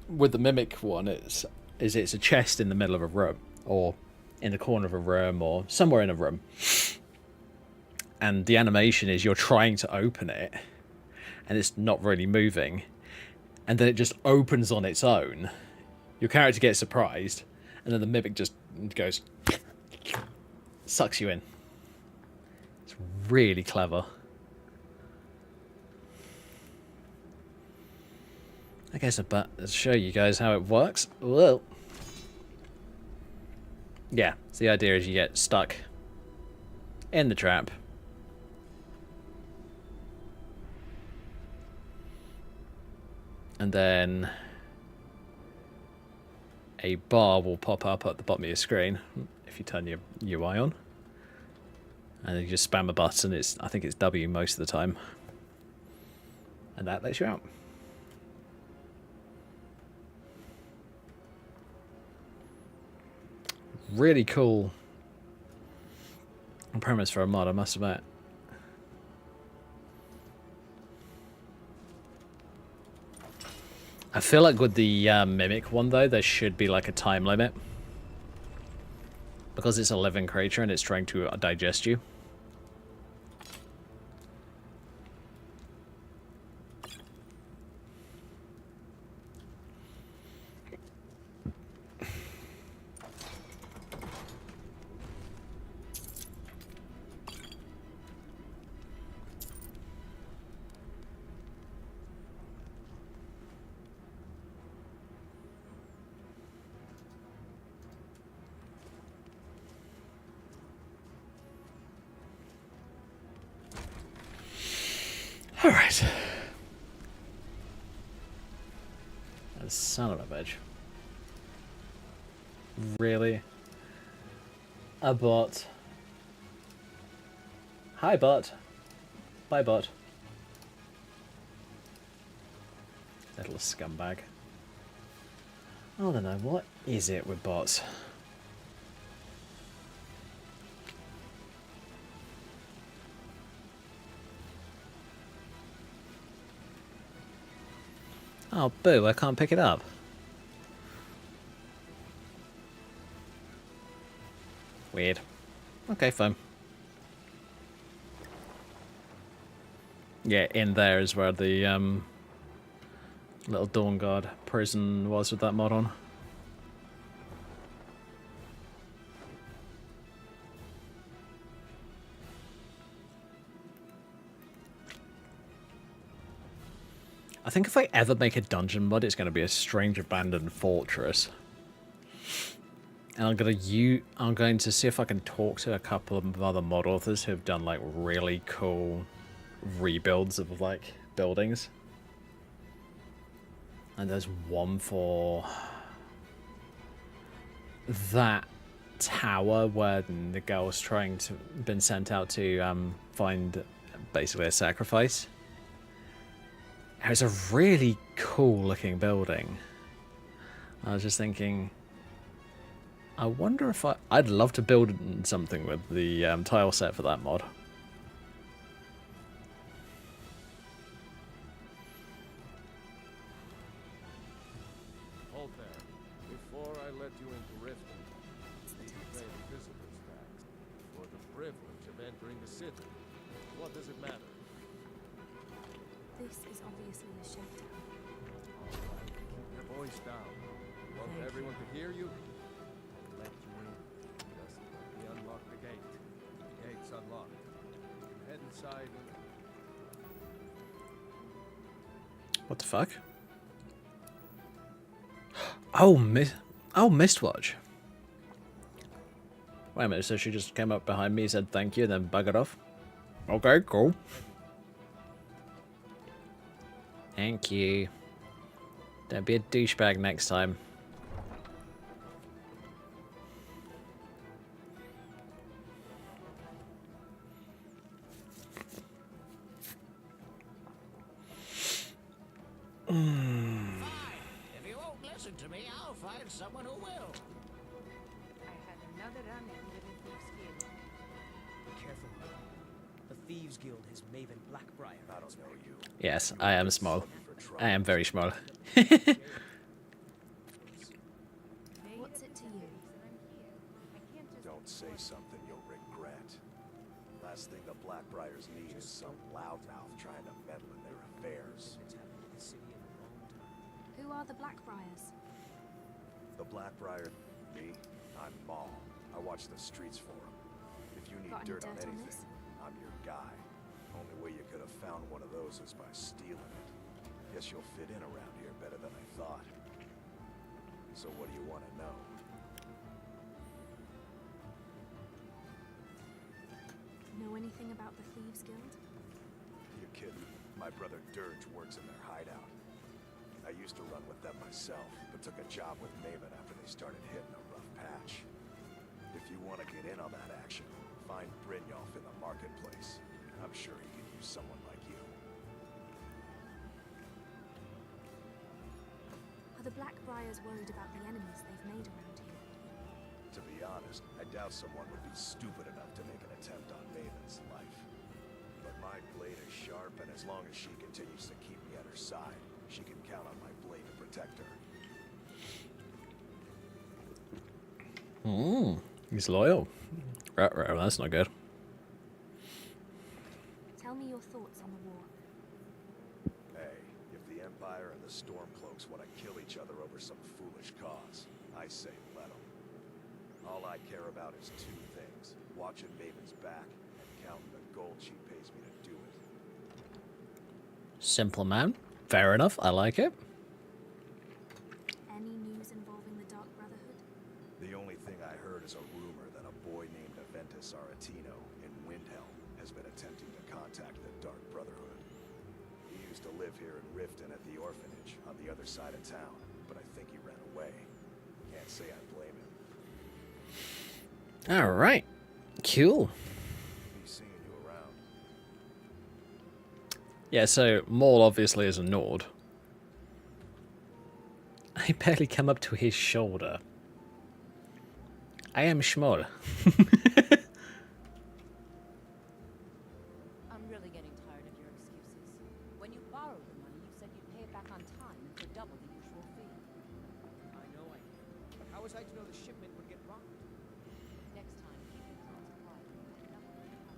with the mimic one, it's a chest in the middle of a room, or in the corner of a room, or somewhere in a room. And the animation is you're trying to open it, and it's not really moving. And then it just opens on its own. Your character gets surprised, and then the mimic just goes, sucks you in. It's really clever. I guess I'll show you guys how it works. Whoa. Yeah, so the idea is you get stuck in the trap. And then a bar will pop up at the bottom of your screen if you turn your UI on. And then you just spam a button. I think it's W most of the time. And that lets you out. Really cool premise for a mod, I must admit. I feel like with the mimic one though, there should be like a time limit, because it's a living creature and it's trying to digest you. All right. Son of a bitch. Really? A bot. Hi, bot. Bye, bot. Little scumbag. I don't know, what is it with bots? Oh, boo, I can't pick it up. Weird. Okay, fine. Yeah, in there is where the little Dawn Guard prison was with that mod on. I think if I ever make a dungeon mod, it's going to be a strange abandoned fortress. And I'm going to see if I can talk to a couple of other mod authors who have done like really cool rebuilds of like buildings. And there's one for that tower where the girl's been sent out to find basically a sacrifice. It's a really cool looking building. I was just thinking, I wonder if I'd love to build something with the tile set for that mod. Hold there. Before I let you into Riften, you pay the visitor's tax for the privilege of entering the city. What does it matter? This is obviously a shakedown. All right, keep your voice down. You want everyone to hear you? I'll let you in. Just let me unlock the gate. The gate's unlocked. inside and What the fuck? Oh, Mistwatch. Wait a minute, so she just came up behind me, said thank you, and then buggered off? Okay, cool. Thank you. Don't be a douchebag next time. If you won't listen to me, I'll find someone who will. I had another run-in with the Thieves Guild. Be careful. The Thieves Guild has Maven Blackbriar. I don't know you. Yes, I am small. I am very small. What's it to you? Don't say something you'll regret. Last thing the Blackbriars need is some loudmouth trying to meddle in their affairs. It's happened to the city in a long time. Who are the Blackbriars? The Blackbriar, me, I'm Maul. I watch the streets for them. If you need Got any dirt on dirt on anything, this? I'm your guy. Only way you could have found one of those is by stealing it. Guess you'll fit in around here better than I thought. So what do you want to know? Know anything about the Thieves Guild? You kidding? My brother Dirge works in their hideout. I used to run with them myself, but took a job with Maven after they started hitting a rough patch. If you want to get in on that action, find Brynjolf in the marketplace. I'm sure he could use someone like you. Are the Blackbriars worried about the enemies they've made around here? To be honest, I doubt someone would be stupid enough to make an attempt on Maven's life. But my blade is sharp, and as long as she continues to keep me at her side, she can count on my blade to protect her. He's loyal. Right, well, that's not good. Tell me your thoughts on the war. Hey, if the Empire and the Stormcloaks want to kill each other over some foolish cause, I say let them. All I care about is two things: watching Maven's back and counting the gold she pays me to do it. Simple man. Fair enough. I like it. Any news involving the Dark Brotherhood? The only thing I heard is a rumor that a boy named Aventus Aretino in Windhelm has been attempting to contact the Dark Brotherhood. He used to live here in Riften at the orphanage on the other side of town, but I think he ran away. Can't say I blame him. Alright. Cool. Be seeing you around. Yeah, so Maul obviously is a Nord. I barely come up to his shoulder. I am small. I'm really getting tired of your excuses. When you borrowed the money, you said you'd pay it back on time and for double the usual fee. I know I can. But how was I to know the shipment would get robbed? Next time, keep your thoughts quiet. Nothing will happen.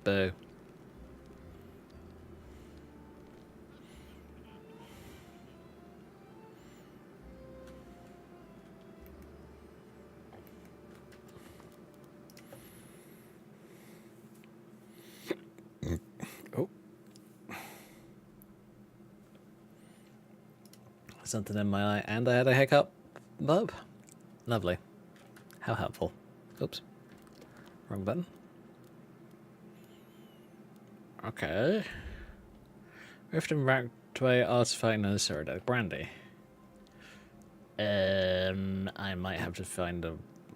Boo. Oh. Something in my eye and I had a hiccup. Bub. Lovely. How helpful. Oops. Wrong button. Okay. Rift and Rackway artifact necessary to brandy. I might have to find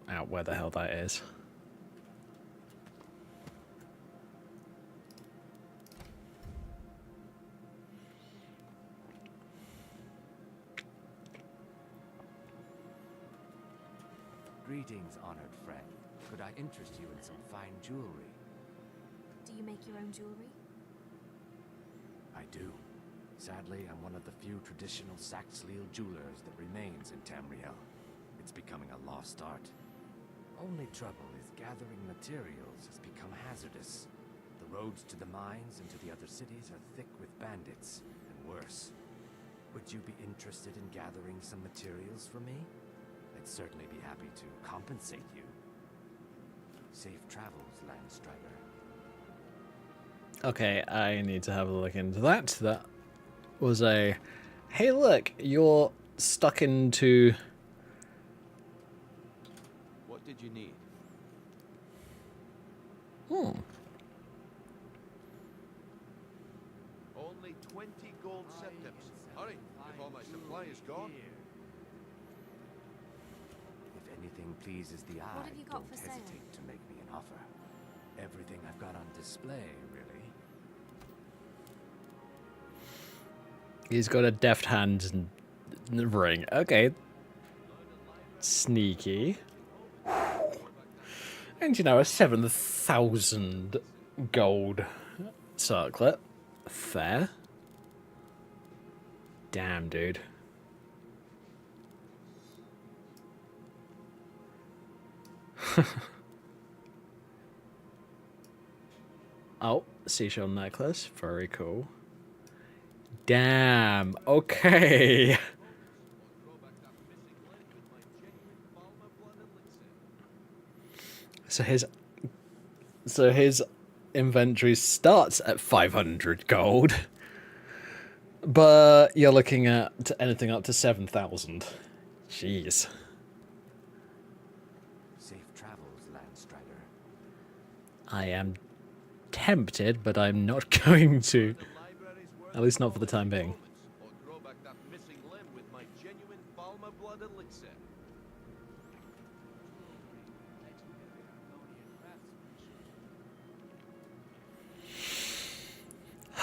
out where the hell that is. Greetings, honored friend. Could I interest you in some fine jewelry? Do you make your own jewelry? I do. Sadly, I'm one of the few traditional Saxhleel jewelers that remains in Tamriel. It's becoming a lost art. Only trouble is gathering materials has become hazardous. The roads to the mines and to the other cities are thick with bandits, and worse. Would you be interested in gathering some materials for me? I'd certainly be happy to compensate you. Safe travels, Landstrider. Okay, I need to have a look into that. That was a... Hey look, you're stuck into... What did you need? Hmm. Only 20 gold septims. Hurry, before my supply is gone. If anything pleases the eye, have you got don't for sale? hesitate to make me an offer. Everything I've got on display, really. He's got a deft hand and ring. Okay. Sneaky. And you know, a 7,000 gold circlet. Fair. Damn, dude. Oh, seashell necklace. Very cool. Damn. Okay. So his inventory starts at 500 gold, but you're looking at anything up to 7,000. Jeez. Safe travels, Landstrider. I am tempted, but I'm not going to. At least not for the time being. Or grow back that missing limb with my genuine Balma blood elixir.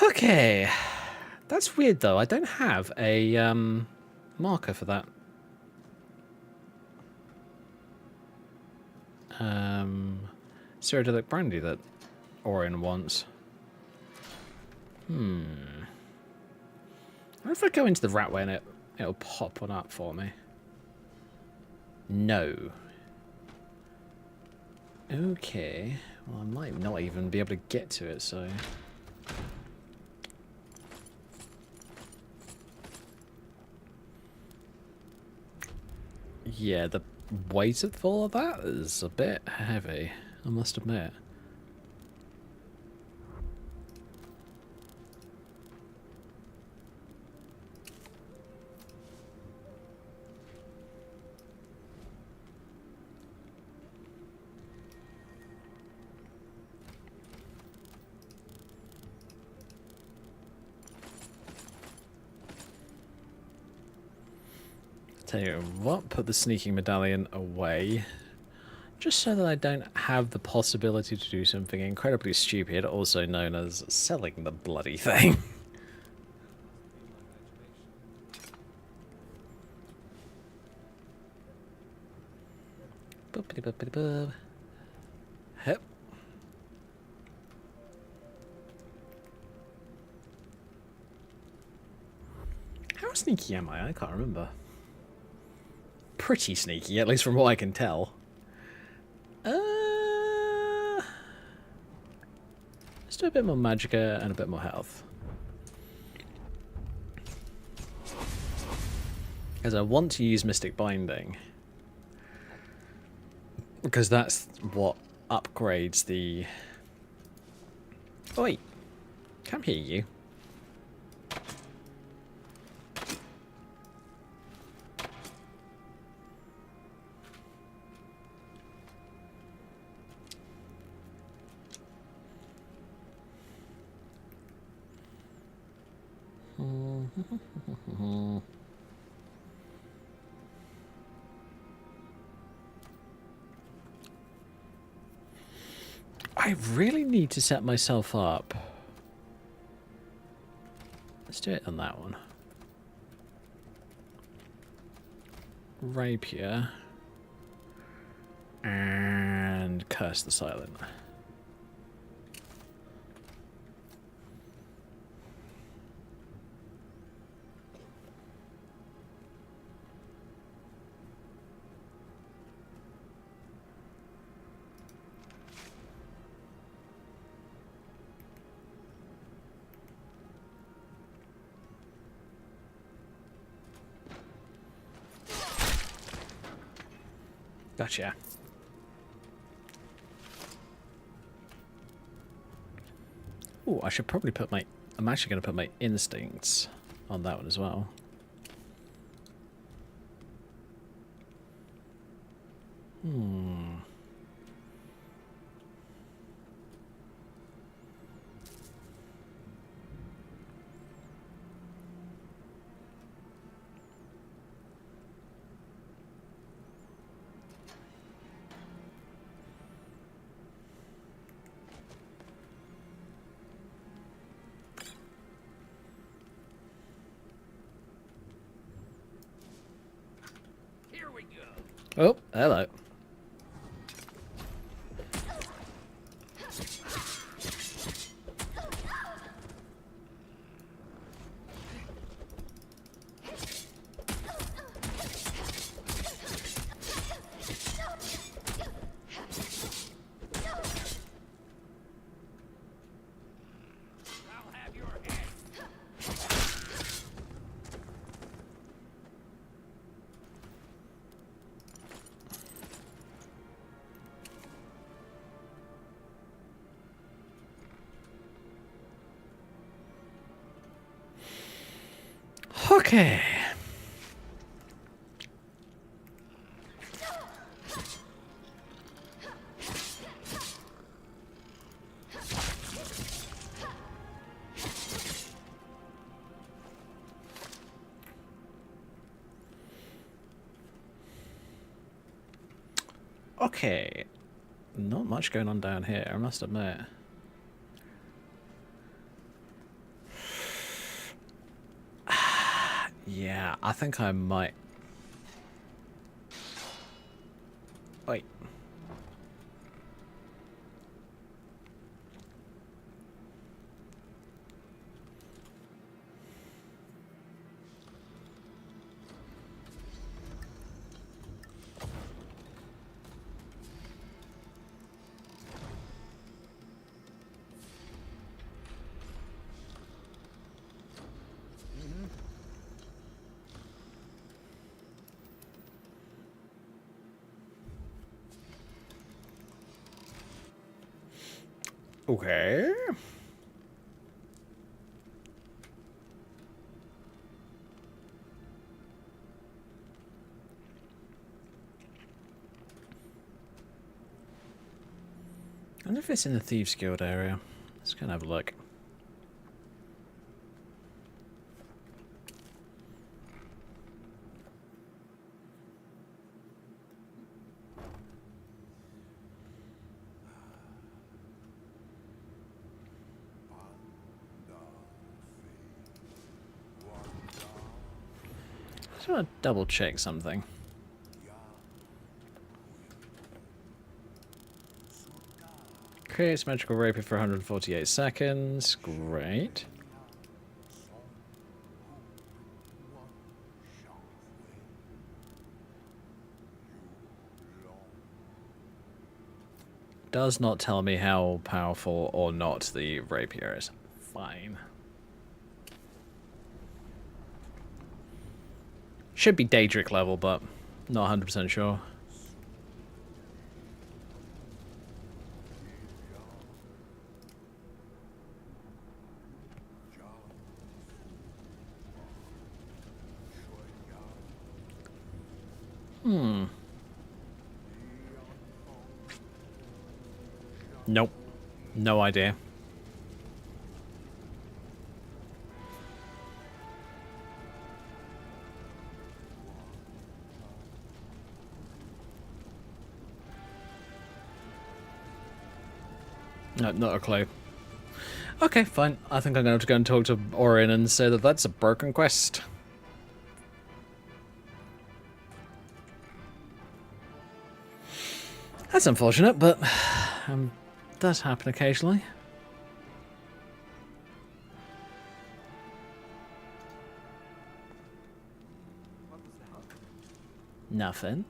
Okay. That's weird, though. I don't have a marker for that. Cyrodiilic brandy that Orion wants. I wonder if I go into the Ratway and it'll pop one up for me. No. Okay. Well, I might not even be able to get to it, so... Yeah, the weight of all of that is a bit heavy, I must admit. Tell you what, put the sneaking medallion away. Just so that I don't have the possibility to do something incredibly stupid, also known as selling the bloody thing. Yep. How sneaky am I? I can't remember. Pretty sneaky, at least from what I can tell. Let's do a bit more magicka and a bit more health. Because I want to use Mystic Binding. Because that's what upgrades the... Oi! Come here, you. I really need to set myself up. Let's do it on that one. Rapier. And Curse the Silent. Gotcha. Oh, I should probably put my... I'm actually going to put my instincts on that one as well. Hmm. Here we go. Oh, hello. I'll have your head. Okay. Okay. Not much going on down here, I must admit. Yeah, I think I might... Wait. Okay. I wonder if it's in the Thieves Guild area. Let's go and have a look. I just want to double check something. Creates magical rapier for 148 seconds. Great. Does not tell me how powerful or not the rapier is. Fine. Should be Daedric level, but not 100% sure. Hmm. Nope. No idea. No, not a clue. Okay, fine. I think I'm going to have to go and talk to Orin and say that that's a broken quest. That's unfortunate, but does happen occasionally. Nothing.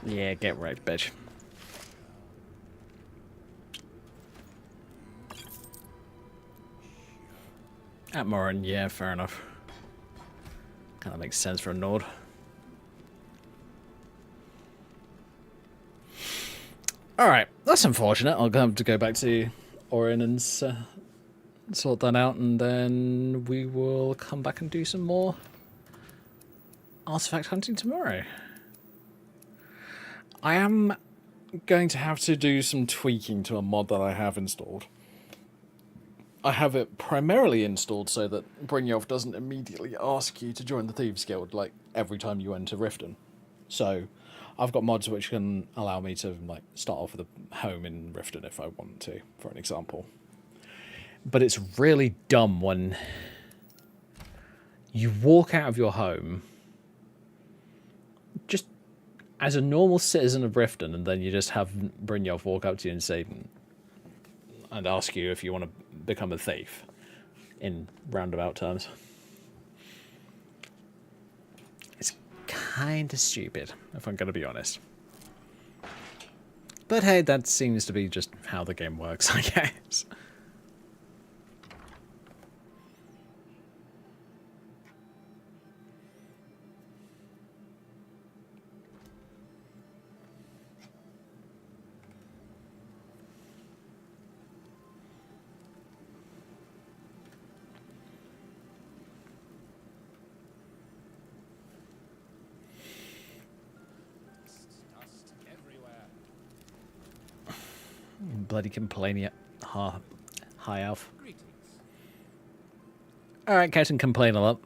Yeah, get wrecked, bitch. At Morin, yeah, fair enough. Kind of makes sense for a Nord. Alright, that's unfortunate. I'll have to go back to Orin and sort that out, and then we will come back and do some more artifact hunting tomorrow. I am going to have to do some tweaking to a mod that I have installed. I have it primarily installed so that Brynjolf doesn't immediately ask you to join the Thieves Guild like every time you enter Riften. So I've got mods which can allow me to like start off with a home in Riften if I want to, for an example. But it's really dumb when you walk out of your home just as a normal citizen of Riften, and then you just have Brynjolf walk up to you and say, and ask you if you want to become a thief, in roundabout terms. It's kind of stupid, if I'm going to be honest. But hey, that seems to be just how the game works, I guess. Dust everywhere. Bloody complaining. High elf. Greetings. Alright, Captain Complain a lot.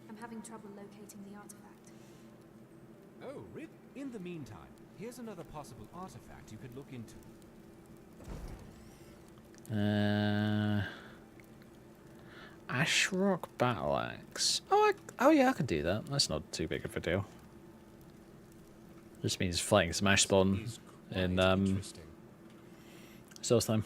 I'm having trouble locating the artifact. Oh, really? In the meantime, here's another possible artifact you could look into. Ashrock Battle Axe. Oh yeah, I can do that. That's not too big of a deal. Just means fighting some Ash Spawn in Interesting. Soulstime.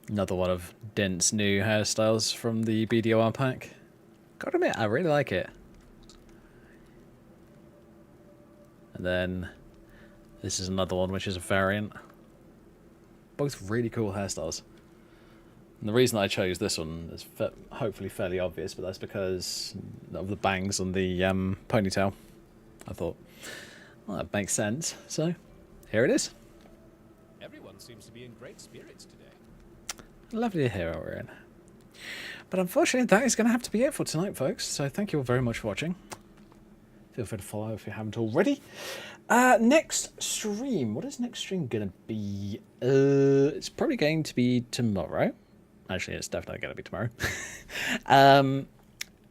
Another one of Dent's new hairstyles from the BDOR pack. Gotta admit, I really like it. And then this is another one which is a variant. Both really cool hairstyles. And the reason I chose this one is hopefully fairly obvious, but that's because of the bangs on the ponytail. I thought, well, that makes sense. So, here it is. Everyone seems to be in great spirits today. Lovely to hear, Orion. But unfortunately, that is going to have to be it for tonight, folks. So thank you all very much for watching. Feel free to follow if you haven't already. Next stream. What is next stream going to be? It's probably going to be tomorrow. Actually, it's definitely going to be tomorrow.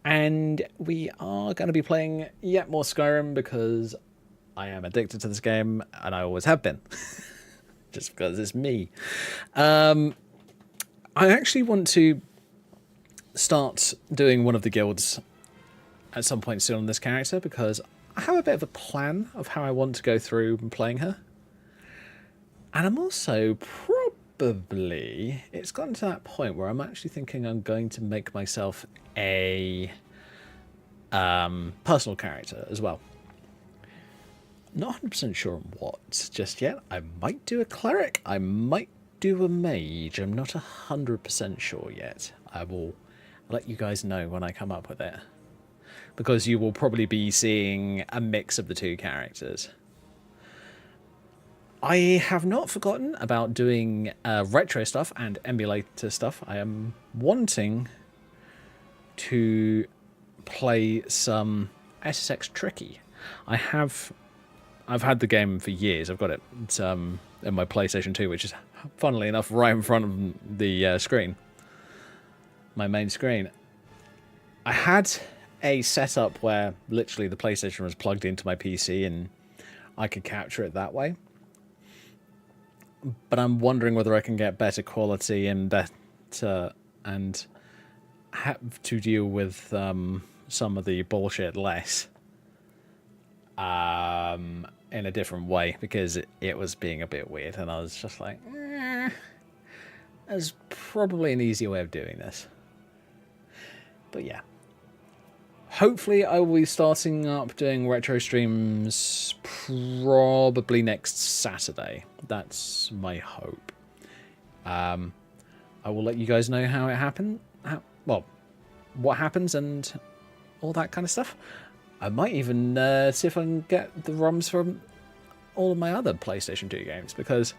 And we are going to be playing yet more Skyrim because I am addicted to this game and I always have been. Just because it's me. I actually want to start doing one of the guilds at some point soon on this character because I have a bit of a plan of how I want to go through playing her. And I'm also probably... It's gotten to that point where I'm actually thinking I'm going to make myself a personal character as well. Not 100% sure on what just yet. I might do a cleric. I might do a mage. I'm not 100% sure yet. I will let you guys know when I come up with it. Because you will probably be seeing a mix of the two characters. I have not forgotten about doing retro stuff and emulator stuff. I am wanting to play some SSX Tricky. I've had the game for years. I've got it in my PlayStation 2, which is, funnily enough, right in front of the screen. My main screen. I had a setup where literally the PlayStation was plugged into my PC and I could capture it that way. But I'm wondering whether I can get better quality and better and have to deal with some of the bullshit less in a different way because it was being a bit weird and I was just like, there's probably an easier way of doing this. But yeah. hopefully I will be starting up doing retro streams probably next Saturday. That's my hope. I will let you guys know how it happened. What happens and all that kind of stuff. I might even see if I can get the ROMs from all of my other PlayStation 2 games, because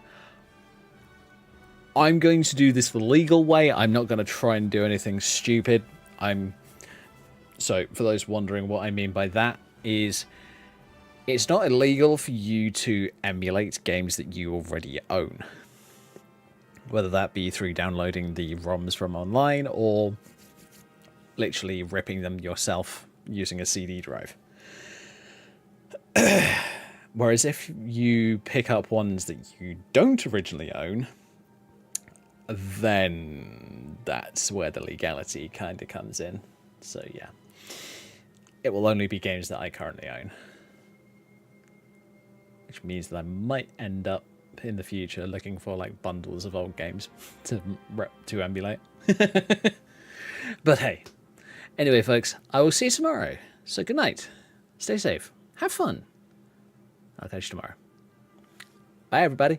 I'm going to do this the legal way. I'm not going to try and do anything stupid. So, for those wondering what I mean by that, is it's not illegal for you to emulate games that you already own. Whether that be through downloading the ROMs from online or literally ripping them yourself using a CD drive. Whereas if you pick up ones that you don't originally own, then that's where the legality kind of comes in. So yeah, it will only be games that I currently own, which means that I might end up in the future looking for like bundles of old games to emulate. But hey, anyway folks, I will see you tomorrow. So good night, stay safe, have fun. I'll catch you tomorrow. Bye everybody.